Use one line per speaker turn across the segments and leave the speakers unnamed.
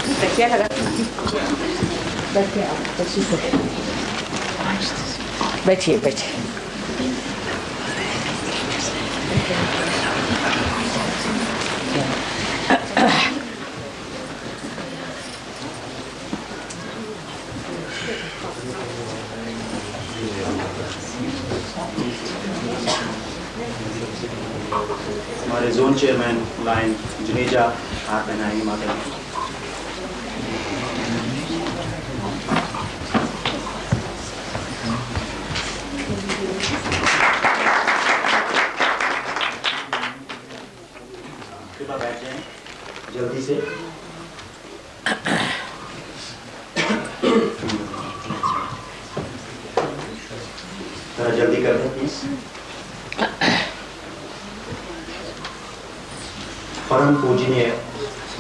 तकिया लगा बैठिए आप, बैठिए बैठिए।
हमारे जोन चेयरमैन लाइन जुनेजा हाथ पहनाएंगे माता जी। कृपया बैठ जाएं जल्दी से। थोड़ा जल्दी कर दें प्लीज। परम पूजनीय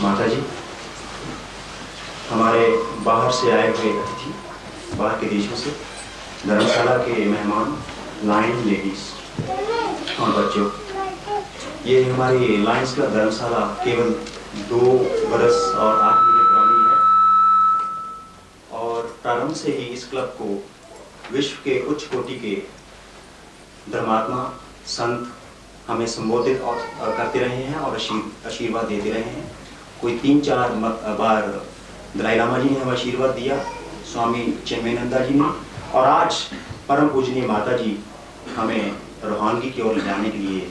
माता जी, हमारे बाहर से आए हुए अतिथि, बाहर के देशों से, धर्मशाला के मेहमान, लाइन लेडीज और बच्चों, ये हमारी लायंस क्लब धर्मशाला केवल 2 बरस और 8 महीने पुरानी है और प्रारंभ से ही इस क्लब को विश्व के उच्च कोटि के धर्मात्मा संत हमें संबोधित और करते रहे हैं और आशीर्वाद देते रहे हैं। कोई 3-4 बार दलाई लामा जी ने हमें आशीर्वाद दिया, स्वामी चिन्मयानंदा जी ने, और आज परम पूजनीय माता जी हमें रूहानगी की ओर ले जाने के लिए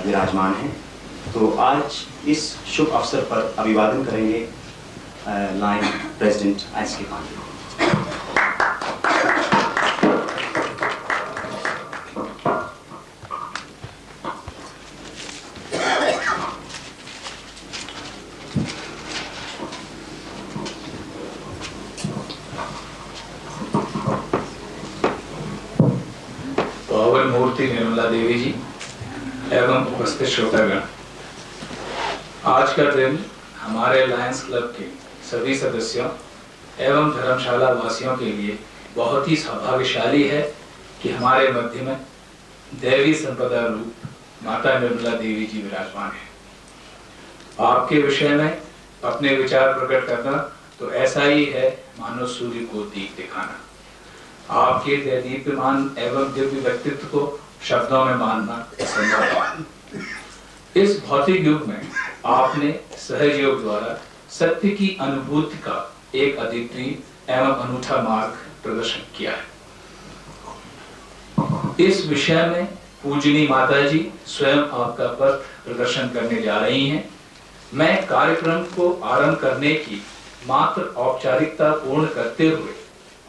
विराजमान हैं। तो आज इस शुभ अवसर पर अभिवादन करेंगे लाइन प्रेसिडेंट एस के पांडे।
पावन मूर्ति निर्मला देवी जी एवं उपस्थित श्रोतागण, आज का दिन हमारे लायंस क्लब के सभी सदस्यों एवं धर्मशाला वासियों के लिए बहुत ही सौभाग्यशाली है कि हमारे मध्य में देवी संपदा रूप माता निर्मला देवी जी विराजमान है। आपके विषय में अपने विचार प्रकट करना तो ऐसा ही है मानो सूर्य को दीप दिखाना। आपके दीप्यमान एवं दिव्य व्यक्तित्व को शब्दों में मानना असंभव है। इस भौतिक युग में आपने सहज योग द्वारा सत्य की अनुभूति का एक अद्वितीय एवं अनूठा मार्ग प्रदर्शन किया है। इस विषय में पूजनी माता जी स्वयं आपका पथ प्रदर्शन करने जा रही हैं। मैं कार्यक्रम को आरंभ करने की मात्र औपचारिकता पूर्ण करते हुए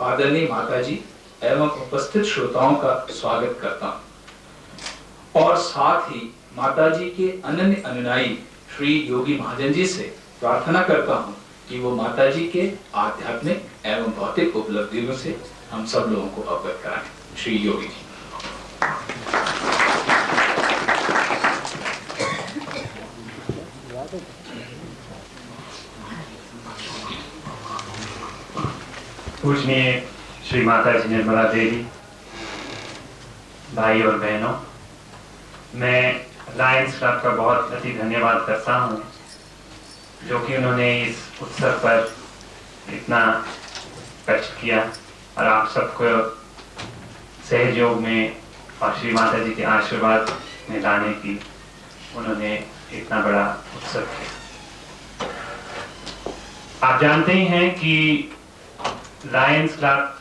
आदरणीय माता जी एवं उपस्थित श्रोताओं का स्वागत करता हूं और साथ ही माता जी के अनन्य अनुयायी श्री योगी महाजन जी से प्रार्थना करता हूं कि वो माता जी के आध्यात्मिक एवं भौतिक उपलब्धियों से हम सब लोगों को अवगत कराएं। श्री योगी जी।
पूजनीय श्री माता जी निर्मला देवी, भाई और बहनों, मैं लायंस क्लब का बहुत अति धन्यवाद करता हूं जो कि उन्होंने इस उत्सव पर इतना कष्ट किया और आप सबको सहयोग में और श्री माता जी के आशीर्वाद में लाने की उन्होंने इतना बड़ा उत्सव किया। आप जानते ही हैं कि लायंस क्लब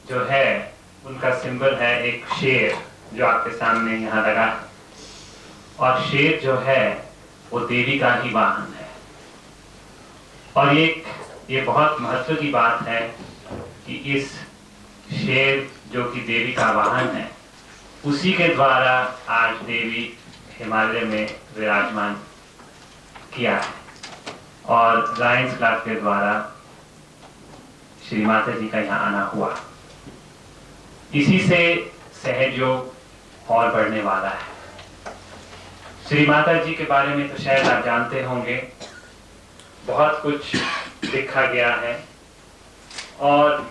जो है उनका सिंबल है एक शेर जो आपके सामने यहाँ लगा है, और शेर जो है वो देवी का ही वाहन है। और ये बहुत महत्व की बात है कि इस शेर जो कि देवी का वाहन है उसी के द्वारा आज देवी हिमालय में विराजमान किया है और लायंस क्लब के द्वारा श्री माता जी का यहाँ आना हुआ। इसी से सहयोग और बढ़ने वाला है। श्री माता जी के बारे में तो शायद आप जानते होंगे, बहुत कुछ लिखा गया है और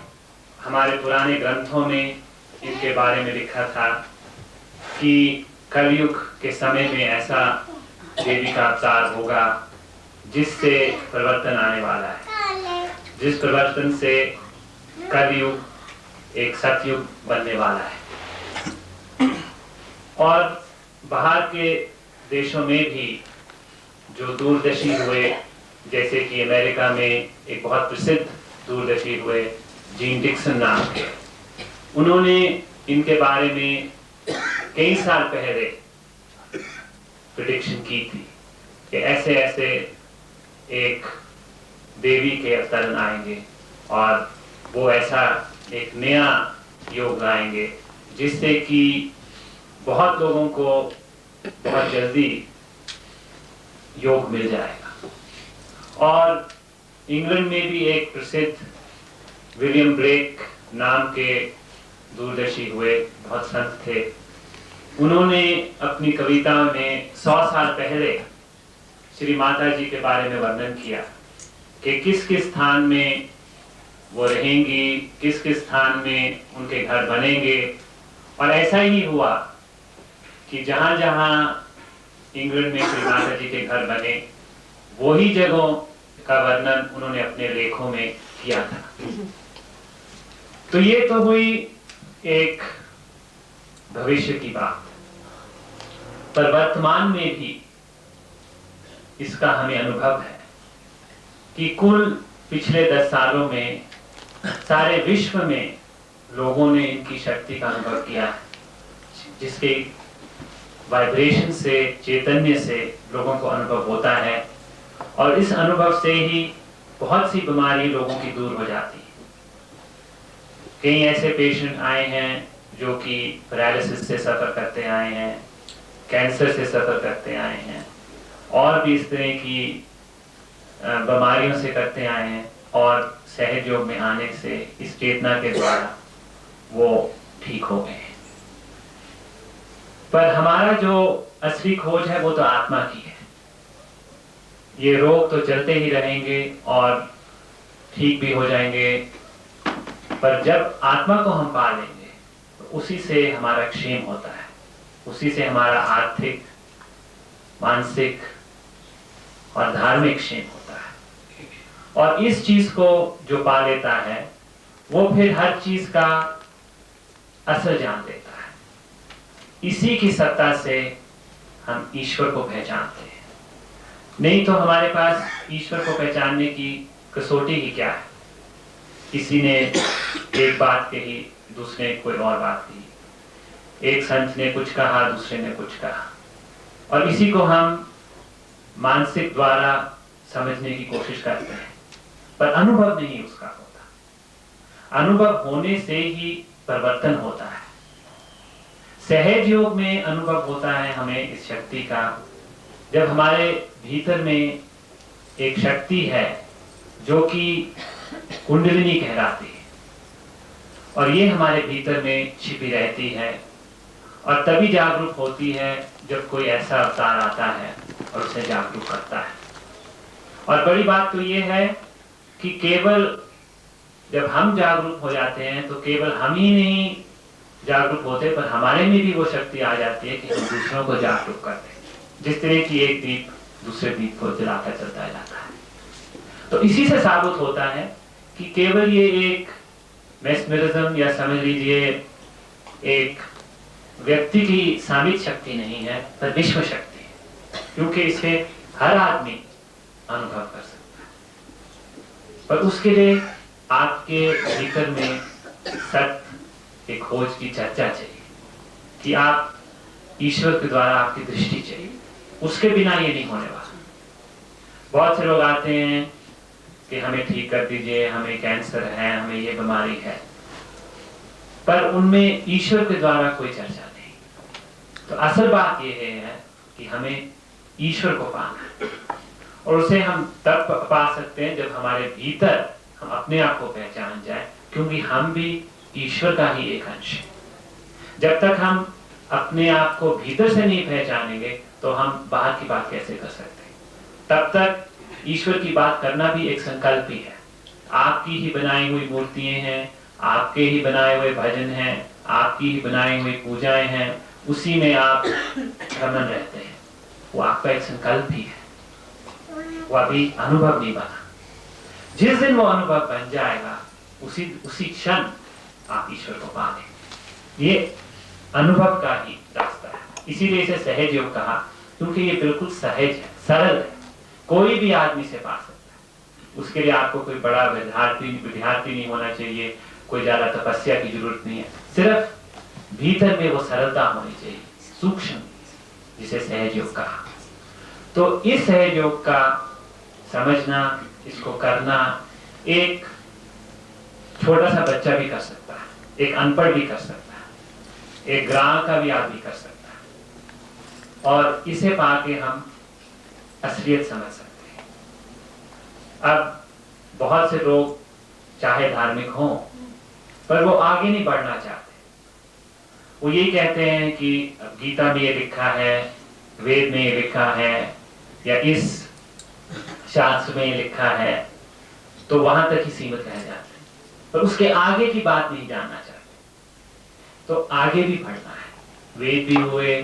हमारे पुराने ग्रंथों में इनके बारे में लिखा था कि कलयुग के समय में ऐसा देवी का अवतार होगा जिससे परिवर्तन आने वाला है, जिस परिवर्तन से कलयुग एक सतयुग बनने वाला है। और बाहर के देशों में भी जो दूरदर्शी हुए, जैसे कि अमेरिका में एक बहुत प्रसिद्ध दूरदर्शी हुए जीन डिक्सन नाम के, उन्होंने इनके बारे में कई साल पहले प्रेडिक्शन की थी कि ऐसे ऐसे एक देवी के अवतरण आएंगे और वो ऐसा एक नया योग लाएंगे जिससे कि बहुत लोगों को बहुत जल्दी योग मिल जाएगा। और इंग्लैंड में भी एक प्रसिद्ध विलियम ब्लेक नाम के दूरदर्शी हुए, बहुत संत थे, उन्होंने अपनी कविता में 100 साल पहले श्री माता जी के बारे में वर्णन किया कि किस किस स्थान में वो रहेंगी, किस किस स्थान में उनके घर बनेंगे। और ऐसा ही हुआ कि जहां जहां इंग्लैंड में श्री माता जी के घर बने, वही जगहों का वर्णन उन्होंने अपने लेखों में किया था। तो ये तो हुई एक भविष्य की बात, पर वर्तमान में भी इसका हमें अनुभव है कि कुल पिछले 10 सालों में सारे विश्व में लोगों ने इनकी शक्ति का अनुभव किया है, जिसके वाइब्रेशन से, चैतन्य से लोगों को अनुभव होता है। और इस अनुभव से ही बहुत सी बीमारी लोगों की दूर हो जाती है। कई ऐसे पेशेंट आए हैं जो कि पैरालिसिस से सफर करते आए हैं, कैंसर से सफर करते आए हैं, और भी इस तरह की बीमारियों से करते आए हैं, और सहज योग में आने से इस चेतना के द्वारा वो ठीक हो गए हैं। पर हमारा जो असली खोज है वो तो आत्मा की है। ये रोग तो चलते ही रहेंगे और ठीक भी हो जाएंगे, पर जब आत्मा को हम पा लेंगे तो उसी से हमारा क्षेम होता है, उसी से हमारा आर्थिक, मानसिक और धार्मिक क्षेम होता है। और इस चीज को जो पा लेता है वो फिर हर चीज का असर जान लेता है। इसी की सत्ता से हम ईश्वर को पहचानते हैं। नहीं तो हमारे पास ईश्वर को पहचानने की कसौटी ही क्या है। किसी ने एक बात कही, दूसरे कोई और बात कही, एक संत ने कुछ कहा, दूसरे ने कुछ कहा, और इसी को हम मानसिक द्वारा समझने की कोशिश करते हैं, पर अनुभव नहीं उसका होता। अनुभव होने से ही परिवर्तन होता है। सहज योग में अनुभव होता है हमें इस शक्ति का, जब हमारे भीतर में एक शक्ति है जो कि कुंडलिनी कहलाती है, और ये हमारे भीतर में छिपी रहती है, और तभी जागरूक होती है जब कोई ऐसा अवतार आता है और उसे जागरूक करता है। और बड़ी बात तो ये है कि केवल जब हम जागरूक हो जाते हैं तो केवल हम ही नहीं जागरूक होते, पर हमारे में भी वो शक्ति आ जाती है कि हम दूसरों को जागरूक करते हैं। जिस तरह की एक दीप दूसरे दीप को जलाता चलता जाता है। तो इसी से साबित होता है कि केवल ये एक मेस्मरिज्म या समझ लीजिए एक व्यक्ति की सामित शक्ति नहीं है, पर विश्व शक्ति है, क्योंकि इसे हर आदमी अनुभव कर सकता है। पर उसके लिए आपके भीतर में सत्य की खोज की चर्चा चाहिए कि आप ईश्वर के द्वारा आपकी दृष्टि चाहिए, उसके बिना ये नहीं होने वाला। बहुत से लोग आते हैं कि हमें ठीक कर दीजिए, हमें कैंसर है, हमें ये बीमारी है, पर उनमें ईश्वर के द्वारा कोई चर्चा नहीं। तो असल बात ये है कि हमें ईश्वर को पाना है, और उसे हम तब पा सकते हैं जब हमारे भीतर हम अपने आप को पहचान जाए, क्योंकि हम भी ईश्वर का ही एक अंश है। जब तक हम अपने आप को भीतर से नहीं पहचानेंगे तो हम बाहर की बात कैसे कर सकते हैं। तब तक ईश्वर की बात करना भी एक संकल्प ही है। आपकी ही बनाई हुई मूर्तियां हैं, आपके ही बनाए हुए भजन हैं, आपकी ही बनाई हुई पूजाएं हैं, उसी में आप रमन रहते हैं, वो आपका एक संकल्प ही है। वो अभी अनुभव नहीं बना। जिस दिन वो अनुभव बन जाएगा उसी क्षण आप ईश्वर को पा लेंगे। ये अनुभव का ही रास्ता है, इसीलिए इसे सहज योग कहा, क्योंकि ये बिल्कुल सहज है, सरल है, कोई भी आदमी से पा सकता है। उसके लिए आपको कोई बड़ा विद्यार्थी नहीं होना चाहिए, कोई ज्यादा तपस्या की जरूरत नहीं है, सिर्फ भीतर में वो सरलता होनी चाहिए, सूक्ष्म, जिसे सहज योग कहा। तो इस सहज योग का समझना, इसको करना एक छोटा सा बच्चा भी कर सकता है, एक अनपढ़ भी कर सकता है, एक ग्राम का भी आदमी कर सकता है, और इसे पाके हम असलियत समझ सकते हैं। अब बहुत से लोग चाहे धार्मिक हों पर वो आगे नहीं बढ़ना चाहते। वो यही कहते हैं कि गीता में ये लिखा है, वेद में ये लिखा है, या इस शास्त्र में ये लिखा है, तो वहां तक ही सीमित रह जाते हैं, पर उसके आगे की बात नहीं जानना चाहते। तो आगे भी बढ़ना है। वेद भी हुए,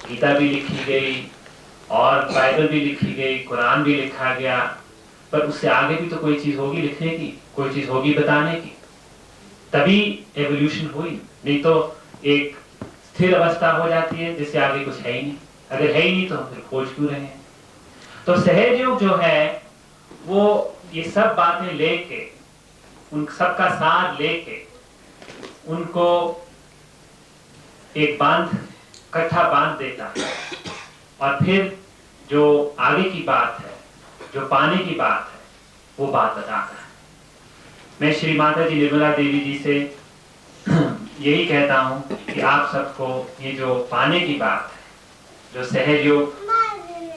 गीता भी लिखी गई, और बाइबल भी लिखी गई, कुरान भी लिखा गया, पर उससे आगे भी तो कोई चीज होगी लिखने की, कोई चीज होगी बताने की, तभी एवोल्यूशन हुई। नहीं तो एक स्थिर अवस्था हो जाती है जिससे आगे कुछ है ही नहीं। अगर है ही नहीं तो हम फिर खोज क्यों रहे हैं। तो सहज योग जो है वो ये सब बातें लेके, उन सब का सार लेके, उनको एक बांध, इकट्ठा बांध देता है, और फिर जो आगे की बात है, जो पाने की बात है, वो बात बताता है। मैं श्री माता जी निर्मला देवी जी से यही कहता हूं कि आप सबको ये जो पाने की बात है, जो सहज योग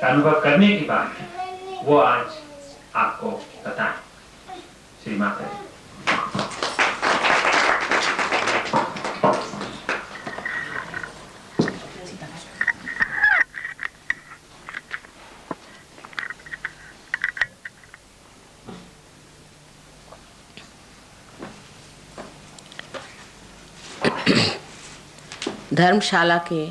का अनुभव करने की बात है, वो आज आपको बताएं। श्री माता जी।
धर्मशाला के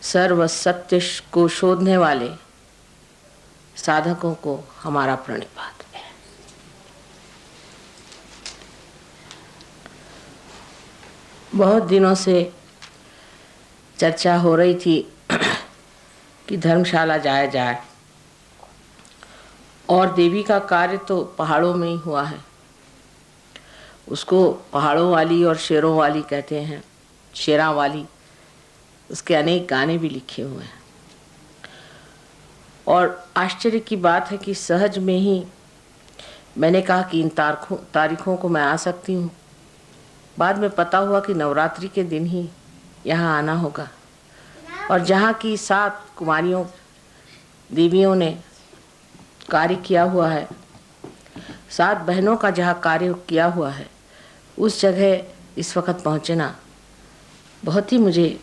सर्व सत्य को शोधने वाले साधकों को हमारा प्रणिपात। बहुत दिनों से चर्चा हो रही थी कि धर्मशाला जाया जाए, और देवी का कार्य तो पहाड़ों में ही हुआ है। उसको पहाड़ों वाली और शेरों वाली कहते हैं, शेरा वाली। उसके अनेक गाने भी लिखे हुए हैं, और आश्चर्य की बात है कि सहज में ही मैंने कहा कि इन तारीखों को मैं आ सकती हूँ। बाद में पता हुआ कि नवरात्रि के दिन ही यहाँ आना होगा, और जहाँ की 7 कुमारियों देवियों ने कार्य किया हुआ है, 7 बहनों का जहाँ कार्य किया हुआ है, उस जगह इस वक्त पहुँचना बहुत ही मुझे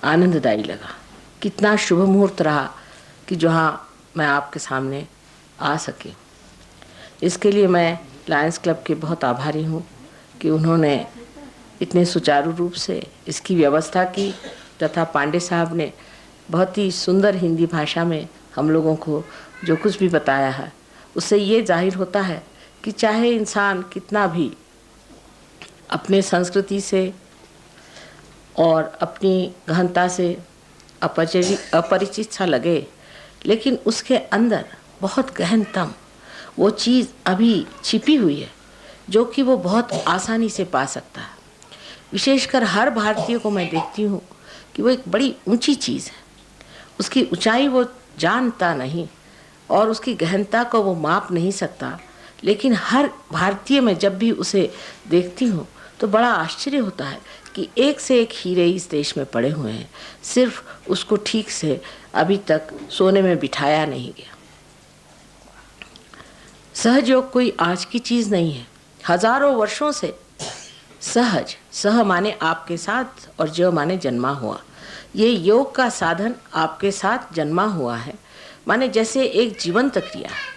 आनंददायी लगा। कितना शुभ मुहूर्त रहा कि जहाँ मैं आपके सामने आ सके। इसके लिए मैं लायंस क्लब के बहुत आभारी हूँ कि उन्होंने इतने सुचारू रूप से इसकी व्यवस्था की, तथा पांडे साहब ने बहुत ही सुंदर हिंदी भाषा में हम लोगों को जो कुछ भी बताया है, उससे ये जाहिर होता है कि चाहे इंसान कितना भी अपने संस्कृति से और अपनी गहनता से अपरिचित सा लगे, लेकिन उसके अंदर बहुत गहनतम वो चीज़ अभी छिपी हुई है जो कि वो बहुत आसानी से पा सकता है। विशेषकर हर भारतीय को मैं देखती हूँ कि वो एक बड़ी ऊंची चीज़ है, उसकी ऊंचाई वो जानता नहीं और उसकी गहनता को वो माप नहीं सकता, लेकिन हर भारतीय में जब भी उसे देखती हूँ तो बड़ा आश्चर्य होता है कि एक से एक हीरे इस देश में पड़े हुए हैं, सिर्फ उसको ठीक से अभी तक सोने में बिठाया नहीं गया। सहज योग कोई आज की चीज़ नहीं है, हजारों वर्षों से सहज, सह माने आपके साथ और ज माने जन्मा हुआ, ये योग का साधन आपके साथ जन्मा हुआ है, माने जैसे एक जीवंत क्रिया है।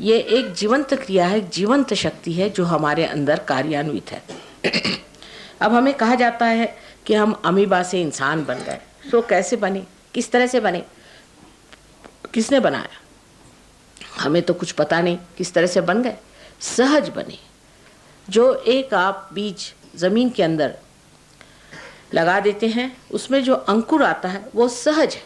ये एक जीवंत क्रिया है, एक जीवंत शक्ति है जो हमारे अंदर कार्यान्वित है। अब हमें कहा जाता है कि हम अमीबा से इंसान बन गए, तो कैसे बने, किस तरह से बने? किसने बनाया? हमें तो कुछ पता नहीं किस तरह से बन गए, सहज बने। जो एक आप बीज जमीन के अंदर लगा देते हैं, उसमें जो अंकुर आता है वो सहज है,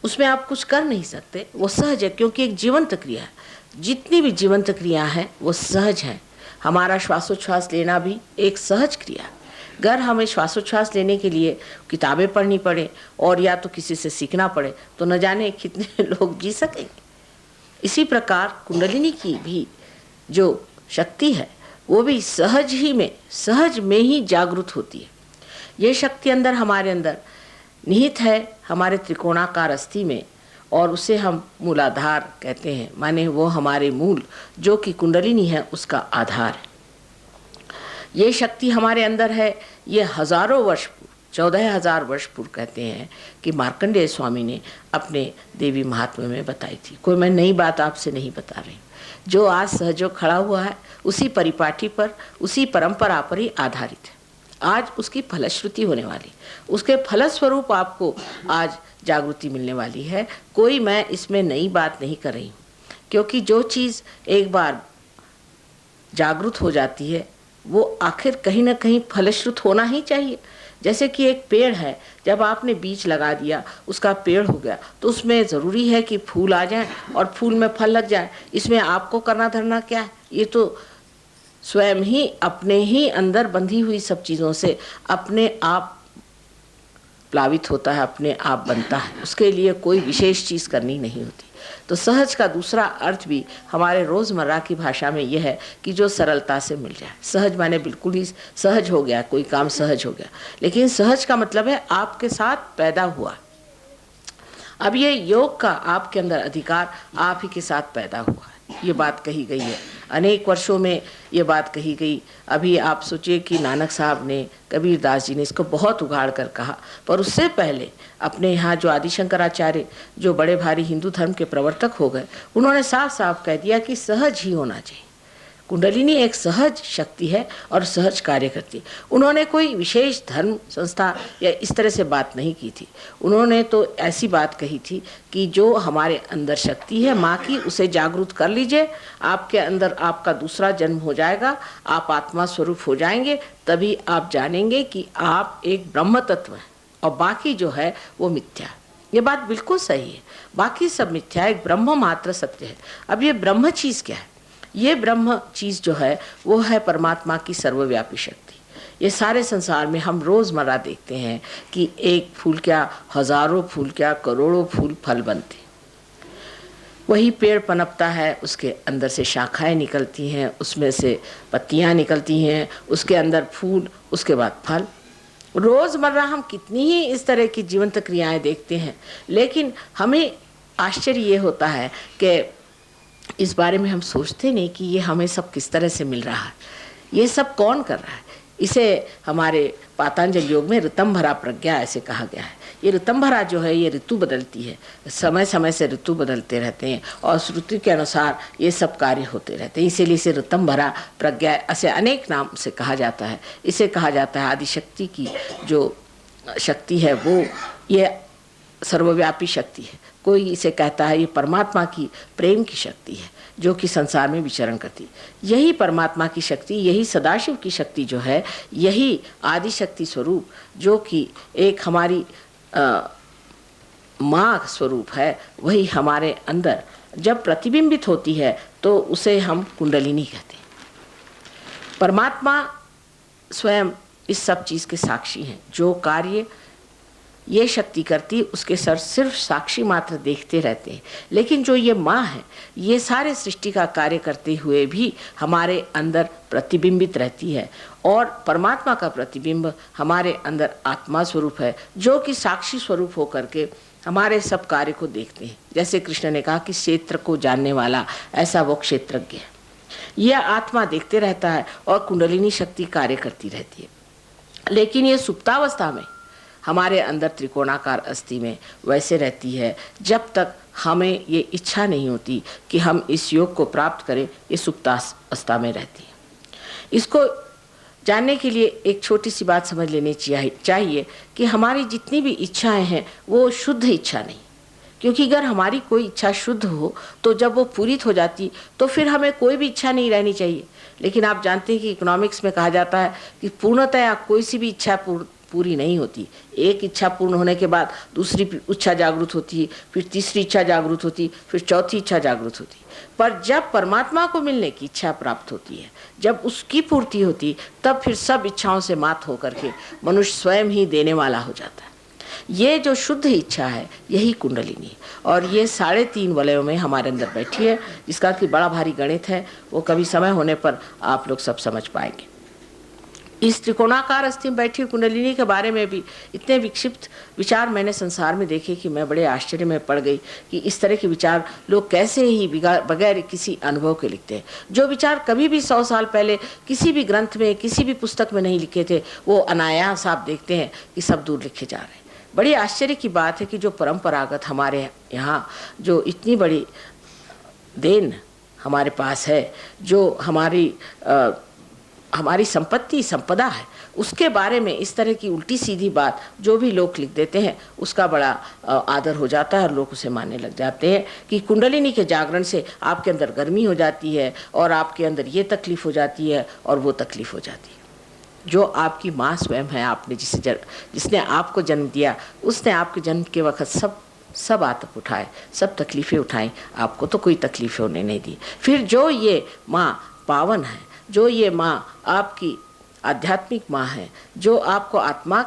उसमें आप कुछ कर नहीं सकते, वो सहज है, क्योंकि एक जीवंत क्रिया है। जितनी भी जीवंत क्रिया है वो सहज है। हमारा श्वासोच्छ्वास लेना भी एक सहज क्रिया है। अगर हमें श्वासोच्छ्वास लेने के लिए किताबें पढ़नी पड़े और या तो किसी से सीखना पड़े तो न जाने कितने लोग जी सकेंगे। इसी प्रकार कुंडलिनी की भी जो शक्ति है वो भी सहज में ही जागृत होती है। ये शक्ति अंदर हमारे अंदर निहित है, हमारे त्रिकोणाकार अस्थि में, और उसे हम मूलाधार कहते हैं, माने वो हमारे मूल जो कि कुंडलिनी है उसका आधार है। ये शक्ति हमारे अंदर है। ये हजारों वर्ष पूर्व, 14,000 वर्ष पूर्व कहते हैं कि मार्कंडेय स्वामी ने अपने देवी महात्म्य में बताई थी। कोई मैं नई बात आपसे नहीं बता रही। जो आज सहयोग खड़ा हुआ है उसी परिपाटी पर, उसी परंपरा पर ही आधारित है। आज उसकी फलश्रुति होने वाली, उसके फलस्वरूप आपको आज जागृति मिलने वाली है। कोई मैं इसमें नई बात नहीं कर रही हूँ, क्योंकि जो चीज़ एक बार जागृत हो जाती है वो आखिर कहीं ना कहीं फलश्रुत होना ही चाहिए। जैसे कि एक पेड़ है, जब आपने बीज लगा दिया, उसका पेड़ हो गया, तो उसमें ज़रूरी है कि फूल आ जाए और फूल में फल लग जाए। इसमें आपको करना धरना क्या है? ये तो स्वयं ही अपने ही अंदर बंधी हुई सब चीज़ों से अपने आप प्लावित होता है, अपने आप बनता है। उसके लिए कोई विशेष चीज़ करनी नहीं होती। तो सहज का दूसरा अर्थ भी हमारे रोज़मर्रा की भाषा में यह है कि जो सरलता से मिल जाए। सहज माने बिल्कुल ही सहज हो गया, कोई काम सहज हो गया। लेकिन सहज का मतलब है आपके साथ पैदा हुआ। अब ये योग का आपके अंदर अधिकार आप ही के साथ पैदा हुआ है। ये बात कही गई है, अनेक वर्षों में ये बात कही गई। अभी आप सोचिए कि नानक साहब ने, कबीरदास जी ने इसको बहुत उगाड़ कर कहा, पर उससे पहले अपने यहाँ जो आदि शंकराचार्य, जो बड़े भारी हिंदू धर्म के प्रवर्तक हो गए, उन्होंने साफ साफ कह दिया कि सहज ही होना चाहिए। कुंडलिनी एक सहज शक्ति है और सहज कार्य करती है। उन्होंने कोई विशेष धर्म संस्था या इस तरह से बात नहीं की थी। उन्होंने तो ऐसी बात कही थी कि जो हमारे अंदर शक्ति है माँ की, उसे जागृत कर लीजिए, आपके अंदर आपका दूसरा जन्म हो जाएगा, आप आत्मा स्वरूप हो जाएंगे, तभी आप जानेंगे कि आप एक ब्रह्म तत्व हैं और बाकी जो है वो मिथ्या। ये बात बिल्कुल सही है, बाकी सब मिथ्या है, एक ब्रह्म मात्र सत्य है। अब ये ब्रह्म चीज़ क्या है? ये ब्रह्म चीज़ जो है वो है परमात्मा की सर्वव्यापी शक्ति। ये सारे संसार में हम रोज़मर्रा देखते हैं कि एक फूल क्या, हजारों फूल क्या, करोड़ों फूल फल बनते। वही पेड़ पनपता है, उसके अंदर से शाखाएं निकलती हैं, उसमें से पत्तियां निकलती हैं, उसके अंदर फूल, उसके बाद फल। रोज़मर्रा हम कितनी ही इस तरह की जीवंत क्रियाएं देखते हैं, लेकिन हमें आश्चर्य ये होता है कि इस बारे में हम सोचते नहीं कि ये हमें सब किस तरह से मिल रहा है, ये सब कौन कर रहा है। इसे हमारे पातंजल योग में ऋतंभरा प्रज्ञा ऐसे कहा गया है। ये ऋतंभरा जो है ये ऋतु बदलती है, समय समय से ऋतु बदलते रहते हैं और उस ऋतु के अनुसार ये सब कार्य होते रहते हैं। इसीलिए इसे ऋतंभरा प्रज्ञा ऐसे अनेक नाम से कहा जाता है। इसे कहा जाता है आदिशक्ति की जो शक्ति है वो ये सर्वव्यापी शक्ति है। कोई इसे कहता है ये परमात्मा की प्रेम की शक्ति है जो कि संसार में विचरण करती है। यही परमात्मा की शक्ति, यही सदाशिव की शक्ति जो है, यही आदि शक्ति स्वरूप जो कि एक हमारी माँ स्वरूप है, वही हमारे अंदर जब प्रतिबिंबित होती है तो उसे हम कुंडलिनी कहते हैं। परमात्मा स्वयं इस सब चीज़ के साक्षी हैं। जो कार्य ये शक्ति करती उसके सर सिर्फ साक्षी मात्र देखते रहते हैं, लेकिन जो ये माँ है ये सारे सृष्टि का कार्य करते हुए भी हमारे अंदर प्रतिबिंबित रहती है। और परमात्मा का प्रतिबिंब हमारे अंदर आत्मा स्वरूप है जो कि साक्षी स्वरूप होकर के हमारे सब कार्य को देखते हैं। जैसे कृष्ण ने कहा कि क्षेत्र को जानने वाला ऐसा वो क्षेत्रज्ञ है। यह आत्मा देखते रहता है और कुंडलिनी शक्ति कार्य करती रहती है। लेकिन ये सुप्तावस्था में हमारे अंदर त्रिकोणाकार अस्थि में वैसे रहती है जब तक हमें ये इच्छा नहीं होती कि हम इस योग को प्राप्त करें। ये सुप्तावस्था में रहती है। इसको जानने के लिए एक छोटी सी बात समझ लेनी चाहिए कि हमारी जितनी भी इच्छाएं हैं वो शुद्ध इच्छा नहीं। क्योंकि अगर हमारी कोई इच्छा शुद्ध हो तो जब वो पूरित हो जाती तो फिर हमें कोई भी इच्छा नहीं रहनी चाहिए। लेकिन आप जानते हैं कि इकोनॉमिक्स में कहा जाता है कि पूर्णतया कोई सी भी इच्छा पूरी नहीं होती। एक इच्छा पूर्ण होने के बाद दूसरी इच्छा जागृत होती है, फिर तीसरी इच्छा जागृत होती, फिर चौथी इच्छा जागृत होती। पर जब परमात्मा को मिलने की इच्छा प्राप्त होती है, जब उसकी पूर्ति होती, तब फिर सब इच्छाओं से मात होकर के मनुष्य स्वयं ही देने वाला हो जाता है। ये जो शुद्ध इच्छा है यही कुंडलिनी, और ये 3.5 वलयों में हमारे अंदर बैठी है, जिसका कि बड़ा भारी गणित है। वो कभी समय होने पर आप लोग सब समझ पाएंगे। इस त्रिकोणाकार अस्थि में बैठी कुंडलिनी के बारे में भी इतने विक्षिप्त विचार मैंने संसार में देखे कि मैं बड़े आश्चर्य में पड़ गई कि इस तरह के विचार लोग कैसे ही बगैर किसी अनुभव के लिखते हैं। जो विचार कभी भी 100 साल पहले किसी भी ग्रंथ में, किसी भी पुस्तक में नहीं लिखे थे, वो अनायास आप देखते हैं कि सब दूर लिखे जा रहे हैं। बड़ी आश्चर्य की बात है कि जो परंपरागत हमारे यहाँ जो इतनी बड़ी देन हमारे पास है, जो हमारी संपदा है, उसके बारे में इस तरह की उल्टी सीधी बात जो भी लोग लिख देते हैं उसका बड़ा आदर हो जाता है और लोग उसे मानने लग जाते हैं कि कुंडलिनी के जागरण से आपके अंदर गर्मी हो जाती है और आपके अंदर ये तकलीफ हो जाती है और वो तकलीफ हो जाती है। जो आपकी माँ स्वयं है, आपने जिसने आपको जन्म दिया, उसने आपके जन्म के वक्त सब आतप उठाए, सब तकलीफ़ें उठाई, आपको तो कोई तकलीफ़ें होने नहीं दी। फिर जो ये माँ पावन है, जो ये माँ आपकी आध्यात्मिक माँ है, जो आपको आत्मा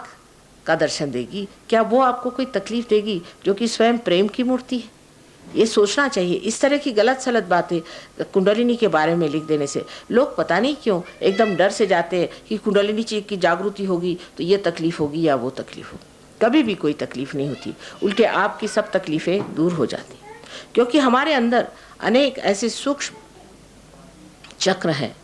का दर्शन देगी, क्या वो आपको कोई तकलीफ देगी जो कि स्वयं प्रेम की मूर्ति है? ये सोचना चाहिए। इस तरह की गलत सलत बातें कुंडलिनी के बारे में लिख देने से लोग पता नहीं क्यों एकदम डर से जाते हैं कि कुंडलिनी की जागृति होगी तो ये तकलीफ होगी या वो तकलीफ होगी। कभी भी कोई तकलीफ नहीं होती, उल्टे आपकी सब तकलीफ़ें दूर हो जाती, क्योंकि हमारे अंदर अनेक ऐसे सूक्ष्म चक्र हैं।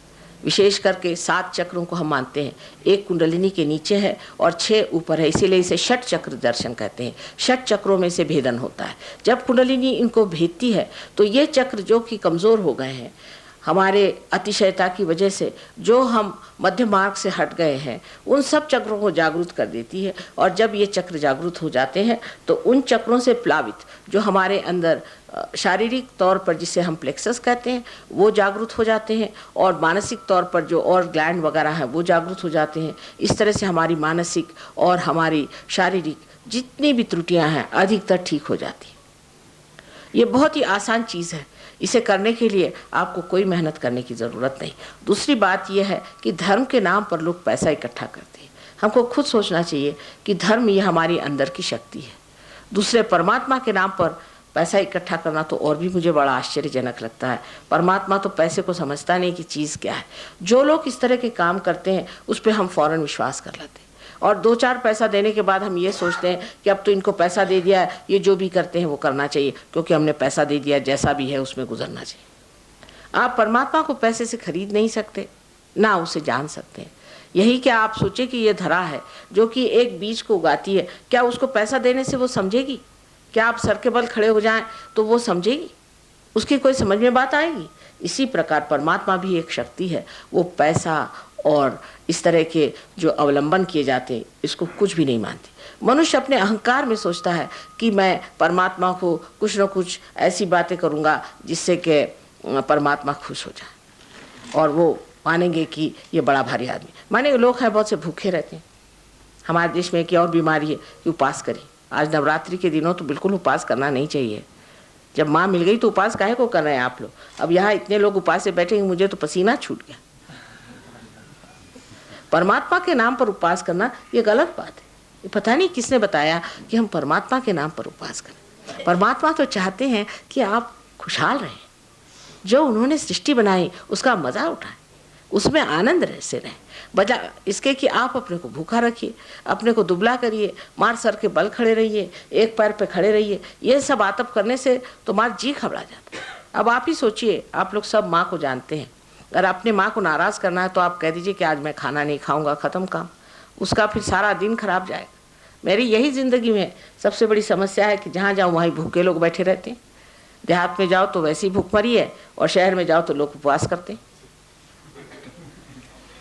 विशेष करके 7 चक्रों को हम मानते हैं। एक कुंडलिनी के नीचे है और 6 ऊपर है, इसीलिए इसे षट चक्र दर्शन कहते हैं। षट चक्रों में से भेदन होता है। जब कुंडलिनी इनको भेदती है तो ये चक्र जो कि कमज़ोर हो गए हैं हमारे अतिशयता की वजह से, जो हम मध्य मार्ग से हट गए हैं, उन सब चक्रों को जागृत कर देती है। और जब ये चक्र जागृत हो जाते हैं तो उन चक्रों से प्लावित जो हमारे अंदर शारीरिक तौर पर, जिसे हम प्लेक्सस कहते हैं, वो जागृत हो जाते हैं, और मानसिक तौर पर जो और ग्लैंड वगैरह हैं वो जागृत हो जाते हैं। इस तरह से हमारी मानसिक और हमारी शारीरिक जितनी भी त्रुटियां हैं अधिकतर ठीक हो जाती हैं। ये बहुत ही आसान चीज़ है। इसे करने के लिए आपको कोई मेहनत करने की ज़रूरत नहीं। दूसरी बात यह है कि धर्म के नाम पर लोग पैसा इकट्ठा करते हैं। हमको खुद सोचना चाहिए कि धर्म ये हमारी अंदर की शक्ति है। दूसरे परमात्मा के नाम पर पैसा इकट्ठा करना तो और भी मुझे बड़ा आश्चर्यजनक लगता है। परमात्मा तो पैसे को समझता नहीं कि चीज़ क्या है। जो लोग इस तरह के काम करते हैं उस पर हम फ़ौरन विश्वास कर लेते हैं, और 2-4 पैसा देने के बाद हम ये सोचते हैं कि अब तो इनको पैसा दे दिया है, ये जो भी करते हैं वो करना चाहिए, क्योंकि हमने पैसा दे दिया, जैसा भी है उसमें गुजरना चाहिए। आप परमात्मा को पैसे से खरीद नहीं सकते, ना उसे जान सकते हैं। यही क्या आप सोचे कि ये धरा है जो कि एक बीज को उगाती है, क्या उसको पैसा देने से वो समझेगी? क्या आप सर के बल खड़े हो जाएं तो वो समझेगी? उसकी कोई समझ में बात आएगी? इसी प्रकार परमात्मा भी एक शक्ति है। वो पैसा और इस तरह के जो अवलंबन किए जाते हैं इसको कुछ भी नहीं मानती। मनुष्य अपने अहंकार में सोचता है कि मैं परमात्मा को कुछ न कुछ ऐसी बातें करूँगा जिससे कि परमात्मा खुश हो जाए और वो मानेंगे कि ये बड़ा भारी आदमी। माने लोग हैं बहुत से भूखे रहते हैं। हमारे देश में एक और बीमारी है कि उपास करें। आज नवरात्रि के दिनों तो बिल्कुल उपास करना नहीं चाहिए। जब माँ मिल गई तो उपास काहे को कर रहे हैं आप लोग? अब यहाँ इतने लोग उपास से बैठे, मुझे तो पसीना छूट गया। परमात्मा के नाम पर उपास करना ये गलत बात है। ये पता नहीं किसने बताया कि हम परमात्मा के नाम पर उपास करें। परमात्मा तो चाहते हैं कि आप खुशहाल रहें, जो उन्होंने सृष्टि बनाई उसका मज़ा उठाएं, उसमें आनंद से रहें, बजा इसके कि आप अपने को भूखा रखिए, अपने को दुबला करिए, मार सर के बल खड़े रहिए, एक पैर पे खड़े रहिए। ये सब आतप करने से तो मार जी घबरा जाता है। अब आप ही सोचिए, आप लोग सब माँ को जानते हैं। अगर अपने माँ को नाराज़ करना है तो आप कह दीजिए कि आज मैं खाना नहीं खाऊंगा, ख़त्म काम। उसका फिर सारा दिन खराब जाएगा। मेरी यही ज़िंदगी में सबसे बड़ी समस्या है कि जहाँ जाऊँ वहीं भूखे लोग बैठे रहते हैं। देहात में जाओ तो वैसी भूखमरी है और शहर में जाओ तो लोग उपवास करते हैं।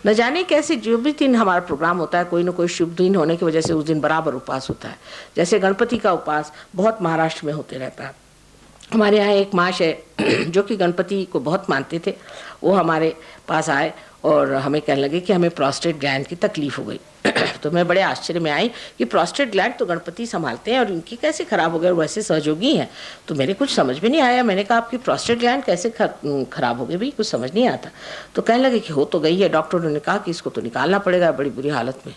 न जाने कैसे जो भी दिन हमारा प्रोग्राम होता है, कोई ना कोई शुभ दिन होने की वजह से उस दिन बराबर उपवास होता है। जैसे गणपति का उपवास बहुत महाराष्ट्र में होते रहता है। हमारे यहाँ एक महाशय जो कि गणपति को बहुत मानते थे, वो हमारे पास आए और हमें कहने लगे कि हमें प्रोस्टेट ग्लैंड की तकलीफ हो गई। तो मैं बड़े आश्चर्य में आई कि प्रोस्टेट ग्लैंड तो गणपति संभालते हैं और इनकी कैसे खराब हो गई, और वैसे सहयोगी हैं। तो मेरे कुछ समझ में नहीं आया। मैंने कहा आपकी प्रोस्टेट ग्लैंड कैसे खराब हो गई भाई, कुछ समझ नहीं आता। तो कहने लगे कि हो तो गई है, डॉक्टरों ने कहा कि इसको तो निकालना पड़ेगा बड़ी बुरी हालत में।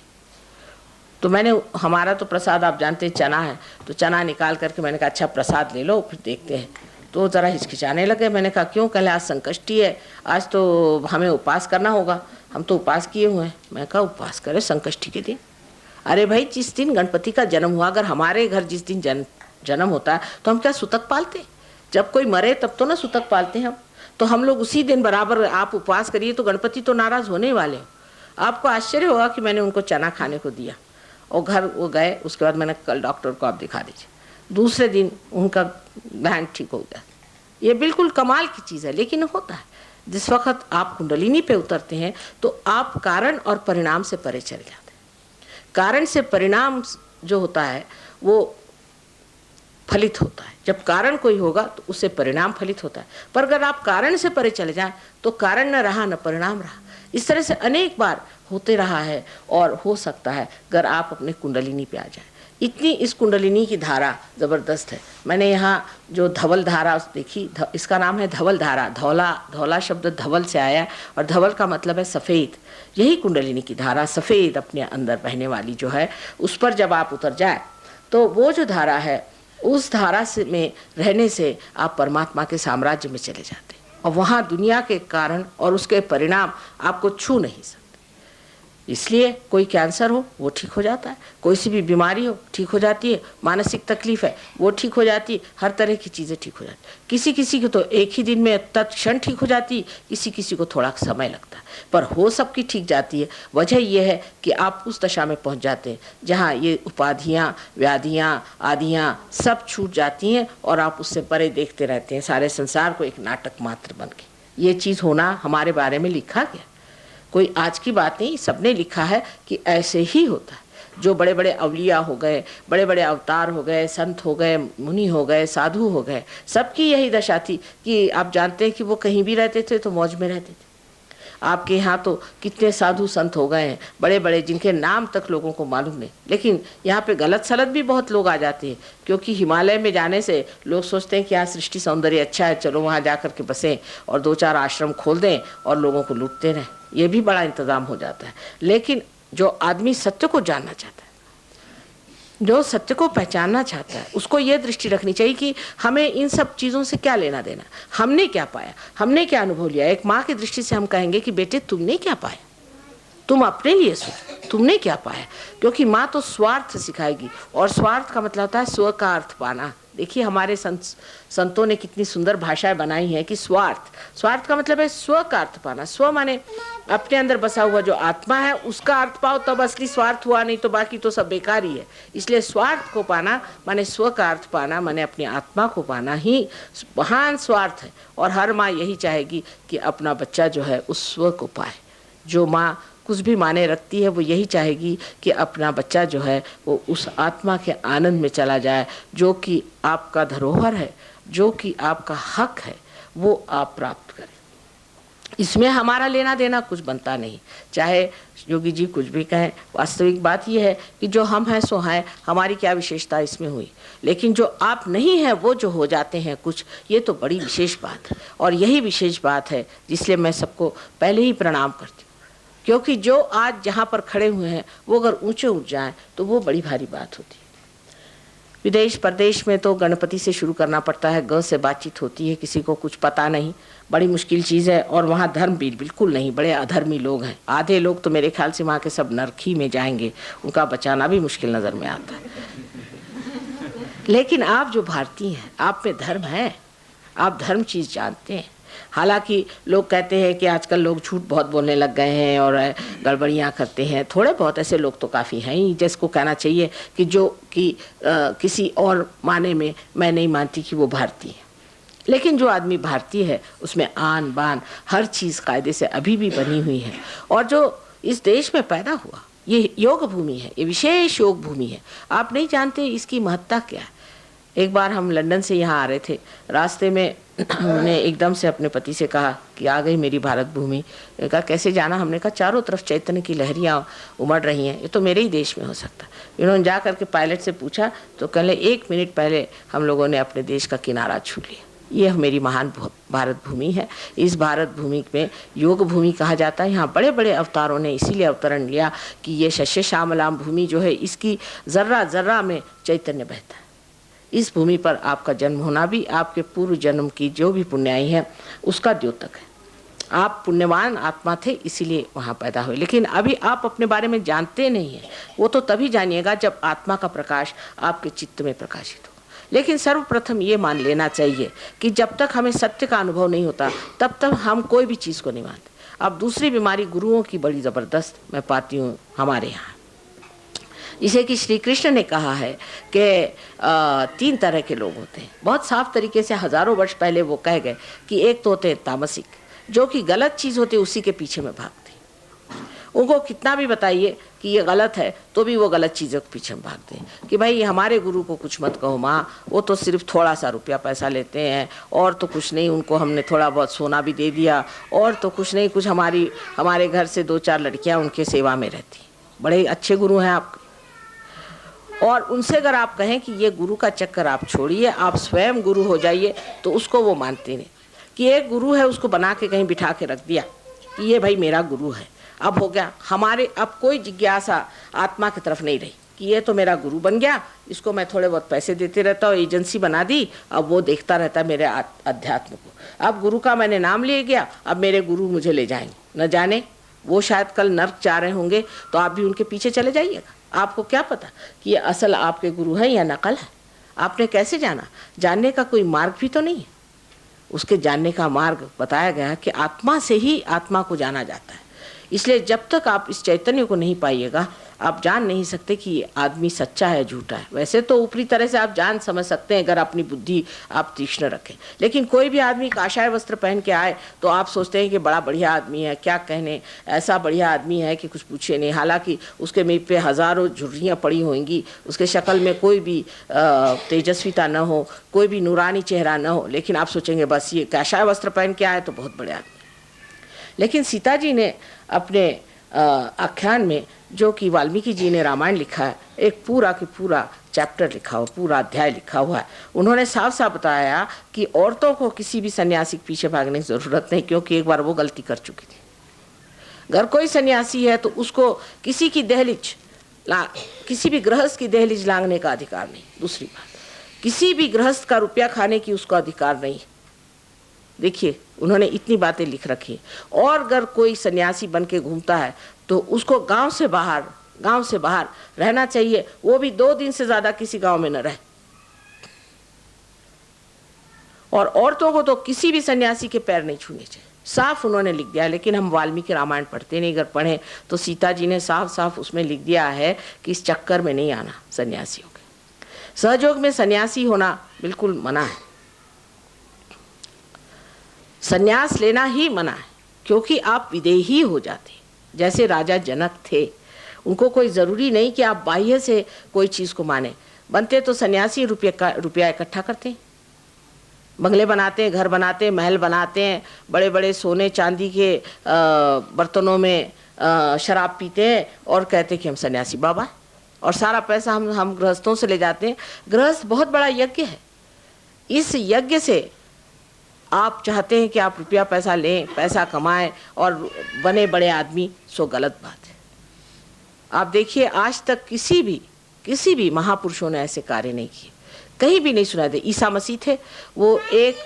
तो मैंने, हमारा तो प्रसाद आप जानते हैं चना है, तो चना निकाल करके मैंने कहा अच्छा प्रसाद ले लो फिर देखते हैं। तो ज़रा हिचकिचाने लगे। मैंने कहा क्यों? कल आज संकष्टी है, आज तो हमें उपवास करना होगा, हम तो उपवास किए हुए हैं। मैं कहा उपवास करें संकष्टी के दिन? अरे भाई जिस दिन गणपति का जन्म हुआ, अगर हमारे घर जिस दिन जन्म होता है तो हम क्या सुतक पालते? जब कोई मरे तब तो ना सुतक पालते हैं हम। तो हम लोग उसी दिन बराबर आप उपवास करिए तो गणपति तो नाराज होने वाले हो। आपको आश्चर्य होगा कि मैंने उनको चना खाने को दिया और घर वो गए। उसके बाद मैंने कल डॉक्टर को आप दिखा दीजिए, दूसरे दिन उनका ग्लैंड ठीक हो गया। ये बिल्कुल कमाल की चीज़ है, लेकिन होता है। जिस वक्त आप कुंडलिनी पे उतरते हैं तो आप कारण और परिणाम से परे चले जाते हैं। कारण से परिणाम जो होता है वो फलित होता है। जब कारण कोई होगा तो उससे परिणाम फलित होता है। पर अगर आप कारण से परे चले जाएं तो कारण न रहा न परिणाम रहा। इस तरह से अनेक बार होते रहा है और हो सकता है अगर आप अपने कुंडलिनी पे आ जाएं। इतनी इस कुंडलिनी की धारा ज़बरदस्त है। मैंने यहाँ जो धवल धारा देखी, इसका नाम है धवल धारा। धौला शब्द धवल से आया और धवल का मतलब है सफ़ेद। यही कुंडलिनी की धारा सफ़ेद अपने अंदर बहने वाली जो है, उस पर जब आप उतर जाए तो वो जो धारा है, उस धारा से में रहने से आप परमात्मा के साम्राज्य में चले जाते हैं और वहाँ दुनिया के कारण और उसके परिणाम आपको छू नहीं सकते। इसलिए कोई कैंसर हो वो ठीक हो जाता है, कोई सी भी बीमारी हो ठीक हो जाती है, मानसिक तकलीफ है वो ठीक हो जाती है, हर तरह की चीज़ें ठीक हो जाती है। किसी किसी को तो एक ही दिन में तत्क्षण ठीक हो जाती है, किसी किसी को थोड़ा समय लगता है, पर हो सबकी ठीक जाती है। वजह यह है कि आप उस दशा में पहुंच जाते हैं जहाँ ये उपाधियाँ, व्याधियाँ, आदियाँ सब छूट जाती हैं और आप उससे परे देखते रहते हैं सारे संसार को एक नाटक मात्र बन के। ये चीज़ होना हमारे बारे में लिखा गया, कोई आज की बात नहीं, सबने लिखा है कि ऐसे ही होता है। जो बड़े बड़े अवलिया हो गए, बड़े बड़े अवतार हो गए, संत हो गए, मुनि हो गए, साधु हो गए, सबकी यही दशा थी कि आप जानते हैं कि वो कहीं भी रहते थे तो मौज में रहते थे। आपके यहाँ तो कितने साधु संत हो गए हैं बड़े बड़े, जिनके नाम तक लोगों को मालूम नहीं। लेकिन यहाँ पे गलत सलत भी बहुत लोग आ जाते हैं, क्योंकि हिमालय में जाने से लोग सोचते हैं कि यहाँ सृष्टि सौंदर्य अच्छा है, चलो वहाँ जा कर के बसें और 2-4 आश्रम खोल दें और लोगों को लूटते रहें। ये भी बड़ा इंतज़ाम हो जाता है। लेकिन जो आदमी सत्य को जानना चाहता है, जो सत्य को पहचानना चाहता है, उसको ये दृष्टि रखनी चाहिए कि हमें इन सब चीज़ों से क्या लेना देना, हमने क्या पाया, हमने क्या अनुभव लिया। एक माँ की दृष्टि से हम कहेंगे कि बेटे तुमने क्या पाया, तुम अपने लिए सोचो तुमने क्या पाया, क्योंकि माँ तो स्वार्थ सिखाएगी और स्वार्थ का मतलब होता है स्व का अर्थ पाना। देखिए हमारे संतों ने कितनी सुंदर भाषाएं बनाई हैं कि स्वार्थ का मतलब है स्व का अर्थ पाना। स्व माने अपने अंदर बसा हुआ जो आत्मा है उसका अर्थ पाओ तब असली स्वार्थ हुआ, नहीं तो बाकी तो सब बेकार ही है। इसलिए स्वार्थ को पाना माने स्व का अर्थ पाना, माने अपनी आत्मा को पाना ही महान स्वार्थ है। और हर माँ यही चाहेगी कि अपना बच्चा जो है उस स्व को पाए। जो माँ कुछ भी माने रखती है वो यही चाहेगी कि अपना बच्चा जो है वो उस आत्मा के आनंद में चला जाए, जो कि आपका धरोहर है, जो कि आपका हक है, वो आप प्राप्त करें। इसमें हमारा लेना देना कुछ बनता नहीं, चाहे योगी जी कुछ भी कहें। वास्तविक बात यह है कि जो हम हैं सो हैं, हमारी क्या विशेषता इसमें हुई। लेकिन जो आप नहीं हैं वो जो हो जाते हैं कुछ, ये तो बड़ी विशेष बात है। और यही विशेष बात है जिसलिए मैं सबको पहले ही प्रणाम करती हूँ, क्योंकि जो आज जहाँ पर खड़े हुए हैं वो अगर ऊंचे उठ जाएं तो वो बड़ी भारी बात होती है। विदेश प्रदेश में तो गणपति से शुरू करना पड़ता है, ग से बातचीत होती है, किसी को कुछ पता नहीं, बड़ी मुश्किल चीज़ है। और वहाँ धर्म भी बिल्कुल नहीं, बड़े अधर्मी लोग हैं। आधे लोग तो मेरे ख्याल से वहाँ के सब नरकी में जाएंगे, उनका बचाना भी मुश्किल नज़र में आता है। लेकिन आप जो भारतीय हैं, आप में धर्म है, आप धर्म चीज़ जानते हैं। हालांकि लोग कहते हैं कि आजकल लोग झूठ बहुत बोलने लग गए हैं और गड़बड़ियाँ करते हैं, थोड़े बहुत ऐसे लोग तो काफ़ी हैं ही, जिसको कहना चाहिए कि जो कि किसी और माने में मैं नहीं मानती कि वो भारतीय है। लेकिन जो आदमी भारतीय है उसमें आन बान हर चीज़ कायदे से अभी भी बनी हुई है। और जो इस देश में पैदा हुआ, ये योग भूमि है, ये विशेष योग भूमि है। आप नहीं जानते इसकी महत्ता क्या है। एक बार हम लंदन से यहाँ आ रहे थे, रास्ते में हमने एकदम से अपने पति से कहा कि आ गई मेरी भारत भूमि। कहा कैसे जाना? हमने कहा चारों तरफ चैतन्य की लहरियाँ उमड़ रही हैं, ये तो मेरे ही देश में हो सकता। इन्होंने जा करके पायलट से पूछा तो कहले 1 मिनट पहले हम लोगों ने अपने देश का किनारा छू लिया। ये मेरी महान भारत भूमि है। इस भारत भूमि में योग भूमि कहा जाता है। यहाँ बड़े बड़े अवतारों ने इसीलिए अवतरण लिया कि ये शस्य श्यामलाम भूमि जो है, इसकी जर्रा जर्रा में चैतन्य बहता है। इस भूमि पर आपका जन्म होना भी आपके पूर्व जन्म की जो भी पुण्याई है उसका द्योतक है। आप पुण्यवान आत्मा थे इसीलिए वहाँ पैदा हुए, लेकिन अभी आप अपने बारे में जानते नहीं हैं। वो तो तभी जानिएगा जब आत्मा का प्रकाश आपके चित्त में प्रकाशित हो। लेकिन सर्वप्रथम ये मान लेना चाहिए कि जब तक हमें सत्य का अनुभव नहीं होता तब तक हम कोई भी चीज़ को नहीं मानते। अब दूसरी बीमारी गुरुओं की बड़ी ज़बरदस्त मैं पाती हूँ हमारे यहाँ, जिसे कि श्री कृष्ण ने कहा है कि 3 तरह के लोग होते हैं। बहुत साफ तरीके से हजारों वर्ष पहले वो कह गए कि एक तो होते हैं तामसिक, जो कि गलत चीज़ होती है उसी के पीछे में भागते। उनको कितना भी बताइए कि ये गलत है तो भी वो गलत चीज़ों के पीछे में भागते हैं कि भाई हमारे गुरु को कुछ मत कहो माँ, वो तो सिर्फ थोड़ा सा रुपया पैसा लेते हैं और तो कुछ नहीं, उनको हमने थोड़ा बहुत सोना भी दे दिया और तो कुछ नहीं, कुछ हमारे घर से 2-4 लड़कियाँ उनके सेवा में रहती। बड़े अच्छे गुरु हैं आपके। और उनसे अगर आप कहें कि ये गुरु का चक्कर आप छोड़िए, आप स्वयं गुरु हो जाइए, तो उसको वो मानते नहीं कि एक गुरु है उसको बना के कहीं बिठा के रख दिया कि ये भाई मेरा गुरु है। अब हो गया हमारे, अब कोई जिज्ञासा आत्मा की तरफ नहीं रही कि ये तो मेरा गुरु बन गया, इसको मैं थोड़े बहुत पैसे देते रहता हूँ, एजेंसी बना दी, अब वो देखता रहता है मेरे अध्यात्म को। अब गुरु का मैंने नाम ले गया, अब मेरे गुरु मुझे ले जाएंगे। न जाने वो शायद कल नर्क जा रहे होंगे तो आप भी उनके पीछे चले जाइएगा। आपको क्या पता कि ये असल आपके गुरु हैं या नकल है? आपने कैसे जाना? जानने का कोई मार्ग भी तो नहीं है। उसके जानने का मार्ग बताया गया कि आत्मा से ही आत्मा को जाना जाता है। इसलिए जब तक आप इस चैतन्य को नहीं पाइएगा आप जान नहीं सकते कि ये आदमी सच्चा है झूठा है। वैसे तो ऊपरी तरह से आप जान समझ सकते हैं अगर अपनी बुद्धि आप तीक्ष्ण रखें, लेकिन कोई भी आदमी काशाय वस्त्र पहन के आए तो आप सोचते हैं कि बड़ा बढ़िया आदमी है, क्या कहने, ऐसा बढ़िया आदमी है कि कुछ पूछे नहीं। हालांकि उसके मुँह पे हज़ारों झुर्रियाँ पड़ी होंगी, उसके शक्ल में कोई भी तेजस्विता न हो, कोई भी नूरानी चेहरा न हो, लेकिन आप सोचेंगे बस ये काशाय वस्त्र पहन के आए तो बहुत बड़े आदमी। लेकिन सीता जी ने अपने आख्यान में, जो कि वाल्मीकि जी ने रामायण लिखा है, एक पूरा की पूरा चैप्टर लिखा हुआ, पूरा अध्याय लिखा हुआ है। उन्होंने साफ साफ बताया कि औरतों को किसी भी सन्यासी के पीछे भागने की ज़रूरत नहीं, क्योंकि एक बार वो गलती कर चुकी थी। अगर कोई सन्यासी है तो उसको किसी की दहलीज, किसी भी गृहस्थ की दहलीज लांघने का अधिकार नहीं। दूसरी बात, किसी भी गृहस्थ का रुपया खाने की उसको अधिकार नहीं। देखिए उन्होंने इतनी बातें लिख रखी। और अगर कोई सन्यासी बन के घूमता है तो उसको गांव से बाहर रहना चाहिए, वो भी 2 दिन से ज़्यादा किसी गांव में न रहे। और औरतों को तो किसी भी सन्यासी के पैर नहीं छूने चाहिए, साफ उन्होंने लिख दिया। लेकिन हम वाल्मीकि रामायण पढ़ते नहीं, अगर पढ़ें तो सीता जी ने साफ साफ उसमें लिख दिया है कि इस चक्कर में नहीं आना सन्यासियों के। सहयोग में सन्यासी होना बिल्कुल मना है, सन्यास लेना ही मना है, क्योंकि आप विदेही हो जाते। जैसे राजा जनक थे, उनको कोई ज़रूरी नहीं कि आप बाह्य से कोई चीज़ को माने। बनते तो सन्यासी रुपया इकट्ठा करते हैं, बंगले बनाते हैं, घर बनाते हैं, महल बनाते हैं, बड़े बड़े सोने चांदी के बर्तनों में शराब पीते हैं और कहते हैं कि हम सन्यासी बाबा हैं, और सारा पैसा हम गृहस्थों से ले जाते हैं। गृहस्थ बहुत बड़ा यज्ञ है। इस यज्ञ से आप चाहते हैं कि आप रुपया पैसा लें, पैसा कमाएं और बने बड़े आदमी, सो गलत बात है। आप देखिए आज तक किसी भी महापुरुषों ने ऐसे कार्य नहीं किए, कहीं भी नहीं सुना दे। ईसा मसीह थे, वो एक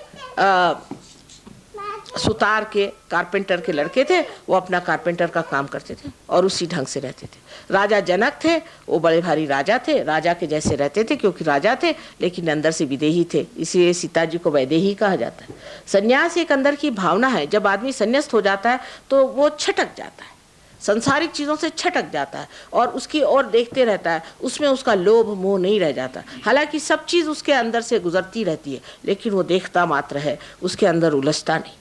सुतार के कारपेंटर के लड़के थे, वो अपना कारपेंटर का काम करते थे और उसी ढंग से रहते थे। राजा जनक थे, वो बड़े भारी राजा थे, राजा के जैसे रहते थे क्योंकि राजा थे, लेकिन अंदर से विदेही थे, इसलिए सीता जी को वैदेही कहा जाता है। संन्यास एक अंदर की भावना है। जब आदमी संन्यास्त हो जाता है तो वो छटक जाता है। संसारिक चीज़ों से छटक जाता है और उसकी ओर देखते रहता है, उसमें उसका लोभ मोह नहीं रह जाता। हालांकि सब चीज़ उसके अंदर से गुजरती रहती है, लेकिन वो देखता मात्र है, उसके अंदर उलझता नहीं।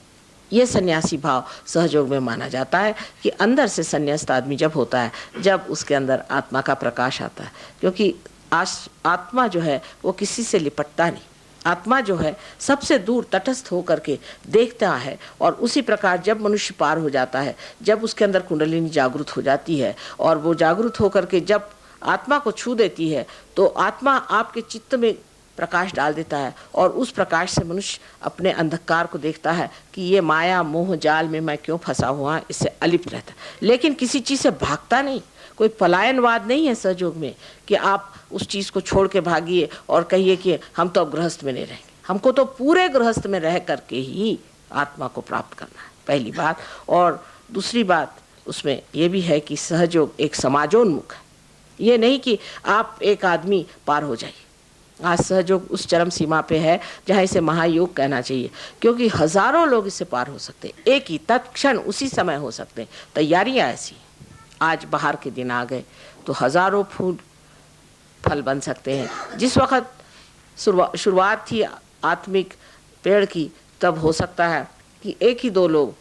ये सन्यासी भाव सहयोग में माना जाता है कि अंदर से संन्यास्त आदमी जब होता है, जब उसके अंदर आत्मा का प्रकाश आता है। क्योंकि आत्मा जो है वो किसी से लिपटता नहीं, आत्मा जो है सबसे दूर तटस्थ होकर के देखता है। और उसी प्रकार जब मनुष्य पार हो जाता है, जब उसके अंदर कुंडलिनी जागृत हो जाती है और वो जागृत होकर के जब आत्मा को छू देती है, तो आत्मा आपके चित्त में प्रकाश डाल देता है और उस प्रकाश से मनुष्य अपने अंधकार को देखता है कि ये माया मोह जाल में मैं क्यों फंसा हुआ, इससे अलिप्त रहता है। लेकिन किसी चीज़ से भागता नहीं, कोई पलायनवाद नहीं है सहयोग में कि आप उस चीज़ को छोड़ के भागिए और कहिए कि हम तो अब गृहस्थ में नहीं रहेंगे। हमको तो पूरे गृहस्थ में रह करके ही आत्मा को प्राप्त करना है, पहली बात। और दूसरी बात उसमें यह भी है कि सहयोग एक समाजोन्मुख है, ये नहीं कि आप एक आदमी पार हो जाइए। आज सहयोग उस चरम सीमा पे है जहाँ इसे महायोग कहना चाहिए, क्योंकि हजारों लोग इससे पार हो सकते हैं, एक ही तत्क्षण उसी समय हो सकते हैं। तैयारियाँ ऐसी, आज बाहर के दिन आ गए तो हजारों फूल फल बन सकते हैं। जिस वक्त शुरुआत थी आत्मिक पेड़ की, तब हो सकता है कि एक ही दो लोग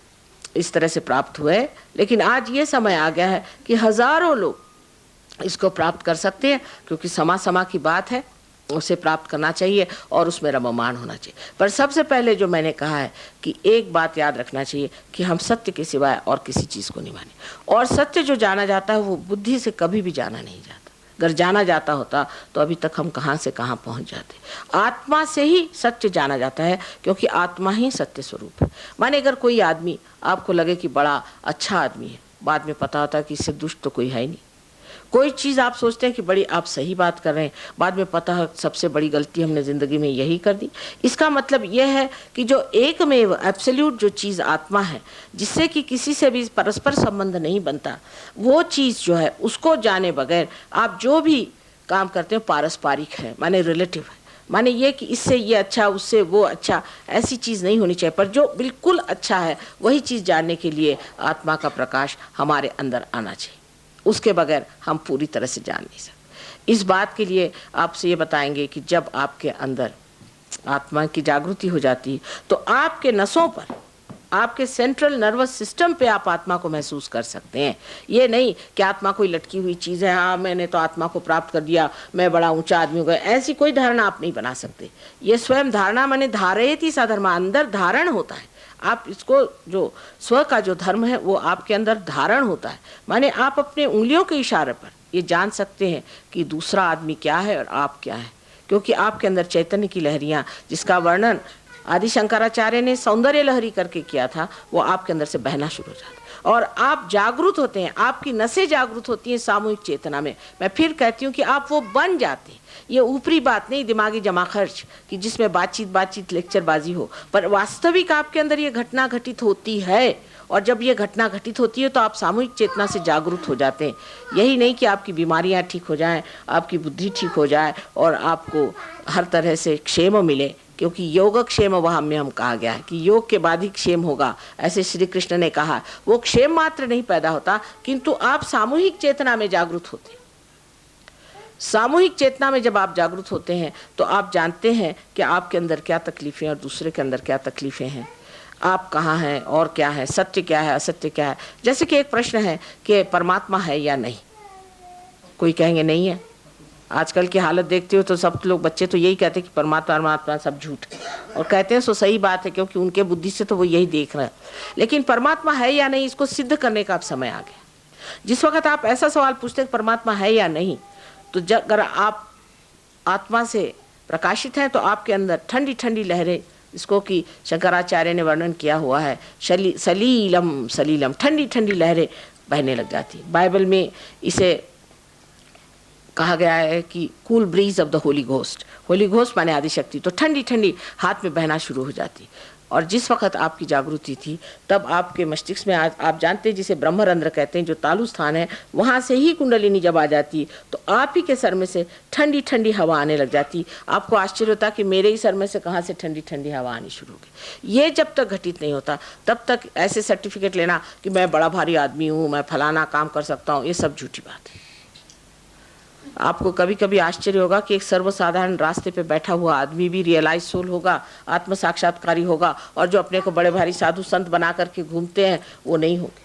इस तरह से प्राप्त हुए, लेकिन आज ये समय आ गया है कि हजारों लोग इसको प्राप्त कर सकते हैं, क्योंकि समा की बात है, उसे प्राप्त करना चाहिए और उसमें रममान होना चाहिए। पर सबसे पहले जो मैंने कहा है कि एक बात याद रखना चाहिए कि हम सत्य के सिवाय और किसी चीज़ को नहीं माने। और सत्य जो जाना जाता है वो बुद्धि से कभी भी जाना नहीं जाता। अगर जाना जाता होता तो अभी तक हम कहाँ से कहाँ पहुँच जाते। आत्मा से ही सत्य जाना जाता है, क्योंकि आत्मा ही सत्य स्वरूप है। माने अगर कोई आदमी आपको लगे कि बड़ा अच्छा आदमी है, बाद में पता होता है कि इससे दुष्ट तो कोई है नहीं। कोई चीज़ आप सोचते हैं कि बड़ी आप सही बात कर रहे हैं, बाद में पता है सबसे बड़ी गलती हमने ज़िंदगी में यही कर दी। इसका मतलब यह है कि जो एकमेव एब्सोल्यूट जो चीज़ आत्मा है, जिससे कि किसी से भी परस्पर संबंध नहीं बनता, वो चीज़ जो है उसको जाने बगैर आप जो भी काम करते हैं पारस्परिक है, माने रिलेटिव है। माने ये कि इससे ये अच्छा, उससे वो अच्छा, ऐसी चीज़ नहीं होनी चाहिए। पर जो बिल्कुल अच्छा है वही चीज़ जानने के लिए आत्मा का प्रकाश हमारे अंदर आना चाहिए, उसके बगैर हम पूरी तरह से जान नहीं सकते। इस बात के लिए आपसे ये बताएंगे कि जब आपके अंदर आत्मा की जागृति हो जाती है तो आपके नसों पर, आपके सेंट्रल नर्वस सिस्टम पे आप आत्मा को महसूस कर सकते हैं। ये नहीं कि आत्मा कोई लटकी हुई चीज़ है, हाँ मैंने तो आत्मा को प्राप्त कर दिया, मैं बड़ा ऊंचा आदमी हो गया, ऐसी कोई धारणा आप नहीं बना सकते। ये स्वयं धारणा माने धारयति सा धर्म, अंदर धारण होता है। आप इसको जो स्व का जो धर्म है वो आपके अंदर धारण होता है। माने आप अपने उंगलियों के इशारे पर ये जान सकते हैं कि दूसरा आदमी क्या है और आप क्या है, क्योंकि आपके अंदर चैतन्य की लहरियाँ, जिसका वर्णन आदि शंकराचार्य ने सौंदर्य लहरी करके किया था, वो आपके अंदर से बहना शुरू हो जाता है और आप जागरूक होते हैं, आपकी नसें जागरूक होती हैं सामूहिक चेतना में। मैं फिर कहती हूँ कि आप वो बन जाते हैं। ये ऊपरी बात नहीं, दिमागी जमा खर्च कि जिसमें बातचीत लेक्चरबाजी हो, पर वास्तविक आपके अंदर ये घटना घटित होती है। और जब ये घटना घटित होती है तो आप सामूहिक चेतना से जागरूक हो जाते हैं। यही नहीं कि आपकी बीमारियां ठीक हो जाएं, आपकी बुद्धि ठीक हो जाए और आपको हर तरह से क्षेम मिले, क्योंकि योग क्षेम वहाँ में हम कहा गया है कि योग के बाद ही क्षेम होगा, ऐसे श्री कृष्ण ने कहा। वो क्षेम मात्र नहीं पैदा होता, किंतु आप सामूहिक चेतना में जागरूक होते हैं। सामूहिक चेतना में जब आप जागरूक होते हैं तो आप जानते हैं कि आपके अंदर क्या तकलीफें और दूसरे के अंदर क्या तकलीफें हैं, आप कहाँ हैं और क्या है, सत्य क्या है, असत्य क्या है। जैसे कि एक प्रश्न है कि परमात्मा है या नहीं, कोई कहेंगे नहीं है। आजकल की हालत देखते हो तो सब लोग, बच्चे तो यही कहते हैं कि परमात्मा सब झूठ है, और कहते हैं सो सही बात है, क्योंकि उनके बुद्धि से तो वो यही देख रहे हैं। लेकिन परमात्मा है या नहीं, इसको सिद्ध करने का अब समय आ गया। जिस वक्त आप ऐसा सवाल पूछते हैं परमात्मा है या नहीं, तो अगर आप आत्मा से प्रकाशित हैं तो आपके अंदर ठंडी ठंडी लहरें, इसको कि शंकराचार्य ने वर्णन किया हुआ है, सलीलम सलीलम, ठंडी ठंडी लहरें बहने लग जाती। बाइबल में इसे कहा गया है कि cool bridge of the Holi ghost, Holi ghost माने आदिशक्ति, तो ठंडी ठंडी हाथ में बहना शुरू हो जाती। और जिस वक्त आपकी जागृति थी तब आपके मस्तिष्क में आप जानते हैं जिसे ब्रह्मरंध्र कहते हैं, जो तालु स्थान है, वहाँ से ही कुंडलिनी जब आ जाती तो आप ही के सर में से ठंडी ठंडी हवा आने लग जाती। आपको आश्चर्य होता कि मेरे ही सर में से कहाँ से ठंडी ठंडी हवा आनी शुरू हो गई। ये जब तक घटित नहीं होता तब तक ऐसे सर्टिफिकेट लेना कि मैं बड़ा भारी आदमी हूँ, मैं फलाना काम कर सकता हूँ, ये सब झूठी बात है। आपको कभी कभी आश्चर्य होगा कि एक सर्वसाधारण रास्ते पे बैठा हुआ आदमी भी रियलाइज सोल होगा, आत्म साक्षात्कारी होगा, और जो अपने को बड़े भारी साधु संत बना करके घूमते हैं वो नहीं होंगे।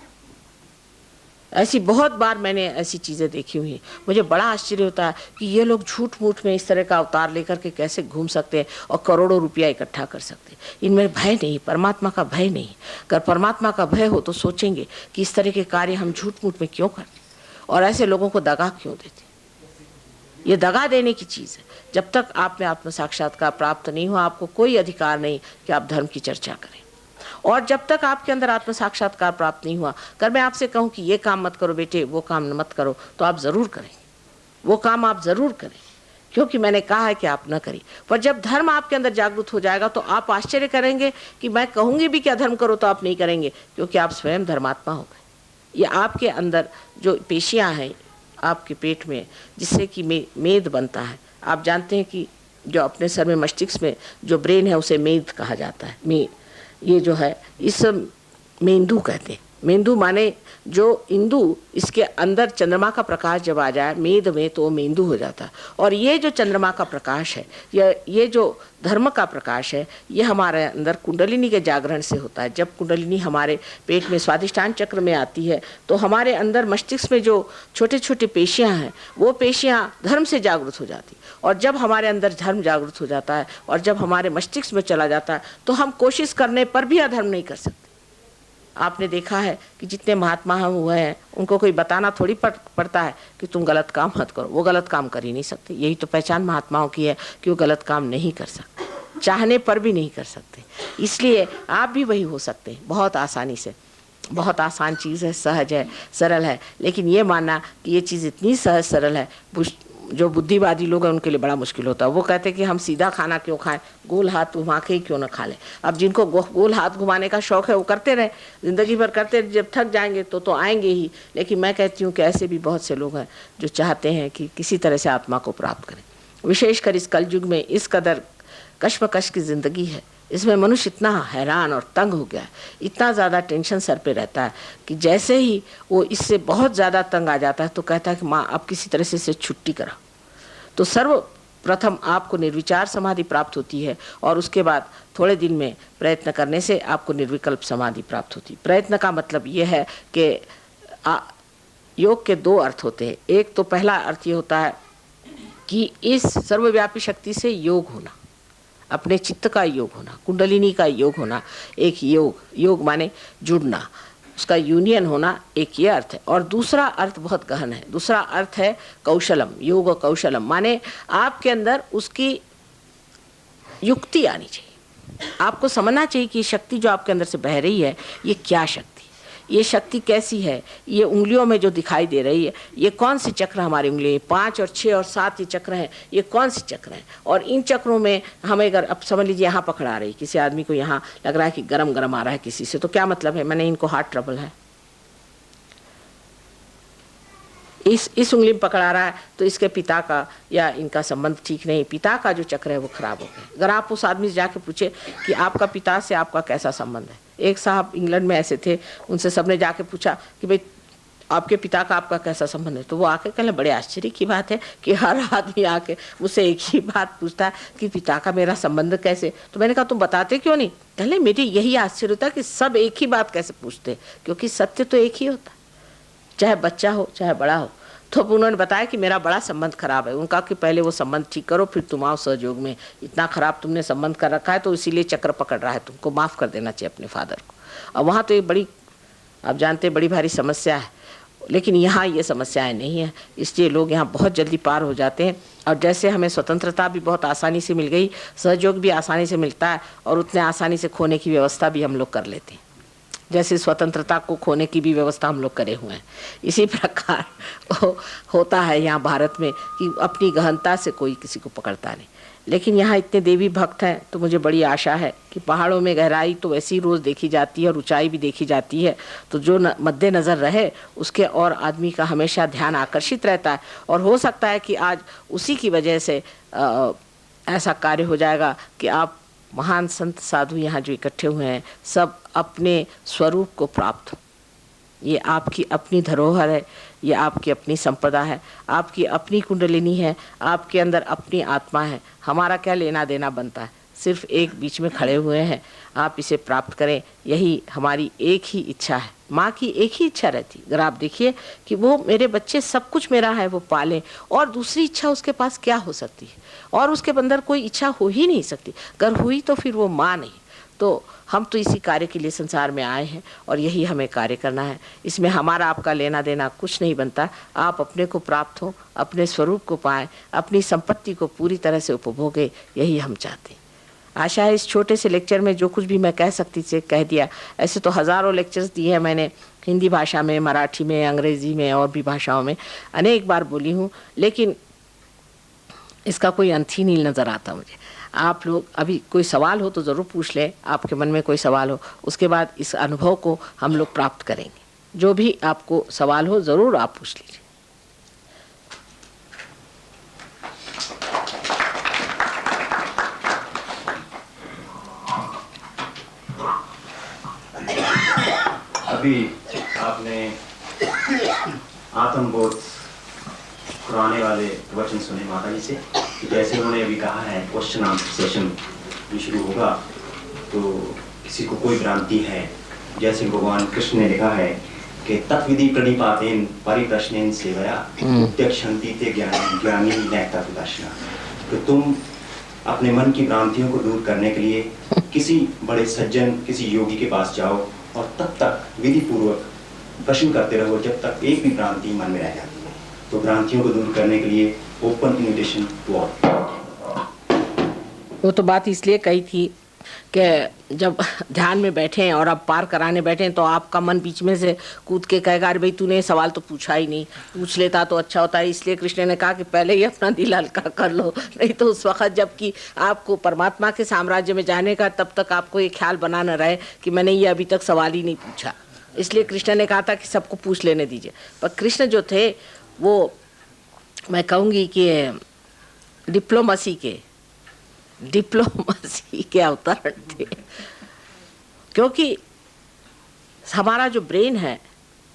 ऐसी बहुत बार मैंने ऐसी चीज़ें देखी हुई। मुझे बड़ा आश्चर्य होता है कि ये लोग झूठ मूठ में इस तरह का अवतार लेकर के कैसे घूम सकते हैं और करोड़ों रुपया इकट्ठा कर सकते हैं। इनमें भय नहीं, परमात्मा का भय नहीं। अगर परमात्मा का भय हो तो सोचेंगे कि इस तरह के कार्य हम झूठ मूठ में क्यों करते और ऐसे लोगों को दगा क्यों देते। ये दगा देने की चीज़ है। जब तक आप में आत्म साक्षात्कार प्राप्त नहीं हुआ आपको कोई अधिकार नहीं कि आप धर्म की चर्चा करें। और जब तक आपके अंदर आत्म साक्षात्कार प्राप्त नहीं हुआ, अगर मैं आपसे कहूँ कि ये काम मत करो बेटे, वो काम मत करो, तो आप ज़रूर करें, वो काम आप ज़रूर करें, क्योंकि मैंने कहा है कि आप न करें। पर जब धर्म आपके अंदर जागृत हो जाएगा तो आप आश्चर्य करेंगे कि मैं कहूँगी भी कि अधर्म करो तो आप नहीं करेंगे, क्योंकि आप स्वयं धर्मात्मा हो गए। ये आपके अंदर जो पेशियाँ हैं आपके पेट में, जिससे कि मेद बनता है। आप जानते हैं कि जो अपने सर में मस्तिष्क में जो ब्रेन है उसे मेद कहा जाता है। ये जो है इस मेंदू कहते हैं। मेंदू माने जो इंदु, इसके अंदर चंद्रमा का प्रकाश जब आ जाए मेद में तो वो मेंदू हो जाता है। और ये जो चंद्रमा का प्रकाश है, ये जो धर्म का प्रकाश है, ये हमारे अंदर कुंडलिनी के जागरण से होता है। जब कुंडलिनी हमारे पेट में स्वादिष्टान चक्र में आती है तो हमारे अंदर मस्तिष्क में जो छोटे छोटे पेशियाँ हैं वो पेशियाँ धर्म से जागृत हो जाती। और जब हमारे अंदर धर्म जागृत हो जाता है और जब हमारे मस्तिष्क में चला जाता है तो हम कोशिश करने पर भी अधर्म नहीं कर सकते। आपने देखा है कि जितने महात्मा हुए हैं उनको कोई बताना थोड़ी पड़ता है कि तुम गलत काम मत करो, वो गलत काम कर ही नहीं सकते। यही तो पहचान महात्माओं की है कि वो गलत काम नहीं कर सकते, चाहने पर भी नहीं कर सकते। इसलिए आप भी वही हो सकते हैं बहुत आसानी से। बहुत आसान चीज़ है, सहज है, सरल है। लेकिन ये मानना कि ये चीज़ इतनी सहज सरल है, जो बुद्धिवादी लोग हैं उनके लिए बड़ा मुश्किल होता है। वो कहते हैं कि हम सीधा खाना क्यों खाएं, गोल हाथ घुमा के ही क्यों ना खा लें। अब जिनको गोल हाथ घुमाने का शौक है वो करते रहे, जिंदगी भर करते, जब थक जाएंगे तो आएंगे ही। लेकिन मैं कहती हूँ कि ऐसे भी बहुत से लोग हैं जो चाहते हैं कि किसी तरह से आत्मा को प्राप्त करें। विशेषकर इस कलयुग में इस कदर कश्मकश की ज़िंदगी है, इसमें मनुष्य इतना हैरान और तंग हो गया है, इतना ज़्यादा टेंशन सर पे रहता है कि जैसे ही वो इससे बहुत ज़्यादा तंग आ जाता है तो कहता है कि माँ अब किसी तरह से इससे छुट्टी करा। तो सर्वप्रथम आपको निर्विचार समाधि प्राप्त होती है और उसके बाद थोड़े दिन में प्रयत्न करने से आपको निर्विकल्प समाधि प्राप्त होती है। प्रयत्न का मतलब ये है कि योग के दो अर्थ होते हैं। एक तो पहला अर्थ ये होता है कि इस सर्वव्यापी शक्ति से योग होना, अपने चित्त का योग होना, कुंडलिनी का योग होना, एक योग माने जुड़ना, उसका यूनियन होना, एक ये अर्थ है। और दूसरा अर्थ बहुत गहन है। दूसरा अर्थ है कौशलम, योग कौशलम माने आपके अंदर उसकी युक्ति आनी चाहिए। आपको समझना चाहिए कि शक्ति जो आपके अंदर से बह रही है ये क्या शक्ति, ये शक्ति कैसी है, ये उंगलियों में जो दिखाई दे रही है ये कौन सी चक्र हमारी उंगली, 5 और 6 और 7 ये चक्र हैं, ये कौन सी चक्र हैं। और इन चक्रों में हमें अगर अब समझ लीजिए यहाँ पकड़ा रही, किसी आदमी को यहाँ लग रहा है कि गरम गरम आ रहा है किसी से, तो क्या मतलब है, मैंने इनको हार्ट ट्रबल है, इस उंगली में पकड़ा रहा है तो इसके पिता का या इनका संबंध ठीक नहीं, पिता का जो चक्र है वो खराब हो गया। अगर आप उस आदमी से जाके पूछे कि आपका पिता से आपका कैसा संबंध है, एक साहब इंग्लैंड में ऐसे थे, उनसे सबने जाके पूछा कि भाई आपके पिता का आपका कैसा संबंध है, तो वो आके कहने बड़े आश्चर्य की बात है कि हर आदमी आके मुझसे एक ही बात पूछता है कि पिता का मेरा संबंध कैसे। तो मैंने कहा तुम बताते क्यों नहीं। कहले मेरी यही आश्चर्य होता है कि सब एक ही बात कैसे पूछते, क्योंकि सत्य तो एक ही होता है, चाहे बच्चा हो चाहे बड़ा हो। तो उन्होंने बताया कि मेरा बड़ा संबंध खराब है। उनका कि पहले वो संबंध ठीक करो फिर तुम आओ सहयोग में, इतना खराब तुमने संबंध कर रखा है तो इसीलिए चक्र पकड़ रहा है, तुमको माफ़ कर देना चाहिए अपने फादर को। और वहाँ तो एक बड़ी, आप जानते हैं, बड़ी भारी समस्या है। लेकिन यहाँ ये समस्याएं नहीं है, इसलिए लोग यहाँ बहुत जल्दी पार हो जाते हैं। और जैसे हमें स्वतंत्रता भी बहुत आसानी से मिल गई, सहयोग भी आसानी से मिलता है और उतने आसानी से खोने की व्यवस्था भी हम लोग कर लेते हैं। जैसे स्वतंत्रता को खोने की भी व्यवस्था हम लोग करे हुए हैं, इसी प्रकार होता है यहाँ भारत में कि अपनी गहनता से कोई किसी को पकड़ता नहीं। लेकिन यहाँ इतने देवी भक्त हैं तो मुझे बड़ी आशा है कि पहाड़ों में गहराई तो वैसे ही रोज़ देखी जाती है और ऊंचाई भी देखी जाती है, तो जो मद्देनज़र रहे उसके और आदमी का हमेशा ध्यान आकर्षित रहता है। और हो सकता है कि आज उसी की वजह से ऐसा कार्य हो जाएगा कि आप महान संत साधु यहाँ जो इकट्ठे हुए हैं सब अपने स्वरूप को प्राप्त हो। ये आपकी अपनी धरोहर है, ये आपकी अपनी संपदा है, आपकी अपनी कुंडलिनी है, आपके अंदर अपनी आत्मा है। हमारा क्या लेना देना बनता है, सिर्फ एक बीच में खड़े हुए हैं। आप इसे प्राप्त करें, यही हमारी एक ही इच्छा है। माँ की एक ही इच्छा रहती, अगर आप देखिए कि वो मेरे बच्चे सब कुछ मेरा है वो पालें, और दूसरी इच्छा उसके पास क्या हो सकती है, और उसके अंदर कोई इच्छा हो ही नहीं सकती। अगर हुई तो फिर वो माँ नहीं। तो हम तो इसी कार्य के लिए संसार में आए हैं और यही हमें कार्य करना है। इसमें हमारा आपका लेना देना कुछ नहीं बनता। आप अपने को प्राप्त हो, अपने स्वरूप को पाएं, अपनी संपत्ति को पूरी तरह से उपभोगे, यही हम चाहते हैं। आशा है इस छोटे से लेक्चर में जो कुछ भी मैं कह सकती थी कह दिया। ऐसे तो हज़ारों लेक्चर्स दिए हैं मैंने, हिंदी भाषा में, मराठी में, अंग्रेज़ी में और भी भाषाओं में अनेक बार बोली हूँ, लेकिन इसका कोई अंत ही नहीं नज़र आता मुझे। आप लोग अभी कोई सवाल हो तो ज़रूर पूछ लें, आपके मन में कोई सवाल हो, उसके बाद इस अनुभव को हम लोग प्राप्त करेंगे। जो भी आपको सवाल हो ज़रूर आप पूछ लीजिए।
अभी आपने आत्मबोध कराने वाले वचन सुने माता जी से, कि जैसे उन्होंने अभी कहा है क्वेश्चन आंसर सेशन भी शुरू होगा, तो किसी को कोई भ्रांति है, जैसे भगवान कृष्ण ने लिखा है कि तत्विधि प्रणिपातेन परिप्रश्नेन सेवया उद्यक्षन्ति ते ज्ञानी नैता प्रदर्शना। तो तुम अपने मन की भ्रांतियों को दूर करने के लिए किसी बड़े सज्जन, किसी योगी के पास जाओ और तब तक विधि पूर्वक प्रश्न करते रहो जब तक एक भी भ्रांति मन में रह जाती है। तो भ्रांतियों को दूर करने के लिए ओपन इन्विटेशन टू ऑल।
वो तो बात इसलिए कही थी कि जब ध्यान में बैठे हैं और आप पार कराने बैठे हैं तो आपका मन बीच में से कूद के कहेगा अरे भाई तूने सवाल तो पूछा ही नहीं, पूछ लेता तो अच्छा होता है। इसलिए कृष्ण ने कहा कि पहले ही अपना दिल हल्का कर लो, नहीं तो उस वक्त जबकि आपको परमात्मा के साम्राज्य में जाने का, तब तक आपको ये ख्याल बना न रहे कि मैंने ये अभी तक सवाल ही नहीं पूछा। इसलिए कृष्ण ने कहा था कि सबको पूछ लेने दीजिए। पर कृष्ण जो थे वो मैं कहूँगी कि डिप्लोमेसी के अवतरण थे, क्योंकि हमारा जो ब्रेन है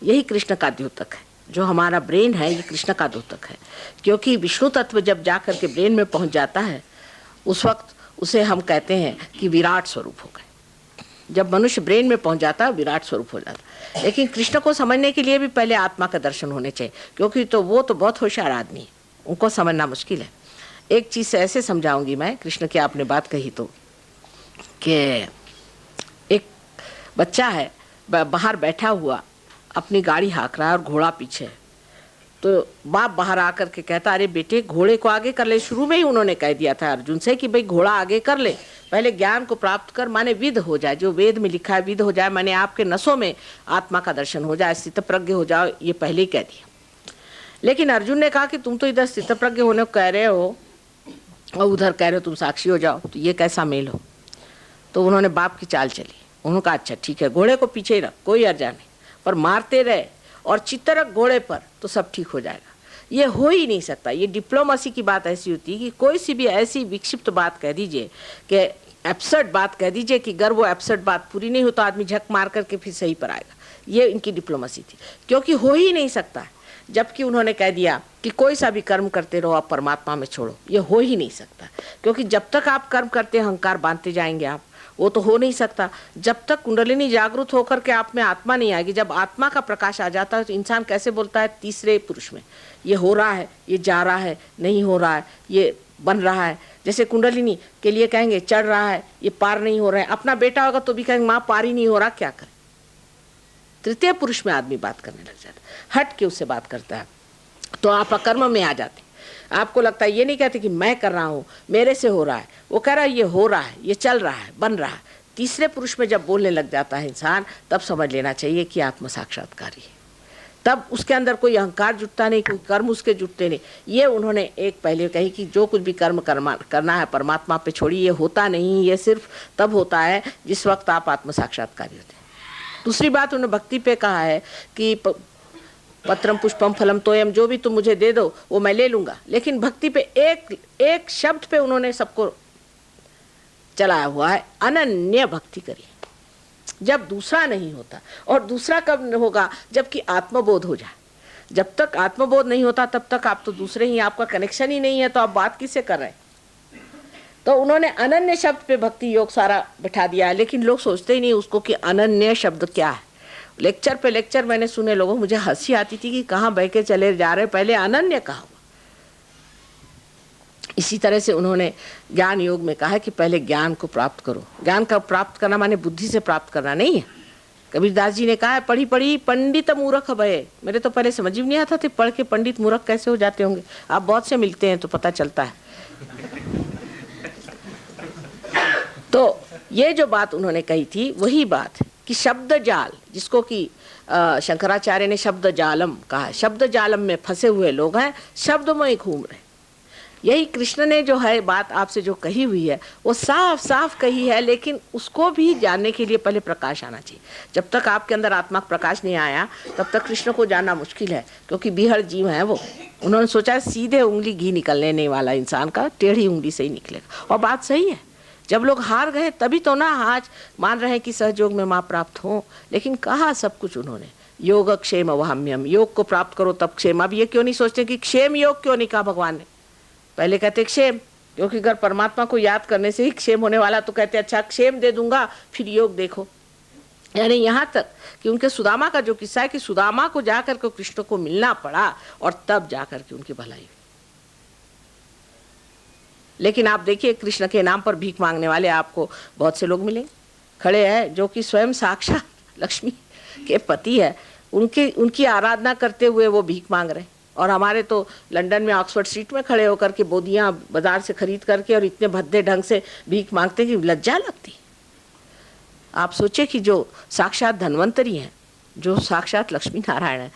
यही कृष्ण का द्योतक है। जो हमारा ब्रेन है ये कृष्ण का द्योतक है, क्योंकि विष्णु तत्व जब जा कर के ब्रेन में पहुंच जाता है उस वक्त उसे हम कहते हैं कि विराट स्वरूप हो गए। जब मनुष्य ब्रेन में पहुंच जाता है विराट स्वरूप हो जाता है। लेकिन कृष्ण को समझने के लिए भी पहले आत्मा का दर्शन होने चाहिए, क्योंकि तो वो तो बहुत होशियार आदमी है, उनको समझना मुश्किल है। एक चीज़ से ऐसे समझाऊंगी मैं, कृष्ण की आपने बात कही तो, कि एक बच्चा है बाहर बैठा हुआ अपनी गाड़ी हाँक रहा है और घोड़ा पीछे, तो बाप बाहर आकर के कहता अरे बेटे घोड़े को आगे कर ले। शुरू में ही उन्होंने कह दिया था अर्जुन से कि भाई घोड़ा आगे कर ले, पहले ज्ञान को प्राप्त कर, माने विद हो जाए, जो वेद में लिखा है विद हो जाए, माने आपके नसों में आत्मा का दर्शन हो जाए, स्थितप्रज्ञ हो जाओ, ये पहले ही कह दिया। लेकिन अर्जुन ने कहा कि तुम तो इधर स्थितप्रज्ञ होने को कह रहे हो और उधर कह रहे हो तुम साक्षी हो जाओ, तो ये कैसा मेल हो। तो उन्होंने बाप की चाल चली। उन्होंने कहा अच्छा ठीक है, घोड़े को पीछे ही रख, कोई अर्जा नहीं, पर मारते रहे और चित्तरक घोड़े पर तो सब ठीक हो जाएगा। ये हो ही नहीं सकता। ये डिप्लोमेसी की बात ऐसी होती है कि कोई सी भी ऐसी विक्षिप्त बात कह दीजिए कि एब्सर्ड बात कह दीजिए कि अगर वो एब्सर्ड बात पूरी नहीं हो तो आदमी झक मार करके फिर सही पर आएगा। ये इनकी डिप्लोमेसी थी, क्योंकि हो ही नहीं सकता। जबकि उन्होंने कह दिया कि कोई सा भी कर्म करते रहो आप परमात्मा में छोड़ो, ये हो ही नहीं सकता। क्योंकि जब तक आप कर्म करते अहंकार बांधते जाएंगे आप, वो तो हो नहीं सकता। जब तक कुंडलिनी जागृत होकर के आप में आत्मा नहीं आएगी, जब आत्मा का प्रकाश आ जाता है तो इंसान कैसे बोलता है तीसरे पुरुष में, ये हो रहा है, ये जा रहा है, नहीं हो रहा है, ये बन रहा है। जैसे कुंडलिनी के लिए कहेंगे चढ़ रहा है, ये पार नहीं हो रहा है। अपना बेटा होगा तो भी कहेंगे माँ पार ही नहीं हो रहा, क्या करें। तृतीय पुरुष में आदमी बात करने लग जाता है, हट के उससे बात करता है, तो आप अकर्म में आ जाते। आपको लगता है, ये नहीं कहते कि मैं कर रहा हूँ, मेरे से हो रहा है, वो कह रहा है ये हो रहा है, ये चल रहा है, बन रहा है, तीसरे पुरुष में जब बोलने लग जाता है इंसान, तब समझ लेना चाहिए कि आत्म साक्षात्कारी है। तब उसके अंदर कोई अहंकार जुटता नहीं, कोई कर्म उसके जुटते नहीं। ये उन्होंने एक पहले कही कि जो कुछ भी कर्म करना है परमात्मा पे छोड़िए, ये होता नहीं, ये सिर्फ तब होता है जिस वक्त आप आत्म साक्षात्कारी होते हैं। दूसरी बात उन्होंने भक्ति पे कहा है कि पत्रम पुष्पम फलम तोयम, जो भी तुम मुझे दे दो वो मैं ले लूंगा। लेकिन भक्ति पे एक शब्द पे उन्होंने सबको चलाया हुआ है, अनन्य भक्ति करिए। जब दूसरा नहीं होता, और दूसरा कब होगा, जबकि आत्मबोध हो जाए। जब तक आत्मबोध नहीं होता तब तक आप तो दूसरे ही, आपका कनेक्शन ही नहीं है, तो आप बात किससे कर रहे हैं। तो उन्होंने अनन्य शब्द पे भक्ति योग सारा बिठा दिया है, लेकिन लोग सोचते ही नहीं उसको कि अनन्य शब्द क्या है। लेक्चर पे लेक्चर मैंने सुने लोगों, मुझे हंसी आती थी कि कहाँ बह के चले जा रहे, पहले अनन्य कहा हुआ। इसी तरह से उन्होंने ज्ञान योग में कहा है कि पहले ज्ञान को प्राप्त करो। ज्ञान का प्राप्त करना माने बुद्धि से प्राप्त करना नहीं है। कबीरदास जी ने कहा है, पढ़ी पढ़ी पंडित मूर्ख भये। मेरे तो पहले समझ ही नहीं आता था पढ़ के पंडित मूर्ख कैसे हो जाते होंगे। आप बहुत से मिलते हैं तो पता चलता है। तो ये जो बात उन्होंने कही थी वही बात है कि शब्द जाल, जिसको कि शंकराचार्य ने शब्द जालम कहा है। शब्द जालम में फंसे हुए लोग हैं, शब्द में घूम रहे। यही कृष्ण ने जो है बात आपसे जो कही हुई है वो साफ साफ कही है, लेकिन उसको भी जानने के लिए पहले प्रकाश आना चाहिए। जब तक आपके अंदर आत्मा का प्रकाश नहीं आया तब तक कृष्ण को जानना मुश्किल है, क्योंकि बिहड़ जीव है वो। उन्होंने सोचा सीधे उंगली घी निकलने नहीं वाला इंसान का टेढ़ी उंगली से ही निकलेगा। और बात सही है, जब लोग हार गए तभी तो ना आज मान रहे हैं कि सहयोग में माँ प्राप्त हो। लेकिन कहा सब कुछ उन्होंने, योग क्षेम वहाम्यम, योग को प्राप्त करो तब क्षेम। अब ये क्यों नहीं सोचते कि क्षेम योग क्यों नहीं कहा भगवान ने। पहले कहते क्षेम, क्योंकि अगर परमात्मा को याद करने से ही क्षेम होने वाला तो कहते अच्छा क्षेम दे दूंगा फिर योग देखो। यानी यहाँ तक कि उनके सुदामा का जो किस्सा है कि सुदामा को जाकर के कृष्ण को मिलना पड़ा और तब जाकर के उनकी भलाई हुई। लेकिन आप देखिए कृष्ण के नाम पर भीख मांगने वाले आपको बहुत से लोग मिलेंगे, खड़े हैं जो कि स्वयं साक्षात लक्ष्मी के पति है, उनकी आराधना करते हुए वो भीख मांग रहे हैं। और हमारे तो लंदन में ऑक्सफोर्ड स्ट्रीट में खड़े होकर के बोदियां बाजार से खरीद करके और इतने भद्दे ढंग से भीख मांगते कि लज्जा लगती। आप सोचे कि जो साक्षात धन्वंतरी हैं, जो साक्षात लक्ष्मी नारायण हैं,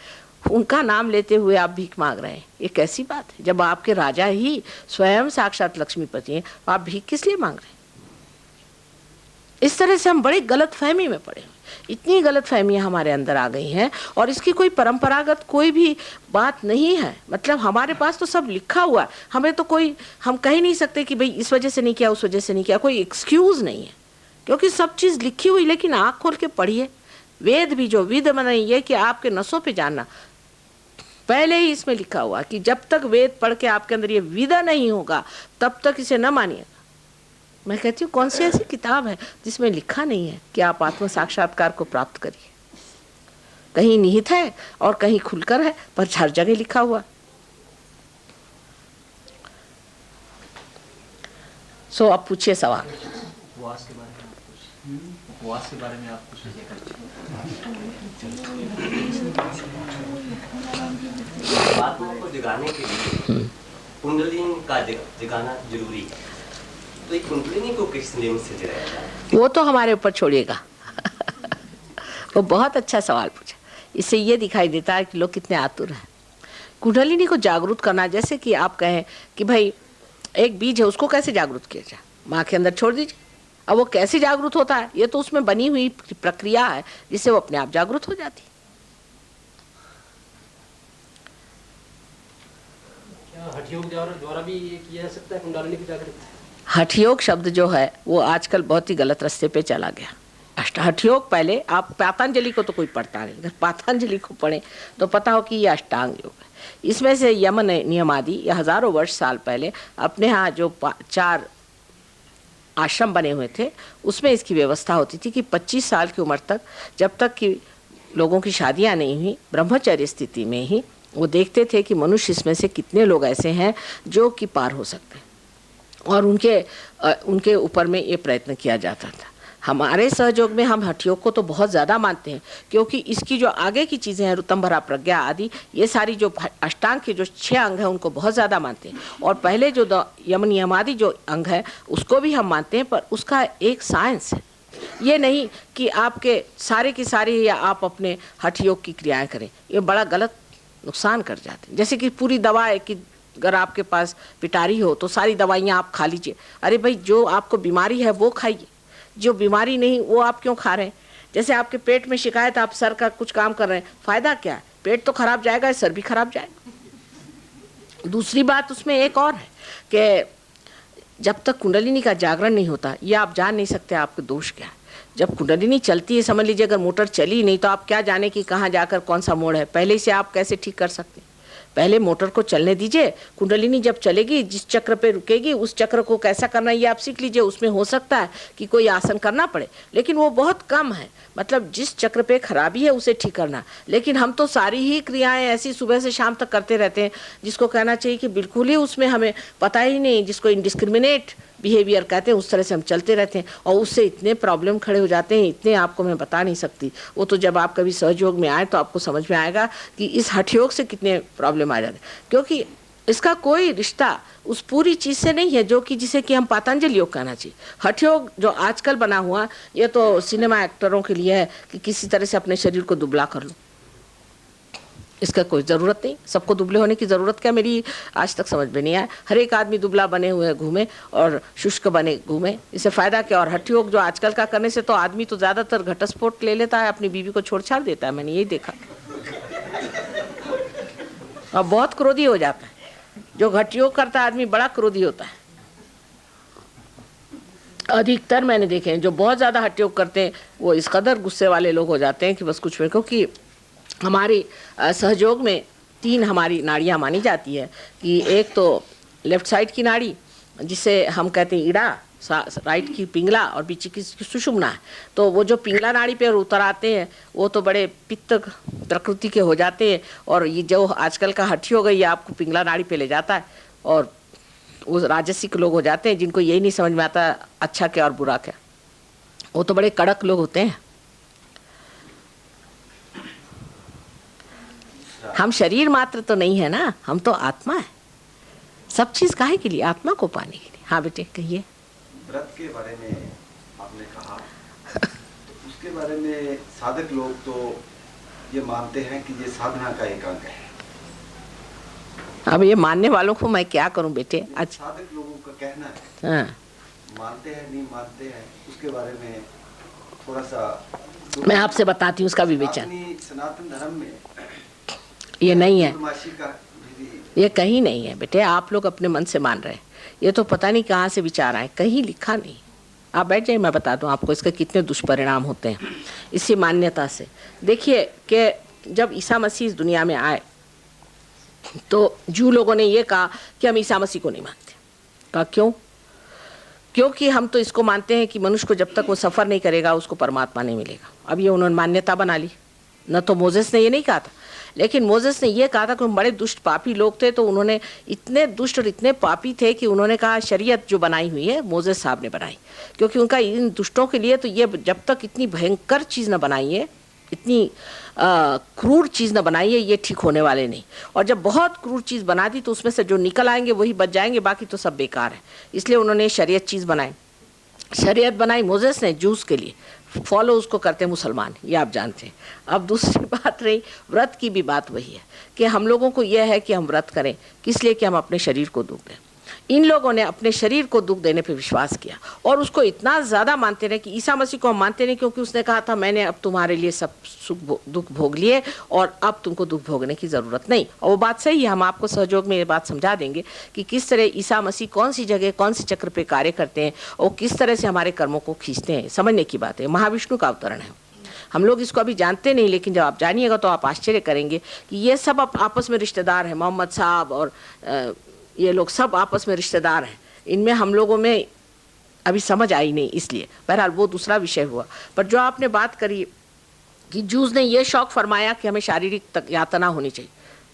उनका नाम लेते हुए आप भीख मांग रहे हैं, ये कैसी बात है। जब आपके राजा ही स्वयं साक्षात लक्ष्मीपति हैं तो आप भीख किस लिए मांग रहे हैं। इस तरह से हम बड़ी गलत फहमी में पड़े, इतनी गलत फहमियाँ हमारे अंदर आ गई हैं। और इसकी कोई परंपरागत कोई भी बात नहीं है। मतलब हमारे पास तो सब लिखा हुआ है, हमें तो कोई, हम कह ही नहीं सकते कि भाई इस वजह से नहीं किया उस वजह से नहीं किया, कोई एक्सक्यूज नहीं है, क्योंकि सब चीज़ लिखी हुई। लेकिन आँख खोल के पढ़िए, वेद भी जो विद माने ये कि आपके नसों पे जानना, पहले ही इसमें लिखा हुआ कि जब तक वेद पढ़ के आपके अंदर ये विदा नहीं होगा तब तक इसे न मानिएगा। मैं कहती हूँ कौन सी ऐसी किताब है जिसमें लिखा नहीं है कि आप आत्म साक्षात्कार को प्राप्त करिए। कहीं निहित है और कहीं खुलकर है, पर हर जगह लिखा हुआ। सो अब पूछिए सवाल।
उपवास के बारे में आप कुछ आत्मा को जगाने के लिए कुंडलिनी का जगाना जरूरी है, तो एक कुंडलिनी को किस नियम से जगाया जाए?
वो तो हमारे ऊपर छोड़िएगा। वो बहुत अच्छा सवाल पूछा। इससे ये दिखाई देता है कि लोग कितने आतुर हैं। कुंडलिनी को जागरूक करना, जैसे कि आप कहें कि भाई एक बीज है उसको कैसे जागरूक किया जाए, माँ के अंदर छोड़ दीजिए। अब वो कैसे जागरूक होता है, ये तो उसमें बनी हुई प्रक्रिया है जिससे वो अपने आप जागरूक हो जाती है।
हठ योग द्वारा भी ये किया जा सकता है कुंडलिनी की जागृति?
हठ योग शब्द जो है वो आजकल बहुत ही गलत रास्ते पे चला गया। हठ योग पहले आप पतंजलि को तो कोई पढ़ता नहीं, अगर पतंजलि को पढ़े तो पता हो कि ये अष्टांग योग है। इसमें से यम नियम आदि ये हजारों वर्ष साल पहले अपने यहाँ जो 4 आश्रम बने हुए थे उसमें इसकी व्यवस्था होती थी कि 25 साल की उम्र तक, जब तक कि लोगों की शादियाँ नहीं हुई, ब्रह्मचर्य स्थिति में ही वो देखते थे कि मनुष्य इसमें से कितने लोग ऐसे हैं जो कि पार हो सकते हैं, और उनके ऊपर में ये प्रयत्न किया जाता था। हमारे सहयोग में हम हठ योग को तो बहुत ज़्यादा मानते हैं, क्योंकि इसकी जो आगे की चीज़ें हैं ऋतंभरा प्रज्ञा आदि, ये सारी जो अष्टांग के जो 6 अंग हैं उनको बहुत ज़्यादा मानते हैं। और पहले जो यम नियम आदि जो अंग है उसको भी हम मानते हैं, पर उसका एक साइंस है, ये नहीं कि आपके सारे की सारी या आप अपने हठ योग की क्रियाएं करें, ये बड़ा गलत नुकसान कर जाते हैं। जैसे कि पूरी दवा है कि अगर आपके पास पिटारी हो तो सारी दवाइयाँ आप खा लीजिए। अरे भाई, जो आपको बीमारी है वो खाइए, जो बीमारी नहीं वो आप क्यों खा रहे हैं? जैसे आपके पेट में शिकायत, आप सर का कुछ काम कर रहे हैं, फायदा क्या है? पेट तो खराब जाएगा, सर भी खराब जाएगा। दूसरी बात उसमें एक और है कि जब तक कुंडलिनी का जागरण नहीं होता, ये आप जान नहीं सकते आपके दोष क्या है। जब कुंडलिनी चलती है, समझ लीजिए अगर मोटर चली नहीं तो आप क्या जाने कि कहाँ जाकर कौन सा मोड़ है, पहले से आप कैसे ठीक कर सकते हैं? पहले मोटर को चलने दीजिए, कुंडलिनी जब चलेगी, जिस चक्र पे रुकेगी उस चक्र को कैसा करना है ये आप सीख लीजिए। उसमें हो सकता है कि कोई आसन करना पड़े, लेकिन वो बहुत कम है, मतलब जिस चक्र पे खराबी है उसे ठीक करना। लेकिन हम तो सारी ही क्रियाएं ऐसी सुबह से शाम तक करते रहते हैं, जिसको कहना चाहिए कि बिल्कुल ही उसमें हमें पता ही नहीं, जिसको इनडिस्क्रिमिनेट बिहेवियर कहते हैं, उस तरह से हम चलते रहते हैं और उससे इतने प्रॉब्लम खड़े हो जाते हैं, इतने आपको मैं बता नहीं सकती। वो तो जब आप कभी सहयोग में आए तो आपको समझ में आएगा कि इस हठयोग से कितने प्रॉब्लम आ जाते हैं, क्योंकि इसका कोई रिश्ता उस पूरी चीज़ से नहीं है जो कि जिसे कि हम पातंजलि योग कहना चाहिए। हठयोग जो आजकल बना हुआ, ये तो सिनेमा एक्टरों के लिए है कि किसी तरह से अपने शरीर को दुबला कर लो। इसका कोई ज़रूरत नहीं, सबको दुबले होने की ज़रूरत क्या, मेरी आज तक समझ में नहीं आया। हर एक आदमी दुबला बने हुए घूमे और शुष्क बने घूमे, इससे फ़ायदा क्या? और हठयोग जो आजकल का करने से तो आदमी तो ज़्यादातर घटस्फोट ले लेता है, अपनी बीवी को छोड़ छाड़ देता है, मैंने यही देखा। और बहुत क्रोधी हो जाता है, जो हठयोग करता है आदमी बड़ा क्रोधी होता है। अधिकतर मैंने देखे हैं जो बहुत ज़्यादा हठयोग करते हैं वो इस कदर गुस्से वाले लोग हो जाते हैं कि बस कुछ में, क्योंकि हमारी सहयोग में 3 हमारी नाड़ियाँ मानी जाती है कि एक तो लेफ्ट साइड की नाड़ी जिसे हम कहते हैं ईड़ा, राइट की पिंगला और बीच की सुषुम्ना है। तो वो जो पिंगला नाड़ी पे उतर आते हैं वो तो बड़े पित्त प्रकृति के हो जाते हैं, और ये जो आजकल का हठयोग है ये आपको पिंगला नाड़ी पे ले जाता है, और वो राजसिक लोग हो जाते हैं जिनको यही नहीं समझ में आता अच्छा क्या और बुरा क्या। वो तो बड़े कड़क लोग होते हैं। हम शरीर मात्र तो नहीं है ना, हम तो आत्मा है। सब चीज काहे के लिए? आत्मा को पाने के लिए। हाँ बेटे कहिए।
व्रत के बारे में आपने कहा, तो उसके बारे में साधक लोग तो ये मानते हैं कि ये साधना का एक अंग है।
अब ये मानने वालों को मैं क्या करूं बेटे?
अच्छा, साधक लोगों का कहना है।
हाँ।
मानते हैं नहीं मानते हैं उसके बारे में थोड़ा सा
मैं आपसे बताती हूँ उसका विवेचन।
सनातन धर्म में
ये नहीं है, ये कहीं नहीं है बेटे, आप लोग अपने मन से मान रहे हैं। ये तो पता नहीं कहाँ से विचार आए, कहीं लिखा नहीं। आप बैठ जाइए, मैं बता दूं आपको इसके कितने दुष्परिणाम होते हैं इसी मान्यता से। देखिए कि जब ईसा मसीह इस दुनिया में आए तो जू लोगों ने ये कहा कि हम ईसा मसीह को नहीं मानते। कहा क्यों? क्योंकि हम तो इसको मानते हैं कि मनुष्य को जब तक वो सफ़र नहीं करेगा उसको परमात्मा नहीं मिलेगा। अब ये उन्होंने मान्यता बना ली। न तो मोजेस ने ये नहीं कहा था, लेकिन मोजेस ने ये कहा था कि हम बड़े दुष्ट पापी लोग थे, तो उन्होंने इतने दुष्ट और इतने पापी थे कि उन्होंने कहा शरीयत जो बनाई हुई है मोजेस साहब ने बनाई, क्योंकि उनका इन दुष्टों के लिए तो ये जब तक इतनी भयंकर चीज़ न बनाई है, इतनी क्रूर चीज़ न बनाई है, ये ठीक होने वाले नहीं। और जब बहुत क्रूर चीज़ बना दी तो उसमें से जो निकल आएंगे वही बच जाएंगे, बाकी तो सब बेकार है। इसलिए उन्होंने शरीयत चीज़ बनाई। शरीयत बनाई मोजेस ने जूस के लिए, फॉलो उसको करते मुसलमान, ये आप जानते हैं। अब दूसरी बात रही व्रत की, भी बात वही है कि हम लोगों को यह है कि हम व्रत करें किस लिए? कि हम अपने शरीर को दुख दें। इन लोगों ने अपने शरीर को दुख देने पे विश्वास किया और उसको इतना ज़्यादा मानते रहे कि ईसा मसीह को हम मानते नहीं, क्योंकि उसने कहा था मैंने अब तुम्हारे लिए सब सुख दुख भोग लिए और अब तुमको दुख भोगने की ज़रूरत नहीं। और वो बात सही है, हम आपको सहयोग में ये बात समझा देंगे कि किस तरह ईसा मसीह कौन सी जगह कौन सी चक्र पे कार्य करते हैं और किस तरह से हमारे कर्मों को खींचते हैं। समझने की बात है, महाविष्णु का अवतरण है। हम लोग इसको अभी जानते नहीं, लेकिन जब आप जानिएगा तो आप आश्चर्य करेंगे कि ये सब आपस में रिश्तेदार हैं। मोहम्मद साहब और ये लोग सब आपस में रिश्तेदार हैं। इनमें हम लोगों में अभी समझ आई नहीं, इसलिए बहरहाल वो दूसरा विषय हुआ। पर जो आपने बात करी कि जूस ने ये शौक फरमाया कि हमें शारीरिक यातना होनी चाहिए,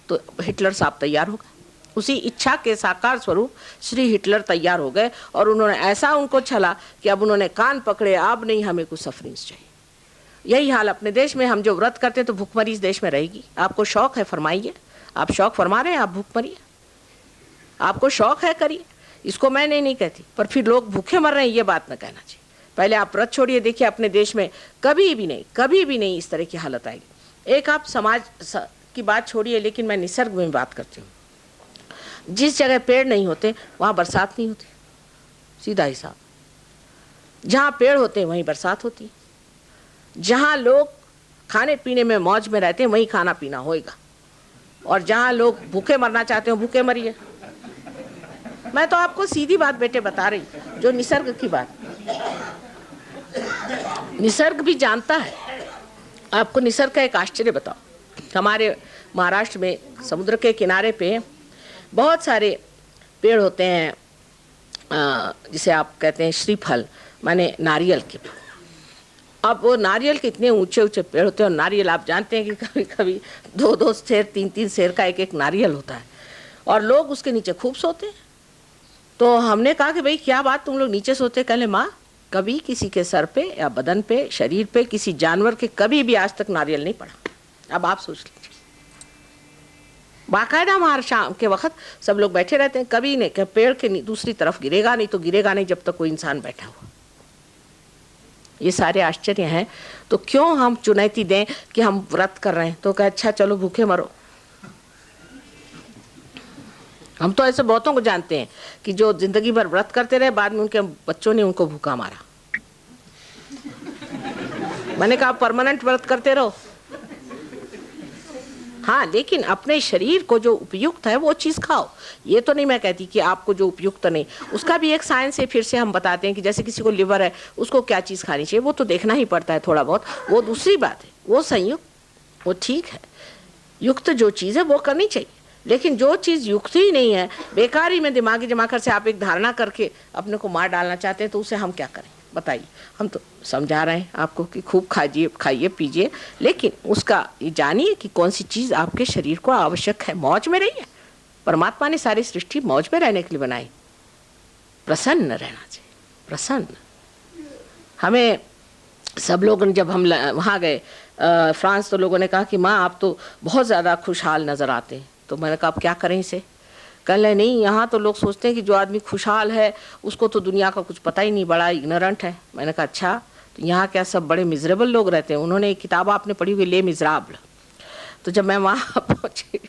तो हिटलर साहब तैयार हो गए। उसी इच्छा के साकार स्वरूप श्री हिटलर तैयार हो गए और उन्होंने ऐसा उनको छला कि अब उन्होंने कान पकड़े, अब नहीं हमें कुछ सफरिंग्स चाहिए। यही हाल अपने देश में, हम जो व्रत करते हैं तो भूखमरी इस देश में रहेगी। आपको शौक है, फरमाइए। आप शौक फरमा रहे हैं, आप भूखमरिए। आपको शौक है, करिए। इसको मैं नहीं कहती, पर फिर लोग भूखे मर रहे हैं ये बात न कहना चाहिए। पहले आप व्रत छोड़िए, देखिए अपने देश में कभी भी नहीं इस तरह की हालत आएगी। एक आप समाज की बात छोड़िए, लेकिन मैं निसर्ग में बात करती हूँ। जिस जगह पेड़ नहीं होते वहाँ बरसात नहीं होती, सीधा हिसाब। जहाँ पेड़ होते हैं वहीं बरसात होती है। जहाँ लोग खाने पीने में मौज में रहते हैं वहीं खाना पीना होएगा, और जहाँ लोग भूखे मरना चाहते हो भूखे मरिए। मैं तो आपको सीधी बात बेटे बता रही, जो निसर्ग की बात। निसर्ग भी जानता है। आपको निसर्ग का एक आश्चर्य बताओ, हमारे महाराष्ट्र में समुद्र के किनारे पे बहुत सारे पेड़ होते हैं, जिसे आप कहते हैं श्रीफल, माने नारियल के। अब वो नारियल के इतने ऊंचे ऊंचे पेड़ होते हैं, और नारियल आप जानते हैं कि कभी कभी 2-2 शेर 3-3 शेर का एक नारियल होता है, और लोग उसके नीचे खूब सोते हैं। तो हमने कहा कि भाई क्या बात, तुम लोग नीचे सोते? कहले माँ, कभी किसी के सर पे या बदन पे, शरीर पे, किसी जानवर के कभी भी आज तक नारियल नहीं पड़ा। अब आप सोच लीजिए, बाकायदा हमारे शाम के वक्त सब लोग बैठे रहते हैं, कभी नहीं कि पेड़ के दूसरी तरफ गिरेगा नहीं, तो गिरेगा नहीं जब तक कोई इंसान बैठा हुआ। ये सारे आश्चर्य हैं। तो क्यों हम चुनौती दें कि हम व्रत कर रहे हैं, तो कहे अच्छा चलो भूखे मरो। हम तो ऐसे बहुतों को जानते हैं कि जो जिंदगी भर व्रत करते रहे, बाद में उनके बच्चों ने उनको भूखा मारा। मैंने कहा परमानेंट व्रत करते रहो, हाँ, लेकिन अपने शरीर को जो उपयुक्त है वो चीज खाओ। ये तो नहीं मैं कहती कि आपको जो उपयुक्त नहीं, उसका भी एक साइंस है। फिर से हम बताते हैं कि जैसे किसी को लिवर है, उसको क्या चीज खानी चाहिए, वो तो देखना ही पड़ता है थोड़ा बहुत, वो दूसरी बात है। वो संयुक्त, वो ठीक है, युक्त जो चीज है वो करनी चाहिए। लेकिन जो चीज युक्त ही नहीं है, बेकारी में दिमागी जमाकर से आप एक धारणा करके अपने को मार डालना चाहते हैं, तो उसे हम क्या करें बताइए। हम तो समझा रहे हैं आपको कि खूब खाइए पीजिए, लेकिन उसका ये जानिए कि कौन सी चीज आपके शरीर को आवश्यक है। मौज में रहिए। परमात्मा ने सारी सृष्टि मौज में रहने के लिए बनाई, प्रसन्न रहना चाहिए, प्रसन्न। हमें सब लोग जब हम वहाँ गए फ्रांस, तो लोगों ने कहा कि माँ आप तो बहुत ज़्यादा खुशहाल नज़र आते हैं। तो मैंने कहा अब क्या करें इसे? कहले नहीं, यहाँ तो लोग सोचते हैं कि जो आदमी खुशहाल है उसको तो दुनिया का कुछ पता ही नहीं, बड़ा इग्नोरेंट है। मैंने कहा अच्छा, तो यहाँ क्या सब बड़े मिजरेबल लोग रहते हैं? उन्होंने एक किताब आपने पढ़ी हुई, ले मिजराबल। तो जब मैं वहाँ पहुँची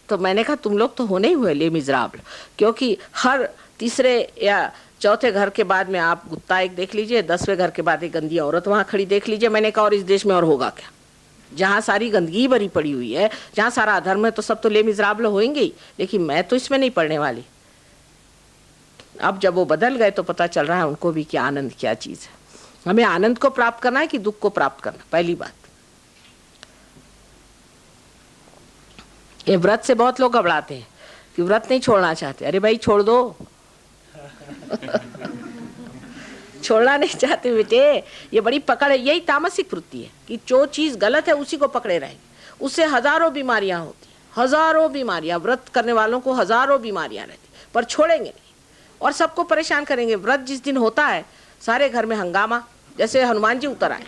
तो मैंने कहा तुम लोग तो होने ही हुए ले मिजराबल, क्योंकि हर तीसरे या चौथे घर के बाद में आप कुत्ता एक देख लीजिए, 10वें घर के बाद एक गंदी औरत वहाँ खड़ी देख लीजिए। मैंने कहा और इस देश में और होगा क्या? जहाँ सारी गंदगी भरी पड़ी हुई है, जहाँ सारा अधर्म है, तो सब तो ले मिजराबल होंगे ही। लेकिन मैं तो इसमें नहीं पढ़ने वाली। अब जब वो बदल गए तो पता चल रहा है उनको भी कि आनंद क्या चीज है। हमें आनंद को प्राप्त करना है कि दुख को प्राप्त करना, पहली बात। ये व्रत से बहुत लोग घबराते हैं कि व्रत नहीं छोड़ना चाहते। अरे भाई छोड़ दो छोड़ना नहीं चाहते बेटे, ये बड़ी पकड़ है। यही तामसिक वृत्ति है कि जो चीज गलत है उसी को पकड़े रहेंगे। उससे हजारों बीमारियां होती हैं, हजारों बीमारियां। व्रत करने वालों को हजारों बीमारियां रहती, पर छोड़ेंगे नहीं और सबको परेशान करेंगे। व्रत जिस दिन होता है सारे घर में हंगामा, जैसे हनुमान जी उतर आए,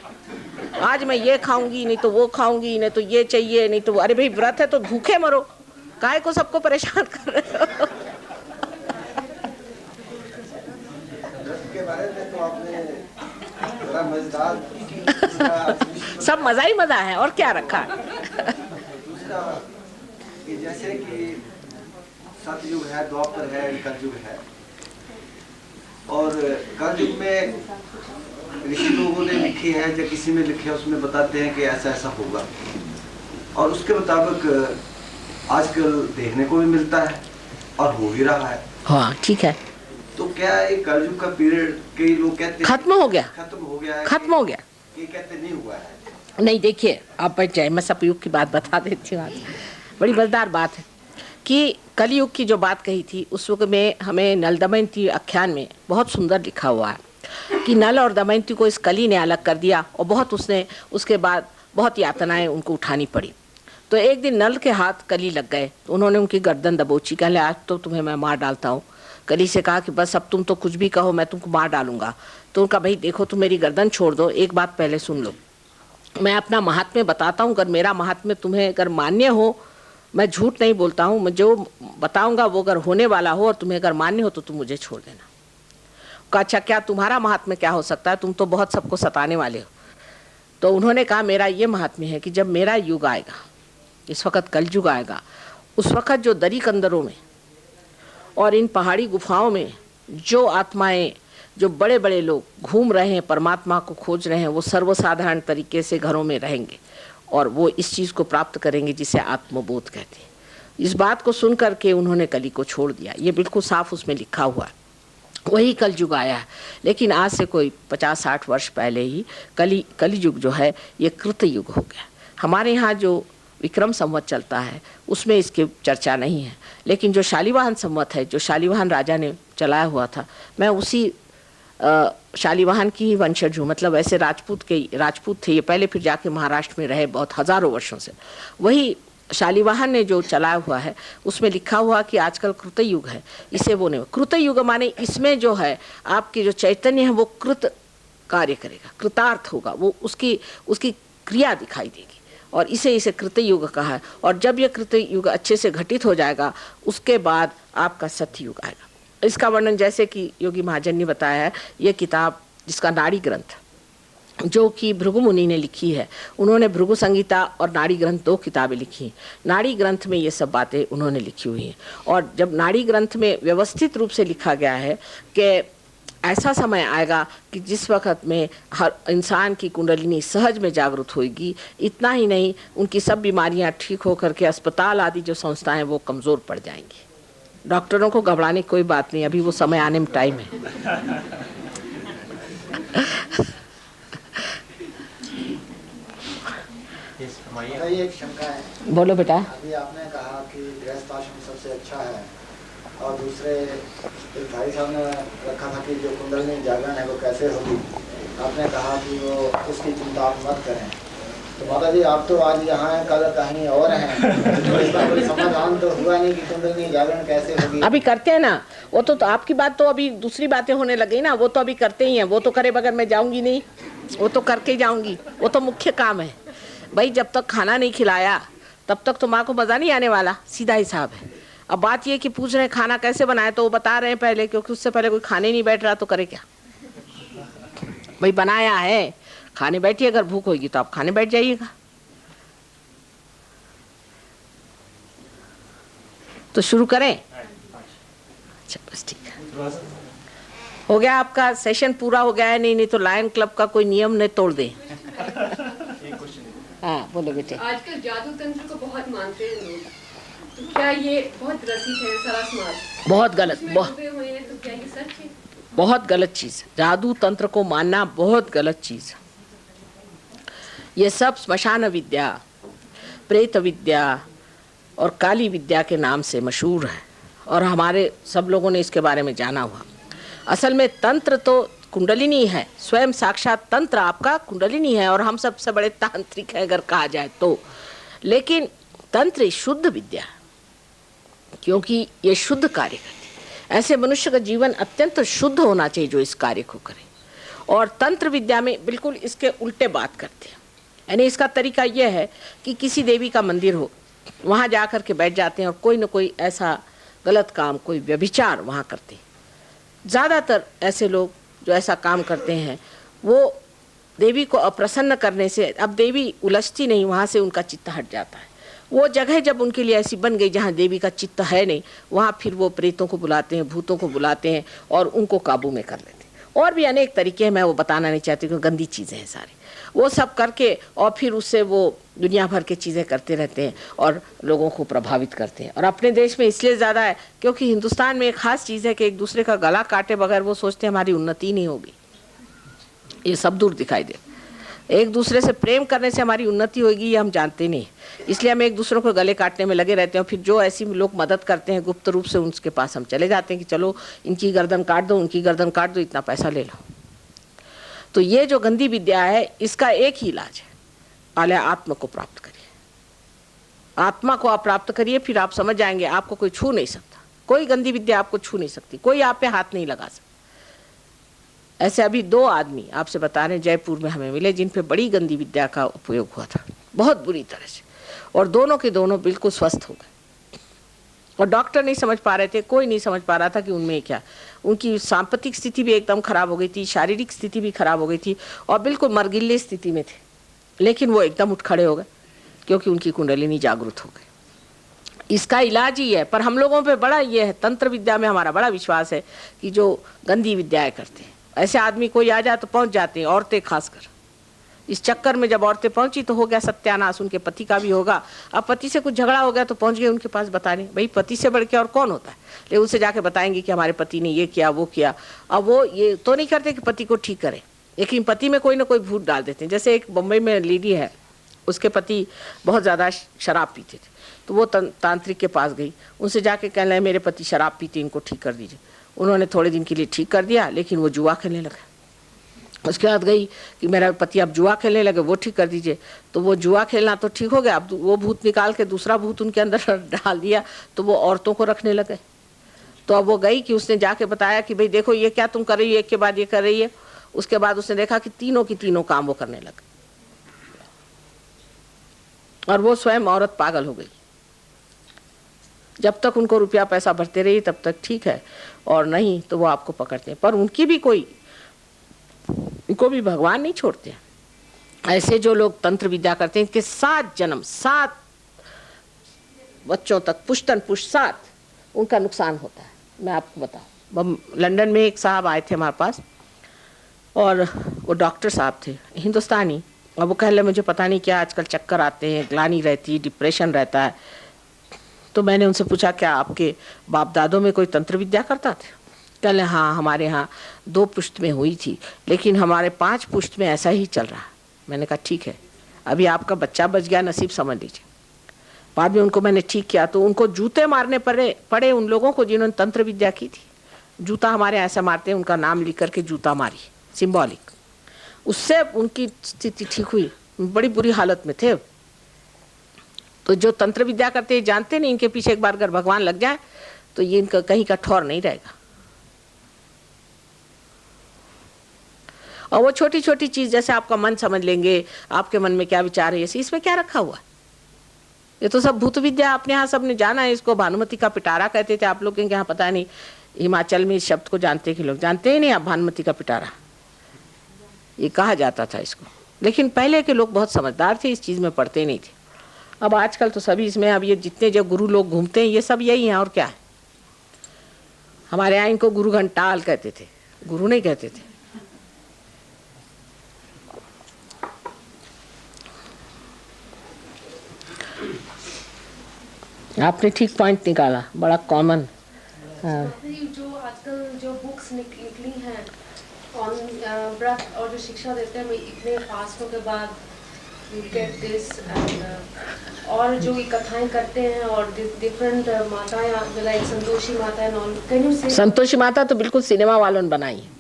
आज मैं ये खाऊंगी, नहीं तो वो खाऊंगी, नहीं तो ये चाहिए, नहीं तो वो। अरे भाई व्रत है तो भूखे मरो, काहे को सबको परेशान कर रहे हो? सब मजा ही मजा है, और क्या रखा है।
दूसरा कि जैसे कि सतयुग है, द्वापर है, कलयुग है, और कलयुग में ऋषि लोगों ने लिखी है या किसी ने लिखे है, उसमें बताते हैं कि ऐसा ऐसा होगा, और उसके मुताबिक आजकल देखने को भी मिलता है और हो भी रहा है।
हाँ ठीक है।
तो क्या ये कलयुग का पीरियड कई लोग कहते हैं
खत्म हो गया,
खत्म हो गया है,
खत्म हो गया?
ये कहते नहीं हुआ है।
नहीं, देखिए आप बैठ जाए, मैं सतयुग की बात बता देती हूँ। बड़ी मजेदार बात है कि कलयुग की जो बात कही थी उस वक्त में हमें नल दमयंती आख्यान में बहुत सुंदर लिखा हुआ है कि नल और दमयंती को इस कली ने अलग कर दिया, और बहुत उसने उसके बाद बहुत यातनाएं उनको उठानी पड़ी। तो एक दिन नल के हाथ कली लग गए, तो उन्होंने उनकी गर्दन दबोची। कहले आज तो तुम्हें मैं मार डालता हूँ। कली से कहा कि बस अब तुम तो कुछ भी कहो, मैं तुमको मार डालूंगा। तो उनका भाई देखो तुम मेरी गर्दन छोड़ दो, एक बात पहले सुन लो, मैं अपना महात्म्य बताता हूँ, अगर मेरा महात्म्य तुम्हें अगर मान्य हो, मैं झूठ नहीं बोलता हूँ, मैं जो बताऊंगा वो अगर होने वाला हो और तुम्हें अगर मान्य हो तो तुम मुझे छोड़ देना। कहा अच्छा क्या तुम्हारा महात्म्य क्या हो सकता है, तुम तो बहुत सबको सताने वाले हो। तो उन्होंने कहा मेरा ये महात्म्य है कि जब मेरा युग आएगा, इस वक्त कलयुग आएगा, उस वक्त जो दरी कंदरों में और इन पहाड़ी गुफाओं में जो आत्माएं, जो बड़े बड़े लोग घूम रहे हैं, परमात्मा को खोज रहे हैं, वो सर्वसाधारण तरीके से घरों में रहेंगे और वो इस चीज़ को प्राप्त करेंगे जिसे आत्मबोध कहते हैं। इस बात को सुन करके उन्होंने कली को छोड़ दिया। ये बिल्कुल साफ उसमें लिखा हुआ है, वही कलयुग आया है। लेकिन आज से कोई 50-60 वर्ष पहले ही कलियुग जो है ये कृतयुग हो गया। हमारे यहाँ जो विक्रम संवत चलता है उसमें इसकी चर्चा नहीं है, लेकिन जो शालिवाहन संवत है, जो शालिवाहन राजा ने चलाया हुआ था, मैं उसी शालिवाहन की ही वंशज हूँ। मतलब ऐसे राजपूत थे ये पहले, फिर जाके महाराष्ट्र में रहे बहुत हजारों वर्षों से। वही शालिवाहन ने जो चलाया हुआ है उसमें लिखा हुआ कि आजकल कृतयुग है, इसे वो नहीं। कृतयुग माने इसमें जो है आपकी जो चैतन्य है वो कृत कार्य करेगा, कृतार्थ होगा, वो उसकी क्रिया दिखाई देगी, और इसे कृतयुग कहा है। और जब ये कृतयुग अच्छे से घटित हो जाएगा उसके बाद आपका सत्ययुग आएगा। इसका वर्णन जैसे कि योगी महाजन ने बताया है, ये किताब जिसका नाड़ी ग्रंथ जो कि भृगु मुनि ने लिखी है, उन्होंने भृगु संगीता और नाड़ी ग्रंथ 2 किताबें लिखी हैं। नाड़ी ग्रंथ में ये सब बातें उन्होंने लिखी हुई हैं। और जब नाड़ी ग्रंथ में व्यवस्थित रूप से लिखा गया है कि ऐसा समय आएगा कि जिस वक्त में हर इंसान की कुंडलिनी सहज में जागृत होगी, इतना ही नहीं उनकी सब बीमारियां ठीक होकर के अस्पताल आदि जो संस्थाएं वो कमज़ोर पड़ जाएंगी। डॉक्टरों को घबराने की कोई बात नहीं, अभी वो समय आने में टाइम है।
ये एक शंका है।
बोलो बेटा।
अभी आपने कहा कि गृहस्थ आश्रम सबसे अच्छा है, और दूसरे एक भाई साहब ने रखा था कि जो कुंडलिनी जागरण है वो कैसे होगी। आपने कहा कि वो उसकी चिंता आप मत करें। तो माता जी आप तो आज यहाँ हैं, कल कहीं और हैं, तो इसका कोई समाधान तो हुआ नहीं कि कुंडलिनी जागरण कैसे होगी।
अभी करते हैं ना, वो तो आपकी बात तो अभी दूसरी बातें होने लगी ना, वो तो अभी करते ही हैं। वो तो करे बगैर मैं जाऊंगी नहीं, वो तो करके जाऊंगी, वो तो मुख्य काम है भाई। जब तक खाना नहीं खिलाया तब तक तो माँ को मज़ा नहीं आने वाला, सीधा हिसाब है। अब बात ये कि पूछ रहे हैं खाना कैसे बनाए, तो वो बता रहे हैं पहले, क्योंकि उससे पहले कोई खाने नहीं बैठ रहा तो करे क्या भाई। बनाया है, खाने बैठिए, अगर भूख होगी तो आप खाने बैठ जाइएगा। तो शुरू करें? अच्छा बस ठीक है, हो गया आपका सेशन पूरा हो गया है। नहीं तो लायन क्लब का कोई नियम नहीं तोड़ दे। हाँ बोलो बेटे।
आजकल जादू तंत्र को बहुत मानते हैं लोग, तो क्या ये बहुत रसिक है सारा समाज? बहुत गलत, बहुत तो क्या ये सच है?
बहुत गलत चीज। जादू तंत्र को मानना बहुत गलत चीज। ये सब स्मशान विद्या, प्रेत विद्या और काली विद्या के नाम से मशहूर है, और हमारे सब लोगों ने इसके बारे में जाना हुआ। असल में तंत्र तो कुंडलिनी है, स्वयं साक्षात तंत्र आपका कुंडलिनी है, और हम सबसे बड़े तांत्रिक है अगर कहा जाए तो। लेकिन तंत्र शुद्ध विद्या, क्योंकि ये शुद्ध कार्य करती है। ऐसे मनुष्य का जीवन अत्यंत शुद्ध होना चाहिए जो इस कार्य को करे। और तंत्र विद्या में बिल्कुल इसके उल्टे बात करते हैं। यानी इसका तरीका यह है कि किसी देवी का मंदिर हो, वहाँ जा कर के बैठ जाते हैं और कोई न कोई ऐसा गलत काम, कोई व्यभिचार वहाँ करते हैं। ज़्यादातर ऐसे लोग जो ऐसा काम करते हैं वो देवी को अप्रसन्न करने से, अब देवी उलझती नहीं, वहाँ से उनका चित्त हट जाता है। वो जगह जब उनके लिए ऐसी बन गई जहाँ देवी का चित्त है नहीं, वहाँ फिर वो प्रेतों को बुलाते हैं, भूतों को बुलाते हैं और उनको काबू में कर लेते हैं। और भी अनेक तरीके हैं, मैं वो बताना नहीं चाहती क्योंकि गंदी चीज़ें हैं सारी। वो सब करके और फिर उससे वो दुनिया भर की चीज़ें करते रहते हैं और लोगों को प्रभावित करते हैं। और अपने देश में इसलिए ज़्यादा है क्योंकि हिंदुस्तान में एक ख़ास चीज़ है कि एक दूसरे का गला काटे बगैर वो सोचते हैं हमारी उन्नति नहीं होगी। ये सब दूर दिखाई दे। एक दूसरे से प्रेम करने से हमारी उन्नति होगी ये हम जानते नहीं, इसलिए हम एक दूसरे को गले काटने में लगे रहते हैं। फिर जो ऐसी लोग मदद करते हैं गुप्त रूप से, उनके पास हम चले जाते हैं कि चलो इनकी गर्दन काट दो, उनकी गर्दन काट दो, इतना पैसा ले लो। तो ये जो गंदी विद्या है इसका एक ही इलाज है, पहले आत्मा को प्राप्त करिए। आत्मा को आप प्राप्त करिए, फिर आप समझ जाएंगे आपको कोई छू नहीं सकता, कोई गंदी विद्या आपको छू नहीं सकती, कोई आप पे हाथ नहीं लगा सकता। ऐसे अभी 2 आदमी आपसे बता रहे हैं जयपुर में हमें मिले जिन पे बड़ी गंदी विद्या का उपयोग हुआ था, बहुत बुरी तरह से, और दोनों के दोनों बिल्कुल स्वस्थ हो गए। और डॉक्टर नहीं समझ पा रहे थे, कोई नहीं समझ पा रहा था कि उनमें क्या। उनकी सांपत्तिक स्थिति भी एकदम खराब हो गई थी, शारीरिक स्थिति भी खराब हो गई थी और बिल्कुल मरगिल्ले स्थिति में थे, लेकिन वो एकदम उठ खड़े हो गए क्योंकि उनकी कुंडलिनी जागृत हो गई। इसका इलाज ही है। पर हम लोगों पे बड़ा ये है, तंत्र विद्या में हमारा बड़ा विश्वास है कि जो गंदी विद्याएं करते हैं, ऐसे आदमी कोई आ जाए तो पहुंच जाते हैं, औरतें खासकर। इस चक्कर में जब औरतें पहुंची तो हो गया सत्यानाश, उनके पति का भी होगा। अब पति से कुछ झगड़ा हो गया तो पहुंच गए उनके पास बताने, भाई पति से बढ़ के और कौन होता है। लेकिन उनसे जाके बताएंगे कि हमारे पति ने ये किया वो किया। अब वो ये तो नहीं करते कि पति को ठीक करे, लेकिन पति में कोई ना कोई भूत डाल देते हैं। जैसे एक बम्बई में लेडी है, उसके पति बहुत ज़्यादा शराब पीते थे, तो वो तांत्रिक के पास गई, उनसे जाके कहने लगे मेरे पति शराब पीते, इनको ठीक कर दीजिए। उन्होंने थोड़े दिन के लिए ठीक कर दिया, लेकिन वो जुआ खेलने लगा। उसके बाद गई कि मेरा पति अब जुआ खेलने लगे, वो ठीक कर दीजिए। तो वो जुआ खेलना तो ठीक हो गया, अब वो भूत निकाल के दूसरा भूत उनके अंदर डाल दिया, तो वो औरतों को रखने लगे। तो अब वो गई कि उसने जाके बताया कि भाई देखो ये क्या तुम कर रही है, एक के बाद ये कर रही है। उसके बाद उसने देखा कि तीनों की तीनों काम वो करने लगे और वो स्वयं औरत पागल हो गई। जब तक उनको रुपया पैसा भरते रही तब तक ठीक है, और नहीं तो वो आपको पकड़ते हैं। पर उनकी भी उनको भी भगवान नहीं छोड़ते। ऐसे जो लोग तंत्र विद्या करते हैं, इनके 7 जन्म 7 बच्चों तक, पुश्तन पुश्त 7 उनका नुकसान होता है। मैं आपको बताऊं, लंदन में एक साहब आए थे हमारे पास, और वो डॉक्टर साहब थे हिंदुस्तानी, और वो कह रहे मुझे पता नहीं क्या आजकल चक्कर आते हैं, ग्लानि रहती है, डिप्रेशन रहता है। तो मैंने उनसे पूछा क्या आपके बाप दादों में कोई तंत्र विद्या करता था? कह रहे हाँ, हमारे यहाँ 2 पुश्त में हुई थी, लेकिन हमारे 5 पुश्त में ऐसा ही चल रहा है। मैंने कहा ठीक है, अभी आपका बच्चा बच गया, नसीब समझ लीजिए। बाद में उनको मैंने ठीक किया तो उनको जूते मारने पड़े उन लोगों को जिन्होंने तंत्र विद्या की थी। जूता हमारे ऐसा मारते हैं, उनका नाम लिख करके जूता मारी, सिंबॉलिक। उससे उनकी स्थिति ठीक हुई, बड़ी बुरी हालत में थे। तो जो तंत्र विद्या करते हैं जानते नहीं, इनके पीछे एक बार अगर भगवान लग जाए तो ये इनका कहीं का ठौर नहीं रहेगा। और वो छोटी छोटी चीज जैसे आपका मन समझ लेंगे, आपके मन में क्या विचार है, इसमें क्या रखा हुआ है? ये तो सब भूत विद्या अपने यहाँ सबने जाना है। इसको भानुमति का पिटारा कहते थे, आप लोग के यहाँ पता नहीं, हिमाचल में इस शब्द को जानते कि लोग जानते ही नहीं। आप भानुमति का पिटारा ये कहा जाता था इसको, लेकिन पहले के लोग बहुत समझदार थे, इस चीज में पढ़ते नहीं थे। अब आजकल तो सभी इसमें, अब ये जितने जो गुरु लोग घूमते हैं ये सब यही हैं, और क्या है। हमारे यहाँ इनको गुरु घंटाल कहते थे, गुरु नहीं कहते थे। आपने ठीक पॉइंट निकाला, बड़ा कॉमन।
जो आजकल जो बुक्स निकली हैं ऑन ब्रथ और जो शिक्षा देते हैं इतने फास्टों के बाद you get this and और जो ये कथाएं करते हैं और डिफरेंट माताएं like Santoshi Mata and all, can you से?
संतोषी माता तो बिल्कुल सिनेमा वालों ने बनाई है,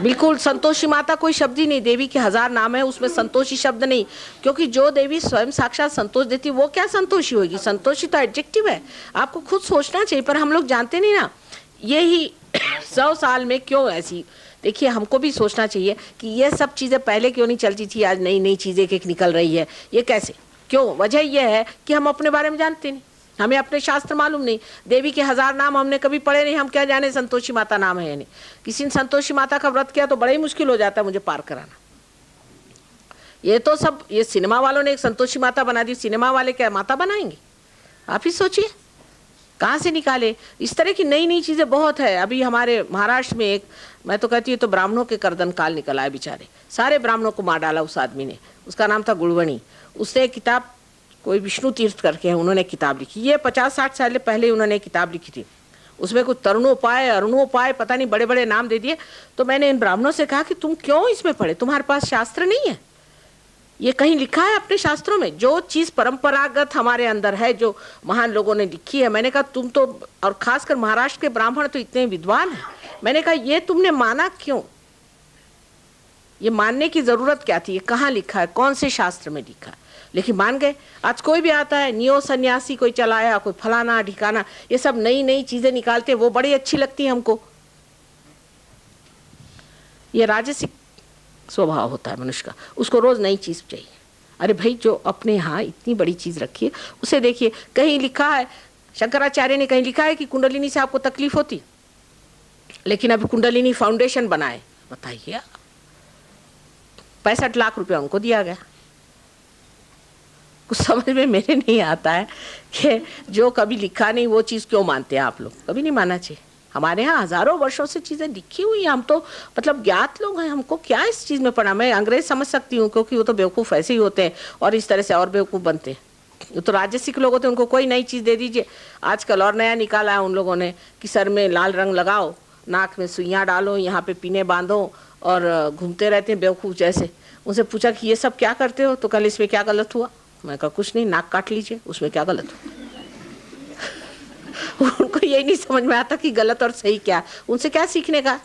बिल्कुल। संतोषी माता कोई शब्द ही नहीं, देवी के 1000 नाम है, उसमें संतोषी शब्द नहीं। क्योंकि जो देवी स्वयं साक्षात संतोष देती वो क्या संतोषी होगी? संतोषी तो एडजेक्टिव है, आपको खुद सोचना चाहिए। पर हम लोग जानते नहीं ना, यही 100 साल में क्यों ऐसी। देखिए हमको भी सोचना चाहिए कि ये सब चीज़ें पहले क्यों नहीं चलती थी, आज नई नई चीज़ें एक निकल रही है, ये कैसे, क्यों? वजह यह है कि हम अपने बारे में जानते नहीं, हमें अपने शास्त्र मालूम नहीं। देवी के 1000 नाम हमने कभी पढ़े नहीं, हम क्या जाने संतोषी माता नाम है या नहीं। किसी ने संतोषी माता का व्रत किया तो बड़ा ही मुश्किल हो जाता है मुझे पार कराना। ये तो सब ये सिनेमा वालों ने एक संतोषी माता बना दी, सिनेमा वाले क्या माता बनाएंगे? आप ही सोचिए कहाँ से निकाले। इस तरह की नई नई चीज़ें बहुत है। अभी हमारे महाराष्ट्र में एक, मैं तो कहती हूँ तो ब्राह्मणों के कर्दन काल निकला है, बेचारे सारे ब्राह्मणों को मार डाला उस आदमी ने। उसका नाम था गुड़वणी। उसने एक किताब, कोई विष्णु तीर्थ करके है, उन्होंने किताब लिखी। ये 50-60 साल पहले उन्होंने किताब लिखी थी। उसमें कुछ तरुणोपाय अरुणोपाय पता नहीं बड़े बड़े नाम दे दिए। तो मैंने इन ब्राह्मणों से कहा कि तुम क्यों इसमें पढ़े, तुम्हारे पास शास्त्र नहीं है? ये कहीं लिखा है अपने शास्त्रों में? जो चीज़ परंपरागत हमारे अंदर है, जो महान लोगों ने लिखी है। मैंने कहा तुम तो, और खासकर महाराष्ट्र के ब्राह्मण तो इतने विद्वान हैं, मैंने कहा ये तुमने माना क्यों? ये मानने की जरूरत क्या थी? ये कहाँ लिखा है, कौन से शास्त्र में लिखा है? लेकिन मान गए। आज कोई भी आता है, नियो सन्यासी कोई चलाया, कोई फलाना ठिकाना, ये सब नई नई चीजें निकालते, वो बड़ी अच्छी लगती है हमको। ये राजसिक स्वभाव होता है मनुष्य का, उसको रोज नई चीज चाहिए। अरे भाई जो अपने यहाँ इतनी बड़ी चीज रखी है उसे देखिए। कहीं लिखा है शंकराचार्य ने कहीं लिखा है कि कुंडलिनी से आपको तकलीफ होती, लेकिन अभी कुंडलिनी फाउंडेशन बनाए, बताइए 65 लाख रुपया उनको दिया गया। कुछ समझ में मेरे नहीं आता है कि जो कभी लिखा नहीं वो चीज़ क्यों मानते हैं आप लोग। कभी नहीं मानना चाहिए। हमारे यहाँ हजारों वर्षों से चीज़ें लिखी हुई हैं, हम तो मतलब ज्ञात लोग हैं, हमको क्या इस चीज़ में पढ़ा। मैं अंग्रेज समझ सकती हूँ क्योंकि वो तो बेवकूफ़ ऐसे ही होते हैं और इस तरह से और बेवकूफ़ बनते हैं। वो तो राजसिक लोग होते हैं, उनको कोई नई चीज़ दे दीजिए। आजकल और नया निकाला है उन लोगों ने कि सर में लाल रंग लगाओ, नाक में सुइयाँ डालो, यहाँ पे पीने बांधो और घूमते रहते हैं बेवकूफ़ जैसे। उनसे पूछा कि ये सब क्या करते हो, तो कल इसमें क्या गलत हुआ। मैं कहा कुछ नहीं, नाक काट लीजिए, उसमें क्या गलत हुआ। उनको यही नहीं समझ में आता कि गलत और सही क्या। उनसे क्या सीखने का।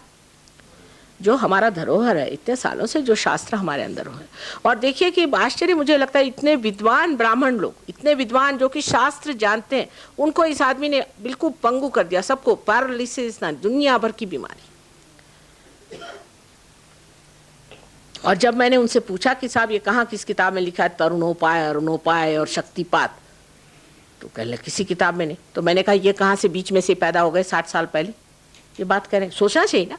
जो हमारा धरोहर है इतने सालों से, जो शास्त्र हमारे अंदर है। और देखिए कि आश्चर्य मुझे लगता है, इतने विद्वान ब्राह्मण लोग, इतने विद्वान जो कि शास्त्र जानते हैं, उनको इस आदमी ने बिल्कुल पंगु कर दिया। सबको पैरालिसिस ना, दुनिया भर की बीमारी। और जब मैंने उनसे पूछा कि साहब ये कहाँ किस किताब में लिखा है, तरुणोपाय, अरुणोपाय और शक्तिपात, तो कह ले किसी किताब में नहीं। तो मैंने कहा ये कहाँ से बीच में से पैदा हो गए 60 साल पहले। ये बात करें, सोचना चाहिए ना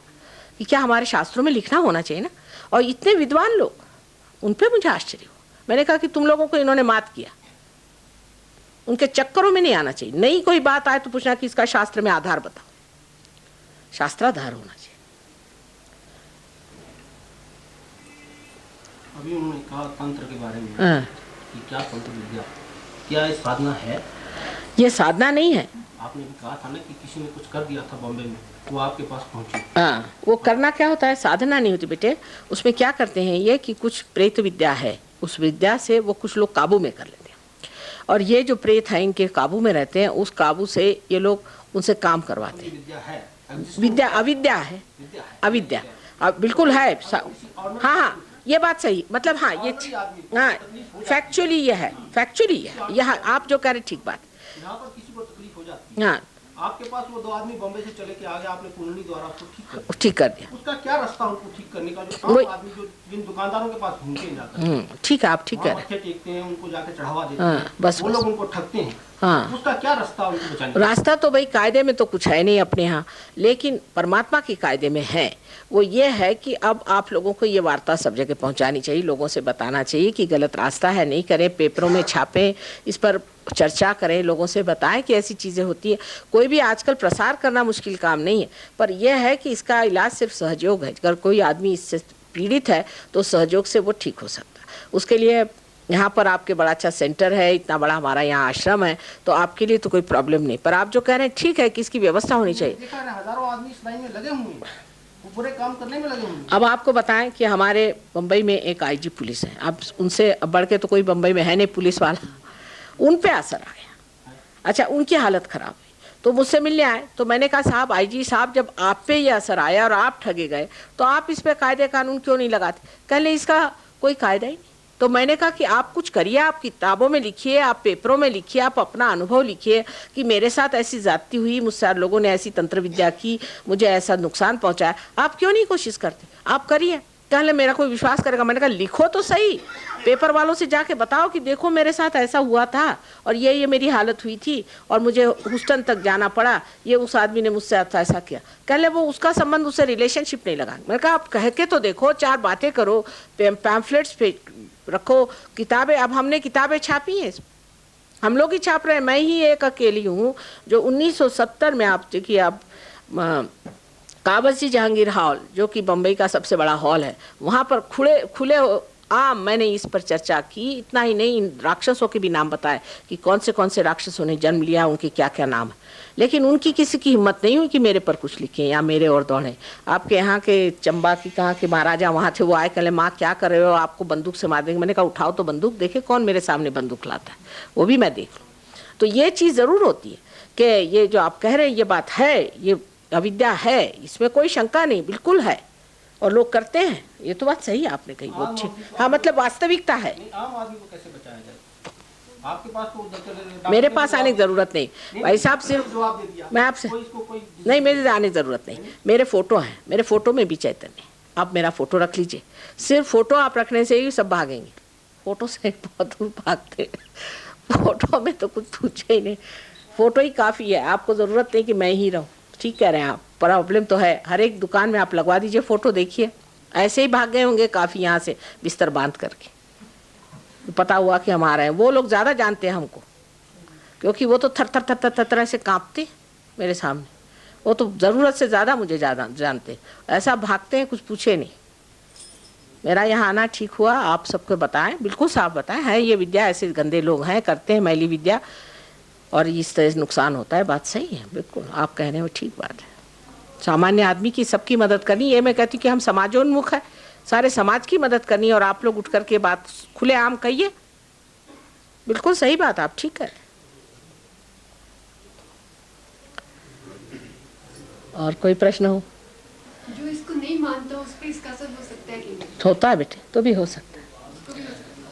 कि क्या हमारे शास्त्रों में लिखना होना चाहिए ना। और इतने विद्वान लोग, उन पे मुझे आश्चर्य हुआ। मैंने कहा कि तुम लोगों को इन्होंने मात किया, उनके चक्करों में नहीं आना चाहिए। नई कोई बात आए तो पूछना कि इसका शास्त्र में आधार बताओ। शास्त्राधार होना चाहिए।
अभी उन्होंने कहा तंत्र के बारे में कि क्या तंत्र विद्या, क्या ये साधना है?
ये साधना नहीं है।
आपने भी कहा था ना कि किसी ने कुछ कर दिया था बॉम्बे में, वो आपके पास पहुंची।
हाँ, वो करना क्या होता है, साधना नहीं होती बेटे। उसमें क्या करते हैं ये कि कुछ प्रेत विद्या है, उस विद्या से वो कुछ लोग काबू में कर लेते हैं। और ये जो प्रेत हैं इनके काबू में रहते हैं, उस काबू से ये लोग उनसे काम करवाते हैं। विद्या अविद्या है, अविद्या बिल्कुल है। हाँ हाँ, ये बात सही, मतलब हाँ ये हाँ फैक्चुअली ये है, फैक्चुअली ये है। यहाँ आप जो कह रहे ठीक बात।
यहाँ पर किसी को तकलीफ हो जाती है,
हाँ,
आपके पास वो 2 आदमी बॉम्बे से चले के आ गए, आपने कुंडली द्वारा उसको
ठीक कर दिया।
उसका क्या रास्ता उनको ठीक करने का? जो 5 आदमी जो जिन दुकानदारों के पास घूमते हैं जाकर,
ठीक है, आप ठीक कर
मत्थे टेकते हैं, उनको जाके चढ़ावा देते हैं,
बस
वो लोग उनको ठगते हैं।
हाँ,
उसका क्या रास्ता उनको बचाने का?
रास्ता तो भाई कायदे में तो कुछ है नहीं अपने यहाँ, लेकिन परमात्मा के कायदे में है। वो ये है कि अब आप लोगों को ये वार्ता सब जगह पहुंचानी चाहिए, लोगों से बताना चाहिए कि गलत रास्ता है, नहीं करें, पेपरों में छापें, इस पर चर्चा करें, लोगों से बताएं कि ऐसी चीज़ें होती है। कोई भी आजकल प्रसार करना मुश्किल काम नहीं है, पर यह है कि इसका इलाज सिर्फ सहयोग है। अगर कोई आदमी इससे पीड़ित है तो सहयोग से वो ठीक हो सकता है। उसके लिए यहाँ पर आपके बड़ा अच्छा सेंटर है, इतना बड़ा हमारा यहाँ आश्रम है, तो आपके लिए तो कोई प्रॉब्लम नहीं। पर आप जो कह रहे हैं ठीक है कि इसकी व्यवस्था होनी चाहिए।
हजारों आदमी इस लाइन में लगे हुए हैं, बुरे काम करने में लगे हुए हैं।
अब आपको बताएं कि हमारे मुंबई में एक आईजी पुलिस है, अब उनसे बढ़ के तो कोई मुंबई में है नहीं पुलिस वाला। उन पे असर आ गया। अच्छा, उनकी हालत खराब हुई तो मुझसे मिलने आए। तो मैंने कहा साहब, आईजी साहब, जब आप पे ये असर आया और आप ठगे गए तो आप इस पे कायदे कानून क्यों नहीं लगाते? कहले इसका कोई कायदा ही नहीं। तो मैंने कहा कि आप कुछ करिए, आप किताबों में लिखिए, आप पेपरों में लिखिए, आप अपना अनुभव लिखिए कि मेरे साथ ऐसी जाती हुई, मुझसे लोगों ने ऐसी तंत्र विद्या की, मुझे ऐसा नुकसान पहुंचाया। आप क्यों नहीं कोशिश करते? आप करिए। कहले मेरा कोई विश्वास करेगा? मैंने कहा लिखो तो सही, पेपर वालों से जाके बताओ कि देखो मेरे साथ ऐसा हुआ था और ये मेरी हालत हुई थी और मुझे ह्यूस्टन तक जाना पड़ा, ये उस आदमी ने मुझसे ऐसा किया। कहले वो उसका संबंध, उससे रिलेशनशिप नहीं लगा। मैंने कहा आप कह के तो देखो, 4 बातें करो, पैम्फलेट्स पे रखो, किताबें। अब हमने किताबें छापी हैं, हम लोग ही छाप रहे हैं। मैं ही एक अकेली हूँ जो 1970 में, आप देखिए, अब काबसी जहांगीर हॉल जो कि बम्बई का सबसे बड़ा हॉल है, वहाँ पर खुले आम मैंने इस पर चर्चा की। इतना ही नहीं, इन राक्षसों के भी नाम बताए कि कौन से राक्षसों ने जन्म लिया, उनके क्या क्या नाम है। लेकिन उनकी किसी की हिम्मत नहीं हुई कि मेरे पर कुछ लिखें या मेरे और दौड़े। आपके यहाँ के चंबा की कहाँ के महाराजा वहाँ थे, वो आए, कहले माँ क्या कर रहे हो, आपको बंदूक से मार देंगे। मैंने कहा उठाओ तो बंदूक, देखे कौन मेरे सामने बंदूक लाता है, वो भी मैं देख लूँ। तो ये चीज़ ज़रूर होती है कि ये जो आप कह रहे हैं ये बात है, ये अविद्या है, इसमें कोई शंका नहीं, बिल्कुल है और लोग करते हैं। ये तो बात सही आपने कही, वो अच्छी, हाँ, मतलब वास्तविकता है।
आम आदमी को कैसे बचाया जाए? आपके पास तो
मेरे पास आने की जरूरत नहीं भाई साहब, सिर्फ मैं आपसे नहीं, मेरे आने की जरूरत नहीं। मेरे फोटो हैं, मेरे फोटो में भी चैतन्य, आप मेरा फोटो रख लीजिए। सिर्फ फोटो आप रखने से ही सब भागेंगे, फोटो से बहुत दूर भागते, फोटो में तो कुछ पूछे ही नहीं। फोटो ही काफ़ी है, आपको ज़रूरत नहीं कि मैं ही रहूं। ठीक कह रहे हैं आप, प्रॉब्लम तो है, हर एक दुकान में आप लगवा दीजिए फोटो, देखिए ऐसे ही भाग गए होंगे काफ़ी यहाँ से बिस्तर बांध करके, पता हुआ कि हम आ रहे हैं। वो लोग ज़्यादा जानते हैं हमको, क्योंकि वो तो थर थर थर थर थर ऐसे काँपते मेरे सामने, वो तो ज़रूरत से ज़्यादा मुझे ज़्यादा जानते, ऐसा भागते हैं कुछ पूछे नहीं। मेरा यहाँ आना ठीक हुआ, आप सबको बताएं, बिल्कुल साफ बताएं, है ये विद्या, ऐसे गंदे लोग हैं, करते हैं मैली विद्या और इस तरह से नुकसान होता है। बात सही है, बिल्कुल आप कहने में ठीक बात है। सामान्य आदमी की सबकी मदद करनी, ये मैं कहती हूँ कि हम समाजोन्मुख है, सारे समाज की मदद करनी, और आप लोग उठ करके बात खुलेआम कहिए, बिल्कुल सही बात, आप ठीक है। और कोई प्रश्न हो?
जो इसको नहीं मानता उस पर इसका असर हो सकता है कि नहीं?
होता है बेटे, तो भी हो सकता है,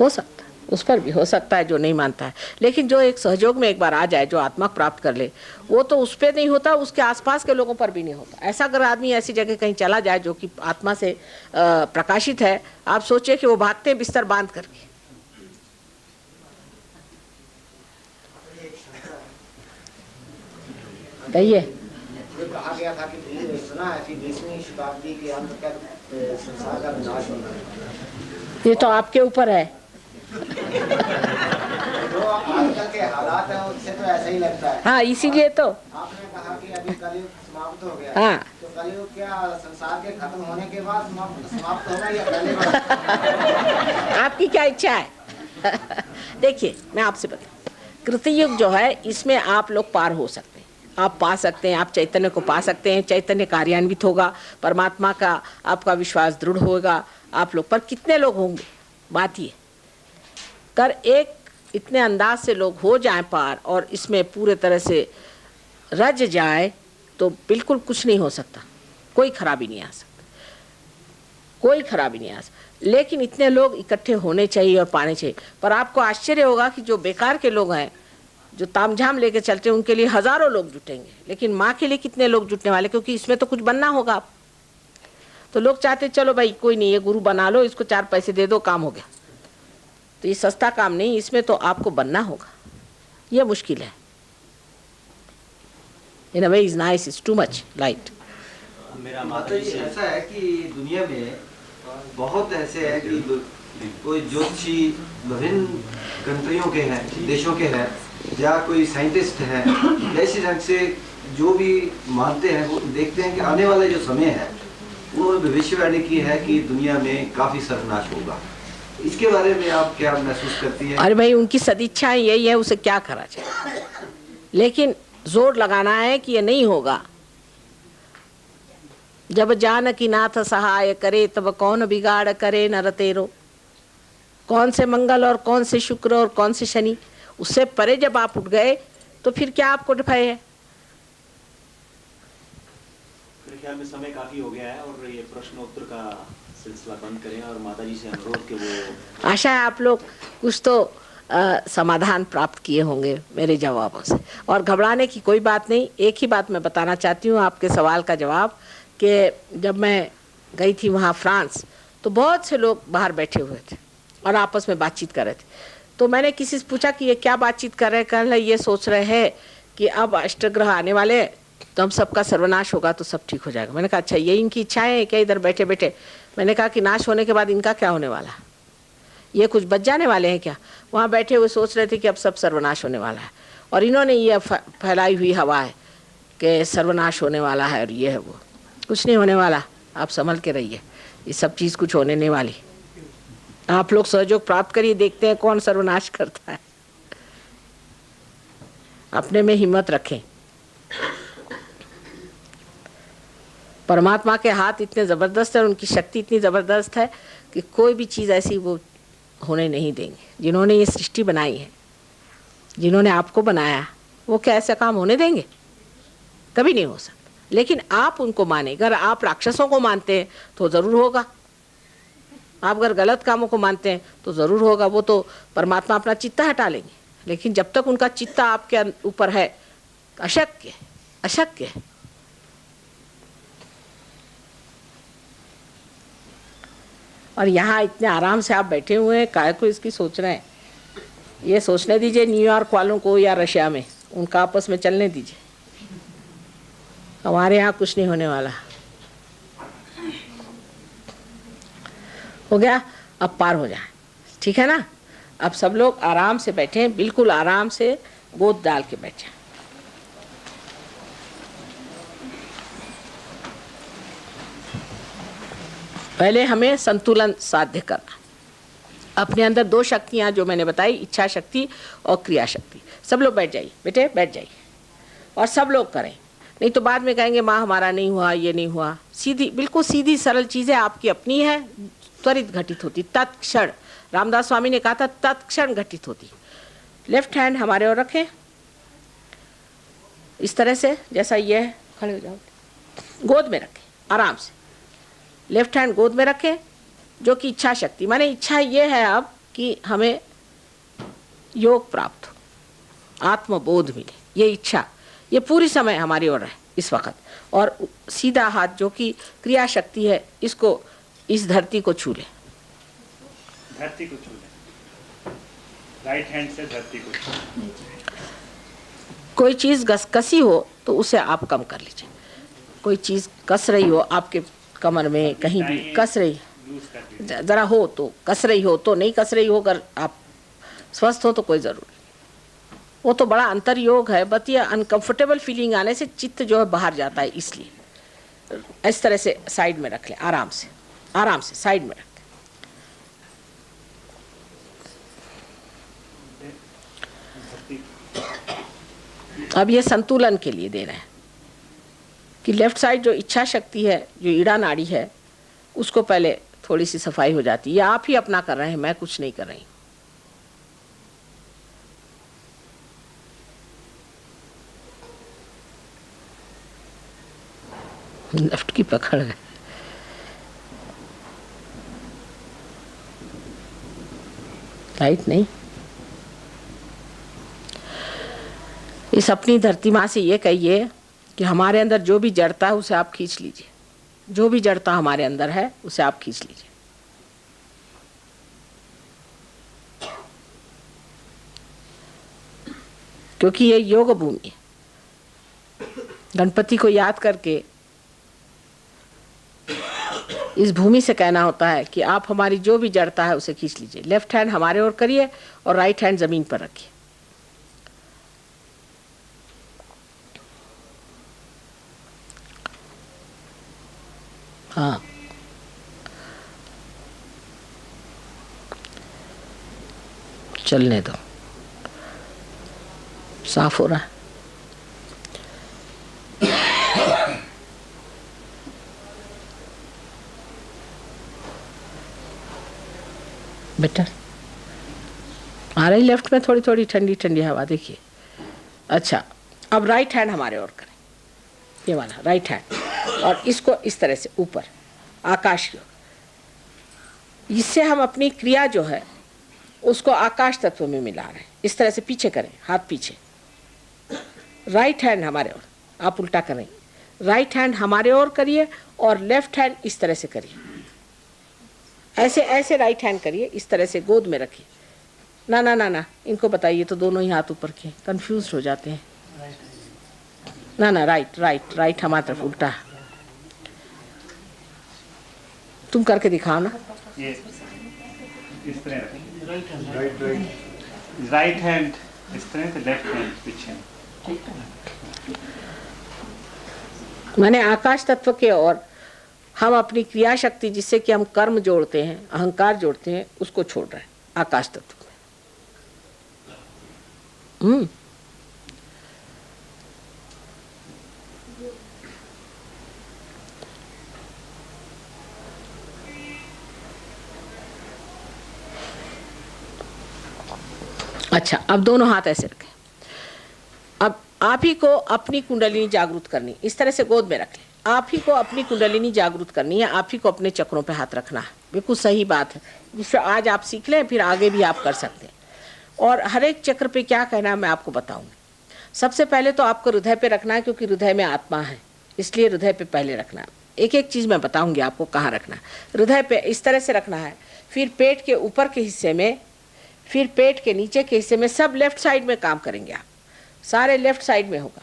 हो सकता है, उस पर भी हो सकता है जो नहीं मानता है। लेकिन जो एक सहयोग में एक बार आ जाए, जो आत्मा प्राप्त कर ले, वो तो उस पर नहीं होता, उसके आसपास के लोगों पर भी नहीं होता। ऐसा अगर आदमी ऐसी जगह कहीं चला जाए जो कि आत्मा से प्रकाशित है, आप सोचिए कि वो भागते हैं बिस्तर बांध करके। कहिए।
कहा गया था कि सुना है कि 20वीं शताब्दी के अंत तक संसार का विनाश होगा।
ये तो आपके ऊपर है।
जो आजकल के हालात हैं उससे तो ऐसा ही लगता है।
हाँ, इसीलिए तो
आपने कहा कि अभी कलयुग समाप्त हो गया।
हाँ,
तो कलयुग क्या संसार के खत्म होने के बाद समाप्त होगा या पहले?
आपकी क्या इच्छा है? देखिए मैं आपसे बताऊं, कृतयुग जो है इसमें आप लोग पार हो सकते हैं, आप पा सकते हैं, आप चैतन्य को पा सकते हैं, चैतन्य कार्यान्वित होगा, परमात्मा का आपका विश्वास दृढ़ होगा आप लोग पर। कितने लोग होंगे, बात ये कर एक इतने अंदाज से लोग हो जाएं पार और इसमें पूरे तरह से रज जाए तो बिल्कुल कुछ नहीं हो सकता, कोई खराबी नहीं आ सकती, कोई खराबी नहीं आ सकती। लेकिन इतने लोग इकट्ठे होने चाहिए और पाने चाहिए। पर आपको आश्चर्य होगा कि जो बेकार के लोग हैं, जो तामझाम लेके चलते हैं, उनके लिए हजारों लोग जुटेंगे, लेकिन माँ के लिए कितने लोग जुटने वाले, क्योंकि इसमें तो कुछ बनना होगा। आप तो लोग चाहते चलो भाई कोई नहीं, ये गुरु बना लो, इसको 4 पैसे दे दो, काम हो गया। तो ये सस्ता काम नहीं, इसमें तो आपको बनना होगा, ये मुश्किल है। In a way is nice, is too much light.
मेरा माता जी ऐसा है कि दुनिया में बहुत ऐसे है कि कोई ज्योतिषी विभिन्न कंट्रियों के हैं, देशों के हैं, या कोई साइंटिस्ट है, ऐसे ढंग से जो भी मानते हैं वो देखते हैं कि आने वाला जो समय है वो भविष्यवाणी की है कि दुनिया में काफी सर्वनाश होगा। इसके बारे में आप क्या महसूस करती हैं?
अरे भाई, उनकी सदिच्छाएं यही है, उसे क्या करा जाए, लेकिन जोर लगाना है कि ये नहीं होगा। जब जानकी नाथ सहाय करे तब कौन बिगाड़ करे नर तेरो। कौन से मंगल और कौन से शुक्र और कौन से शनि, उससे परे जब आप उठ गए तो फिर क्या आपको भय है?
मेरे ख्याल में समय काफी हो गया है और ये प्रश्नोत्तर का सिलसिला बंद करें और माताजी से अनुरोध के वो
आशा है आप लोग कुछ तो समाधान प्राप्त किए होंगे मेरे जवाबों से। और घबराने की कोई बात नहीं। एक ही बात मैं बताना चाहती हूँ आपके सवाल का जवाब, कि जब मैं गई थी वहाँ फ्रांस, तो बहुत से लोग बाहर बैठे हुए थे और आपस में बातचीत कर रहे थे। तो मैंने किसी से पूछा कि ये क्या बातचीत कर रहे हैं? कल ये सोच रहे हैं कि अब अष्टग्रह आने वाले हैं तो हम सबका सर्वनाश होगा तो सब ठीक हो जाएगा। मैंने कहा अच्छा, ये इनकी इच्छाएं है क्या इधर बैठे बैठे? मैंने कहा कि नाश होने के बाद इनका क्या होने वाला है, ये कुछ बच जाने वाले हैं क्या? वहाँ बैठे हुए सोच रहे थे कि अब सब सर्वनाश होने वाला है, और इन्होंने ये फैलाई हुई हवा है कि सर्वनाश होने वाला है और ये है वो। कुछ नहीं होने वाला, आप संभल के रहिए, ये सब चीज़ कुछ होने नहीं वाली। आप लोग सहयोग प्राप्त करिए, देखते हैं कौन सर्वनाश करता है। अपने में हिम्मत रखें। परमात्मा के हाथ इतने ज़बरदस्त है, उनकी शक्ति इतनी ज़बरदस्त है कि कोई भी चीज़ ऐसी वो होने नहीं देंगे। जिन्होंने ये सृष्टि बनाई है, जिन्होंने आपको बनाया, वो क्या ऐसा काम होने देंगे? कभी नहीं हो सकता। लेकिन आप उनको माने। अगर आप राक्षसों को मानते हैं तो ज़रूर होगा, आप अगर गलत कामों को मानते हैं तो ज़रूर होगा। वो तो परमात्मा अपना चित्ता हटा लेंगे, लेकिन जब तक उनका चित्ता आपके ऊपर है, अशक्य है, अशक्य है। और यहाँ इतने आराम से आप बैठे हुए हैं, काय को इसकी सोच रहे हैं? ये सोचने दीजिए न्यूयॉर्क वालों को या रशिया में, उनका आपस में चलने दीजिए, हमारे यहाँ कुछ नहीं होने वाला। हो गया, अब पार हो जाए, ठीक है ना। अब सब लोग आराम से बैठे, बिल्कुल आराम से गोद डाल के बैठे। पहले हमें संतुलन साध्य करना। अपने अंदर दो शक्तियां जो मैंने बताई, इच्छा शक्ति और क्रिया शक्ति। सब लोग बैठ जाइए बेटे, बैठ जाइए, और सब लोग करें, नहीं तो बाद में कहेंगे माँ हमारा नहीं हुआ, ये नहीं हुआ। सीधी, बिल्कुल सीधी सरल चीज़ें आपकी अपनी है, त्वरित घटित होती, तत्क्षण। रामदास स्वामी ने कहा था तत्क्षण घटित होती। लेफ्ट हैंड हमारे ओर रखें इस तरह से, जैसा ये है, खड़े हो जाओ, गोद में रखें आराम से। लेफ्ट हैंड गोद में रखें, जो कि इच्छा शक्ति, माने इच्छा ये है अब कि हमें योग प्राप्त हो, आत्मबोध मिले, ये इच्छा, ये पूरी समय हमारी ओर है इस वक्त। और सीधा हाथ जो कि क्रिया शक्ति है, इसको इस धरती को छू ले,
धरती को छू ले, राइट हैंड से धरती को छू ले।
कोई चीज़ कसी हो तो उसे आप कम कर लीजिए। कोई चीज़ कस रही हो आपके कमर में, कहीं भी कस रही, ज़रा हो तो कस रही हो, तो नहीं कस रही हो, अगर आप स्वस्थ हो तो कोई ज़रूर, वो तो बड़ा अंतर योग है। बट ये अनकंफर्टेबल फीलिंग आने से चित्त जो है बाहर जाता है, इसलिए इस तरह से साइड में रख लें, आराम से, आराम से साइड में रख। अब ये संतुलन के लिए दे रहे हैं कि लेफ्ट साइड जो इच्छा शक्ति है, जो ईड़ा नाड़ी है, उसको पहले थोड़ी सी सफाई हो जाती है। ये आप ही अपना कर रहे हैं, मैं कुछ नहीं कर रही। लेफ्ट की पकड़ है, राइट नहीं। इस अपनी धरती माँ से ये कहिए कि हमारे अंदर जो भी जड़ता है उसे आप खींच लीजिए, जो भी जड़ता हमारे अंदर है उसे आप खींच लीजिए। क्योंकि ये योग भूमि है। गणपति को याद करके इस भूमि से कहना होता है कि आप हमारी जो भी जड़ता है उसे खींच लीजिए। लेफ्ट हैंड हमारे ओर करिए और राइट हैंड जमीन पर रखिए। हाँ, चलने दो, साफ हो रहा है। बेटर आ रही लेफ्ट में थोड़ी थोड़ी ठंडी ठंडी हवा, देखिए। अच्छा, अब राइट हैंड हमारे ओर करें, ये वाला राइट हैंड, और इसको इस तरह से ऊपर आकाश की ओर। इससे हम अपनी क्रिया जो है उसको आकाश तत्व में मिला रहे हैं। इस तरह से पीछे करें, हाथ पीछे। राइट हैंड हमारे ओर, आप उल्टा करें, राइट हैंड हमारे ओर करिए और लेफ्ट हैंड इस तरह से करिए। ऐसे ऐसे राइट हैंड करिए, इस तरह से गोद में रखिए। ना ना ना ना, इनको बताइए तो दोनों ही हाथ ऊपर के, कंफ्यूज हो जाते हैं। ना ना, राइट राइट राइट हमारी तरफ उल्टा। तुम करके दिखाओ ना।
ये इस तरह, राइट राइट हैंड इस तरह से, लेफ्ट हैंड पीछे।
मैंने आकाश तत्व के और हम अपनी क्रिया शक्ति जिससे कि हम कर्म जोड़ते हैं, अहंकार जोड़ते हैं, उसको छोड़ रहे हैं आकाश तत्व में। अच्छा, अब दोनों हाथ ऐसे रखें। अब आप ही को अपनी कुंडलिनी जागृत करनी, इस तरह से गोद में रख लें। आप ही को अपनी कुंडलिनी जागृत करनी है, आप ही को अपने चक्रों पे हाथ रखना है। बिल्कुल सही बात है, जिससे आज आप सीख लें, फिर आगे भी आप कर सकते हैं। और हर एक चक्र पे क्या कहना है मैं आपको बताऊंगी। सबसे पहले तो आपको हृदय पे रखना है, क्योंकि हृदय में आत्मा है, इसलिए हृदय पे पहले रखना है। एक एक चीज़ मैं बताऊंगी आपको कहाँ रखना है। हृदय पे इस तरह से रखना है, फिर पेट के ऊपर के हिस्से में, फिर पेट के नीचे के हिस्से में, सब लेफ्ट साइड में काम करेंगे आप। सारे लेफ्ट साइड में होगा।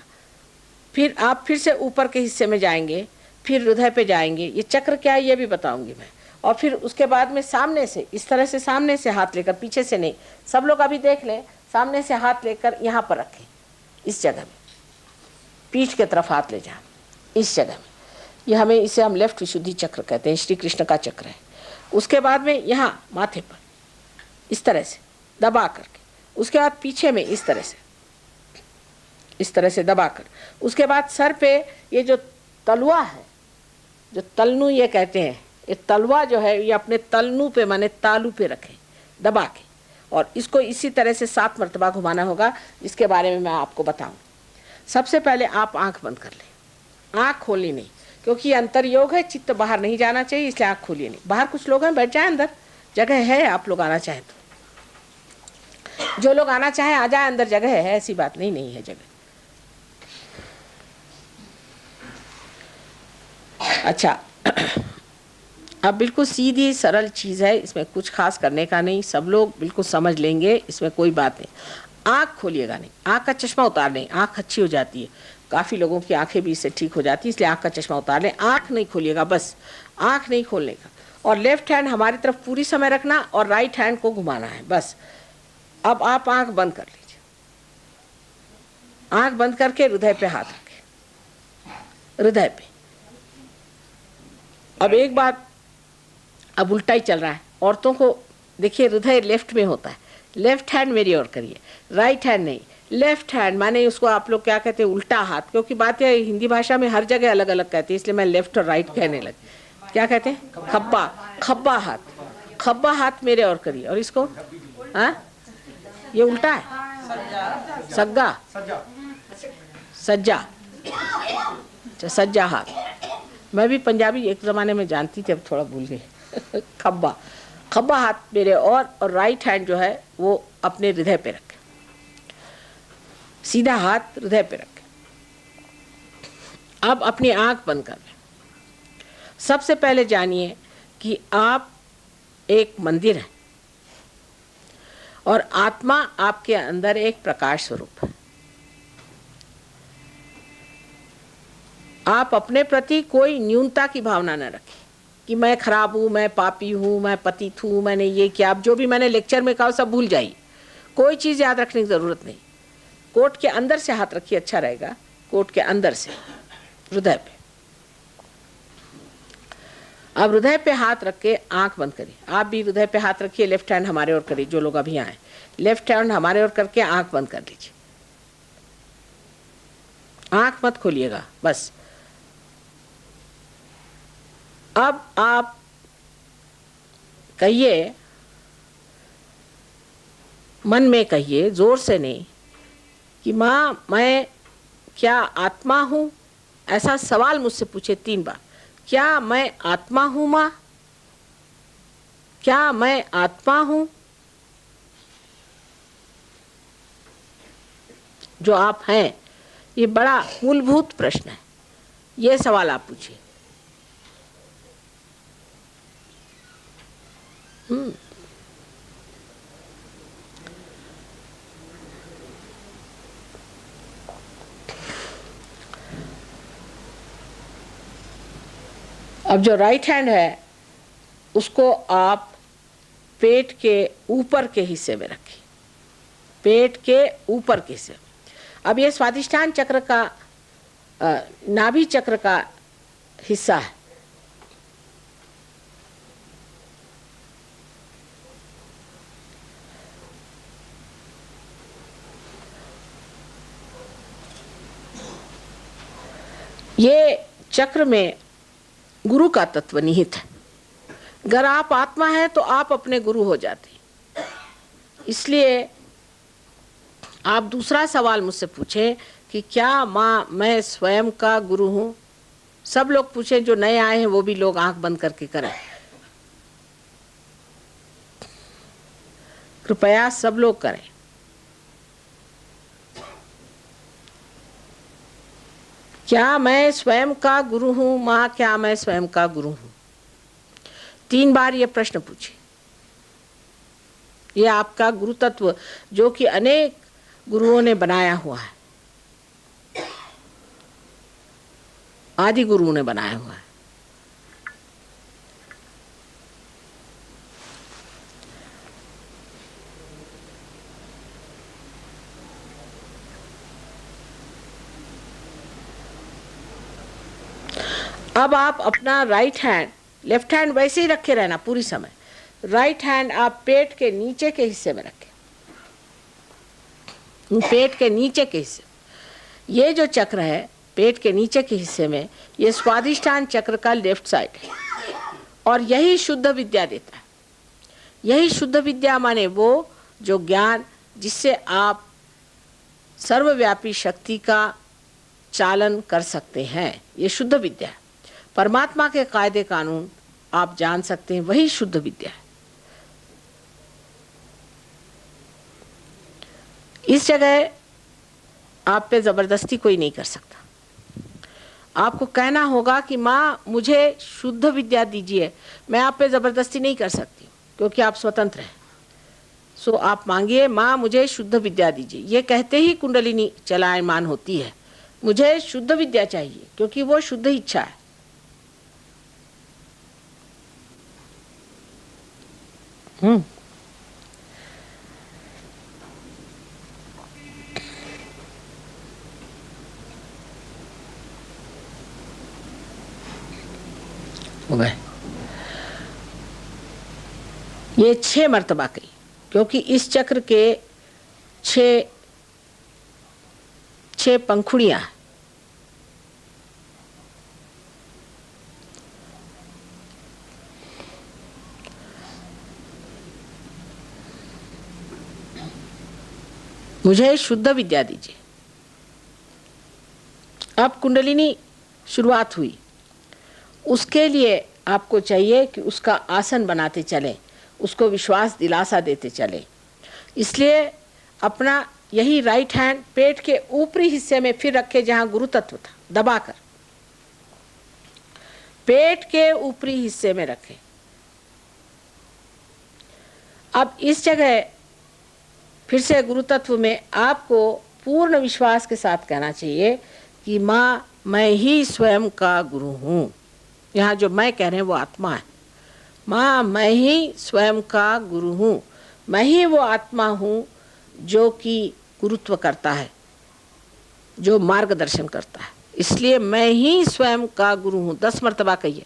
फिर आप फिर से ऊपर के हिस्से में जाएंगे, फिर हृदय पे जाएंगे। ये चक्र क्या है ये भी बताऊंगी मैं। और फिर उसके बाद में सामने से, इस तरह से सामने से हाथ लेकर, पीछे से नहीं, सब लोग अभी देख लें, सामने से हाथ लेकर यहाँ पर रखें, इस जगह में, पीठ के तरफ हाथ ले जाएं, इस जगह में। ये हमें, इसे हम लेफ्ट विशुद्धि चक्र कहते हैं, श्री कृष्ण का चक्र है। उसके बाद में यहाँ माथे पर इस तरह से दबा करके, उसके बाद पीछे में इस तरह से दबाकर, उसके बाद सर पे ये जो तलवा है, जो तलनू ये कहते हैं, ये तलवा जो है ये अपने तलनू पे माने तालू पे रखें दबा के, और इसको इसी तरह से 7 मरतबा घुमाना होगा, जिसके बारे में मैं आपको बताऊं। सबसे पहले आप आंख बंद कर लें, आंख खोलनी नहीं, क्योंकि ये अंतर्योग है, चित्त बाहर नहीं जाना चाहिए, इसलिए आंख खोलिए नहीं। बाहर कुछ लोग हैं, बैठ जाए, अंदर जगह है, आप लोग आना चाहें तो, जो लोग आना चाहें आ जाए, अंदर जगह है, ऐसी बात नहीं है जगह। अच्छा, अब बिल्कुल सीधी सरल चीज़ है, इसमें कुछ खास करने का नहीं, सब लोग बिल्कुल समझ लेंगे, इसमें कोई बात नहीं। आँख खोलिएगा नहीं, आँख का चश्मा उतार लें, आँख अच्छी हो जाती है, काफ़ी लोगों की आंखें भी इससे ठीक हो जाती है, इसलिए आँख का चश्मा उतार लें। आँख नहीं खोलिएगा, बस आँख नहीं खोलने का, और लेफ्ट हैंड हमारी तरफ पूरी समय रखना और राइट हैंड को घुमाना है, बस। अब आप आँख बंद कर लीजिए, आँख बंद करके हृदय पे हाथ रखें, हृदय पे। अब एक बात, अब उल्टा ही चल रहा है, औरतों को देखिए, हृदय लेफ्ट में होता है, लेफ्ट हैंड मेरी ओर करिए, राइट हैंड नहीं, लेफ्ट हैंड माने उसको आप लोग क्या कहते हैं, उल्टा हाथ, क्योंकि बात है हिंदी भाषा में हर जगह अलग अलग कहते हैं, इसलिए मैं लेफ्ट और राइट कहने लगी। क्या कहते हैं, खब्बा, खब्बा हाथ, खब्बा हाथ मेरे और करिए, और इसको, हाँ ये उल्टा है, सग्गा, सज्जा, सज्जा हाथ। मैं भी पंजाबी एक ज़माने में जानती थी, अब थोड़ा भूल गई। खब्बा, खब्बा हाथ मेरे और राइट हैंड जो है वो अपने हृदय पे रखें, सीधा हाथ हृदय पे रखें। अब अपनी आंख बंद कर लें। सबसे पहले जानिए कि आप एक मंदिर हैं और आत्मा आपके अंदर एक प्रकाश स्वरूप है। आप अपने प्रति कोई न्यूनता की भावना न रखें कि मैं खराब हूँ, मैं पापी हूँ, मैं पतित हूँ, मैंने ये किया। अब जो भी मैंने लेक्चर में कहा सब भूल जाइए, कोई चीज़ याद रखने की ज़रूरत नहीं। कोट के अंदर से हाथ रखिए, अच्छा रहेगा, कोट के अंदर से हृदय पे। अब हृदय पे हाथ रख के आँख बंद करिए। आप भी हृदय पे हाथ रखिए, लेफ्ट हैंड हमारे ओर करिए, जो लोग अभी आए लेफ्ट हैंड हमारे ओर करके आँख बंद कर लीजिए, आँख मत खोलिएगा, बस। अब आप कहिए, मन में कहिए, जोर से नहीं, कि माँ मैं क्या आत्मा हूँ? ऐसा सवाल मुझसे पूछे 3 बार, क्या मैं आत्मा हूँ माँ? क्या मैं आत्मा हूँ? जो आप हैं, ये बड़ा मूलभूत प्रश्न है, ये सवाल आप पूछिए। अब जो राइट हैंड है उसको आप पेट के ऊपर के हिस्से में रखें, पेट के ऊपर के हिस्से में। अब ये स्वादिष्ठान चक्र का, नाभि चक्र का हिस्सा है। ये चक्र में गुरु का तत्व निहित है। अगर आप आत्मा है तो आप अपने गुरु हो जाते। इसलिए आप दूसरा सवाल मुझसे पूछें कि क्या माँ मैं स्वयं का गुरु हूँ? सब लोग पूछें, जो नए आए हैं वो भी लोग आंख बंद करके करें, कृपया सब लोग करें। क्या मैं स्वयं का गुरु हूँ माँ? क्या मैं स्वयं का गुरु हूँ? 3 बार ये प्रश्न पूछिए। ये आपका गुरु तत्व जो कि अनेक गुरुओं ने बनाया हुआ है, आदि गुरु ने बनाया हुआ है। अब आप अपना राइट हैंड, लेफ्ट हैंड वैसे ही रखे रहना पूरी समय। राइट हैंड आप पेट के नीचे के हिस्से में रखें, पेट के नीचे के हिस्से। ये जो चक्र है पेट के नीचे के हिस्से में, ये स्वादिष्ठान चक्र का लेफ्ट साइड है और यही शुद्ध विद्या देता है। यही शुद्ध विद्या माने वो जो ज्ञान जिससे आप सर्वव्यापी शक्ति का चालन कर सकते हैं, ये शुद्ध विद्या है। परमात्मा के कायदे कानून आप जान सकते हैं, वही शुद्ध विद्या है। इस जगह आप पे जबरदस्ती कोई नहीं कर सकता। आपको कहना होगा कि माँ मुझे शुद्ध विद्या दीजिए, मैं आप पे जबरदस्ती नहीं कर सकती क्योंकि आप स्वतंत्र हैं। सो आप मांगिए, माँ मुझे शुद्ध विद्या दीजिए। ये कहते ही कुंडलिनी चलायमान होती है। मुझे शुद्ध विद्या चाहिए क्योंकि वो शुद्ध इच्छा है। हो गए। ये 6 मर्तबा कही क्योंकि इस चक्र के 6 पंखुड़ियां हैं। मुझे शुद्ध विद्या दीजिए। अब कुंडलिनी शुरुआत हुई, उसके लिए आपको चाहिए कि उसका आसन बनाते चले, उसको विश्वास दिलासा देते चले। इसलिए अपना यही राइट हैंड पेट के ऊपरी हिस्से में फिर रखे जहां गुरु तत्व था, दबाकर पेट के ऊपरी हिस्से में रखे। अब इस जगह फिर से गुरु तत्व में आपको पूर्ण विश्वास के साथ कहना चाहिए कि माँ मैं ही स्वयं का गुरु हूँ। यहाँ जो मैं कह रहे हैं वो आत्मा है। माँ मैं ही स्वयं का गुरु हूँ, मैं ही वो आत्मा हूँ जो कि गुरुत्व करता है, जो मार्गदर्शन करता है। इसलिए मैं ही स्वयं का गुरु हूँ। 10 मर्तबा कहिए।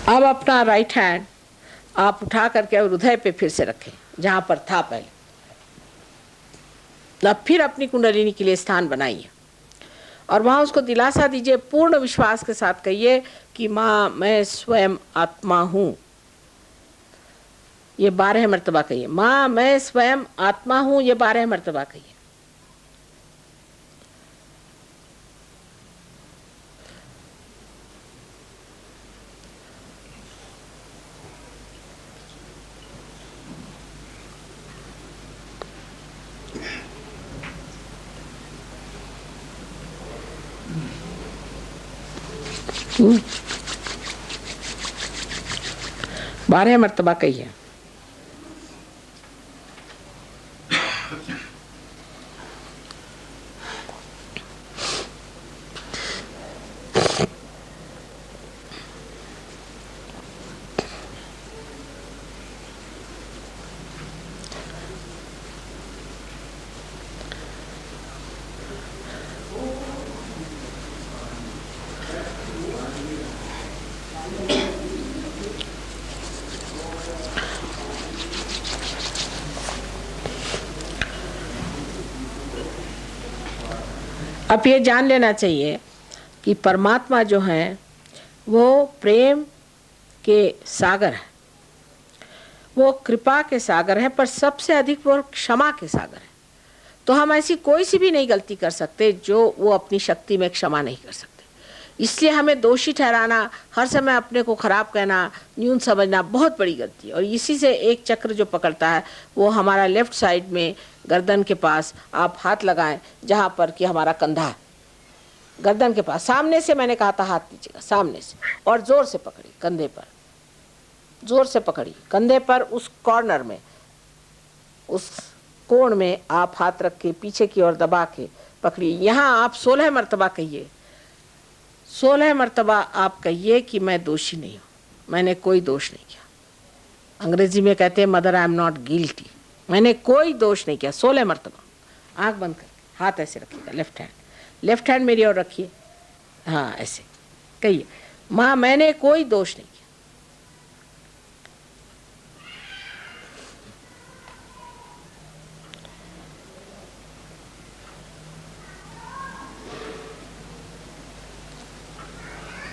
अब अपना राइट हैंड आप उठा करके और हृदय पे फिर से रखें जहां पर था पहले। अब फिर अपनी कुंडलिनी के लिए स्थान बनाइए और वहां उसको दिलासा दीजिए, पूर्ण विश्वास के साथ कहिए कि माँ मैं स्वयं आत्मा हूँ। ये 12 मर्तबा कहिए। माँ मैं स्वयं आत्मा हूँ, ये 12 मर्तबा कहिए। बारह मर्तबा कहिए। अब ये जान लेना चाहिए कि परमात्मा जो है वो प्रेम के सागर है, वो कृपा के सागर है, पर सबसे अधिक वो क्षमा के सागर है। तो हम ऐसी कोई सी भी नहीं गलती कर सकते जो वो अपनी शक्ति में क्षमा नहीं कर सकते। इसलिए हमें दोषी ठहराना, हर समय अपने को खराब कहना, न्यून समझना बहुत बड़ी गलती है। और इसी से एक चक्र जो पकड़ता है वो हमारा लेफ्ट साइड में गर्दन के पास आप हाथ लगाएं, जहाँ पर कि हमारा कंधा है, गर्दन के पास सामने से, मैंने कहा था हाथ दीजिएगा सामने से, और जोर से पकड़ी कंधे पर, जोर से पकड़ी कंधे पर, उस कॉर्नर में, उस कोण में आप हाथ रख के पीछे की ओर दबा के पकड़िए। यहाँ आप 16 मरतबा कहिए, 16 मरतबा आप कहिए कि मैं दोषी नहीं हूँ, मैंने कोई दोष नहीं किया। अंग्रेजी में कहते हैं mother I am not guilty, मैंने कोई दोष नहीं किया। 16 मरतबा आँख बंद कर, हाथ ऐसे रखिएगा, लेफ्ट हैंड मेरी ओर रखिए, हाँ ऐसे कहिए, माँ मैंने कोई दोष नहीं किया।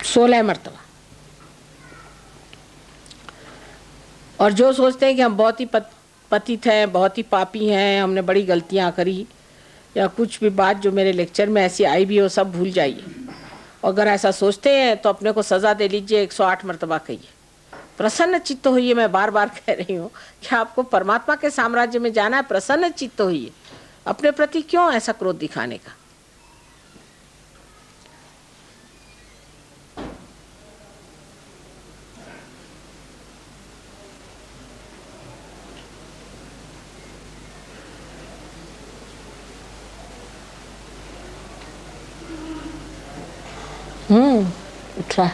सोलह मरतबा। और जो सोचते हैं कि हम बहुत ही पतित हैं, बहुत ही पापी हैं, हमने बड़ी गलतियां करी, या कुछ भी बात जो मेरे लेक्चर में ऐसी आई भी हो, सब भूल जाइए। अगर ऐसा सोचते हैं तो अपने को सज़ा दे लीजिए, 108 मरतबा कहिए, प्रसन्न चित्त होइए। मैं बार बार कह रही हूँ कि आपको परमात्मा के साम्राज्य में जाना है, प्रसन्न चित्त होइए। अपने प्रति क्यों ऐसा क्रोध दिखाने का? उठा।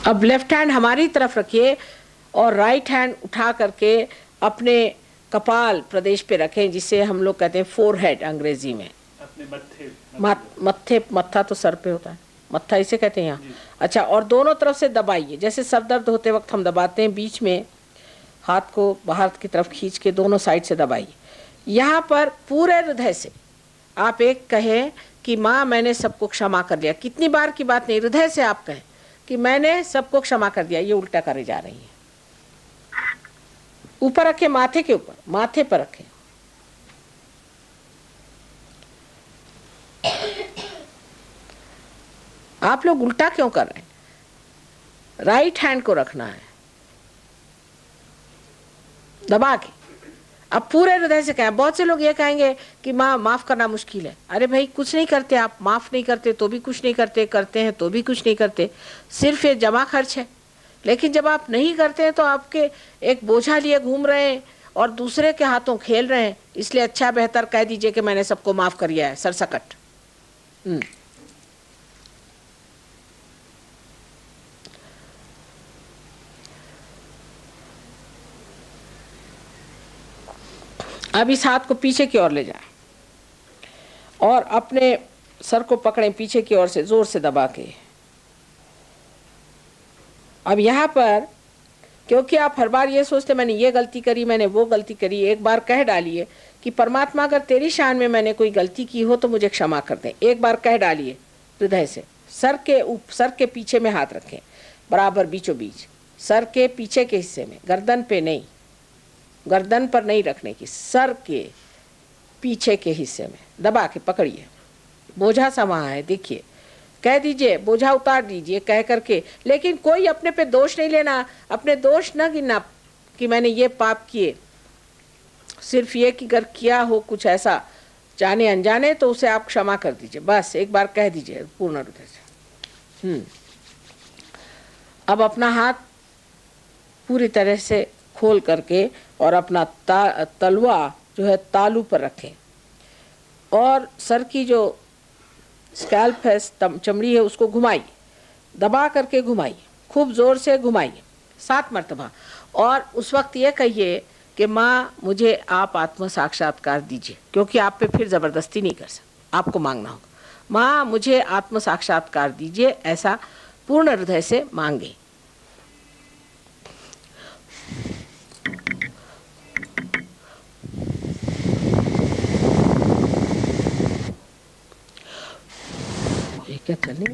अब लेफ्ट हैंड हमारी तरफ रखिए और राइट हैंड उठा करके अपने कपाल प्रदेश पे रखें, जिसे हम लोग कहते हैं फोरहेड अंग्रेजी में।
अपने
मत्थे, मत्था तो सर पे होता है, मत्था इसे कहते हैं यहाँ। अच्छा, और दोनों तरफ से दबाइए, जैसे सर दर्द होते वक्त हम दबाते हैं, बीच में हाथ को बाहर की तरफ खींच के दोनों साइड से दबाइए। यहाँ पर पूरे हृदय से आप एक कहें कि माँ मैंने सबको क्षमा कर दिया। कितनी बार की बात नहीं, हृदय से आप कहें कि मैंने सबको क्षमा कर दिया। ये उल्टा करे जा रही है। ऊपर रखें, माथे के ऊपर, माथे पर रखें। आप लोग उल्टा क्यों कर रहे हैं? राइट हैंड को रखना है दबा के। अब पूरे हृदय से कहें। बहुत से लोग ये कहेंगे कि माँ माफ करना मुश्किल है। अरे भाई, कुछ नहीं करते आप, माफ नहीं करते तो भी कुछ नहीं करते, करते हैं तो भी कुछ नहीं करते, सिर्फ ये जमा खर्च है। लेकिन जब आप नहीं करते हैं तो आपके एक बोझा लिए घूम रहे हैं और दूसरे के हाथों खेल रहे हैं। इसलिए अच्छा बेहतर कह दीजिए कि मैंने सबको माफ कर दिया है, सरसकट। अब इस हाथ को पीछे की ओर ले जाएं और अपने सर को पकड़ें पीछे की ओर से, जोर से दबा के। अब यहाँ पर क्योंकि आप हर बार ये सोचते मैंने ये गलती करी, मैंने वो गलती करी, एक बार कह डालिए कि परमात्मा अगर तेरी शान में मैंने कोई गलती की हो तो मुझे क्षमा कर दे। एक बार कह डालिए हृदय से। सर के पीछे में हाथ रखें, बराबर बीचों बीच, सर के पीछे के हिस्से में, गर्दन पे नहीं, गर्दन पर नहीं रखने की, सर के पीछे के हिस्से में दबा के पकड़िए। बोझा सा वहाँ है, देखिए, कह दीजिए बोझा उतार दीजिए कह करके। लेकिन कोई अपने पे दोष नहीं लेना, अपने दोष न गिनना कि मैंने ये पाप किए। सिर्फ ये कि अगर किया हो कुछ ऐसा जाने अनजाने तो उसे आप क्षमा कर दीजिए, बस एक बार कह दीजिए पूर्ण हृदय से। अब अपना हाथ पूरी तरह से खोल करके और अपना तलवा जो है तालू पर रखें और सर की जो स्कैल्प है, चमड़ी है, उसको घुमाइए, दबा करके घुमाइए, खूब जोर से घुमाइए 7 मरतबा। और उस वक्त ये कहिए कि माँ मुझे आप आत्म साक्षात्कार दीजिए, क्योंकि आप पे फिर ज़बरदस्ती नहीं कर सकते, आपको मांगना होगा। माँ मुझे आत्म साक्षात्कार दीजिए, ऐसा पूर्ण हृदय से मांगे। क्या चले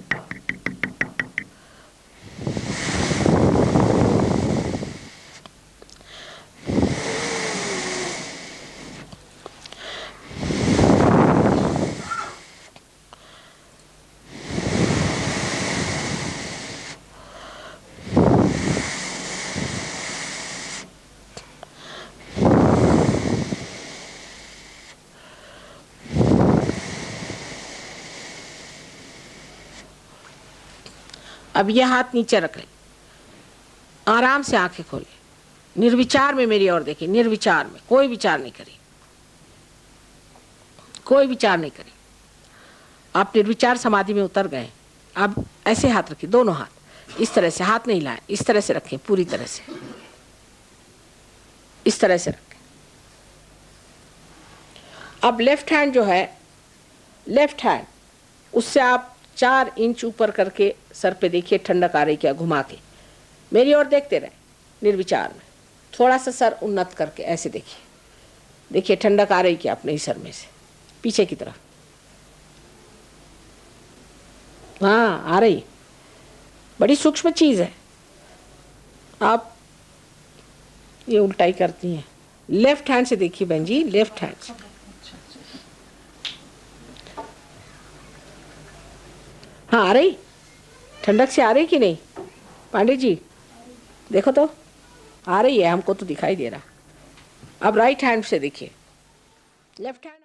अब ये हाथ नीचे रख लें, आराम से आंखें खोलें, निर्विचार में मेरी ओर देखिए, निर्विचार में, कोई विचार नहीं करिए, कोई विचार नहीं करिए। आप निर्विचार समाधि में उतर गए। अब ऐसे हाथ रखिए, दोनों हाथ इस तरह से, हाथ नहीं लाएं, इस तरह से रखें, पूरी तरह से इस तरह से रखें। अब लेफ्ट हैंड जो है, लेफ्ट हैंड उससे आप 4 इंच ऊपर करके सर पे देखिए, ठंडक आ रही क्या, घुमा के मेरी ओर देखते रहे निर्विचार में, थोड़ा सा सर उन्नत करके ऐसे देखिए, देखिए ठंडक आ रही क्या अपने ही सर में से पीछे की तरफ। हाँ आ रही, बड़ी सूक्ष्म चीज है। आप ये उल्टा ही करती हैं। लेफ्ट हैंड से देखिए बहन जी, लेफ्ट हैंड से। हाँ आ रही, ठंडक से आ रही कि नहीं पांडे जी, देखो तो आ रही है, हमको तो दिखाई दे रहा। अब राइट हैंड से देखिए, लेफ्ट हैंड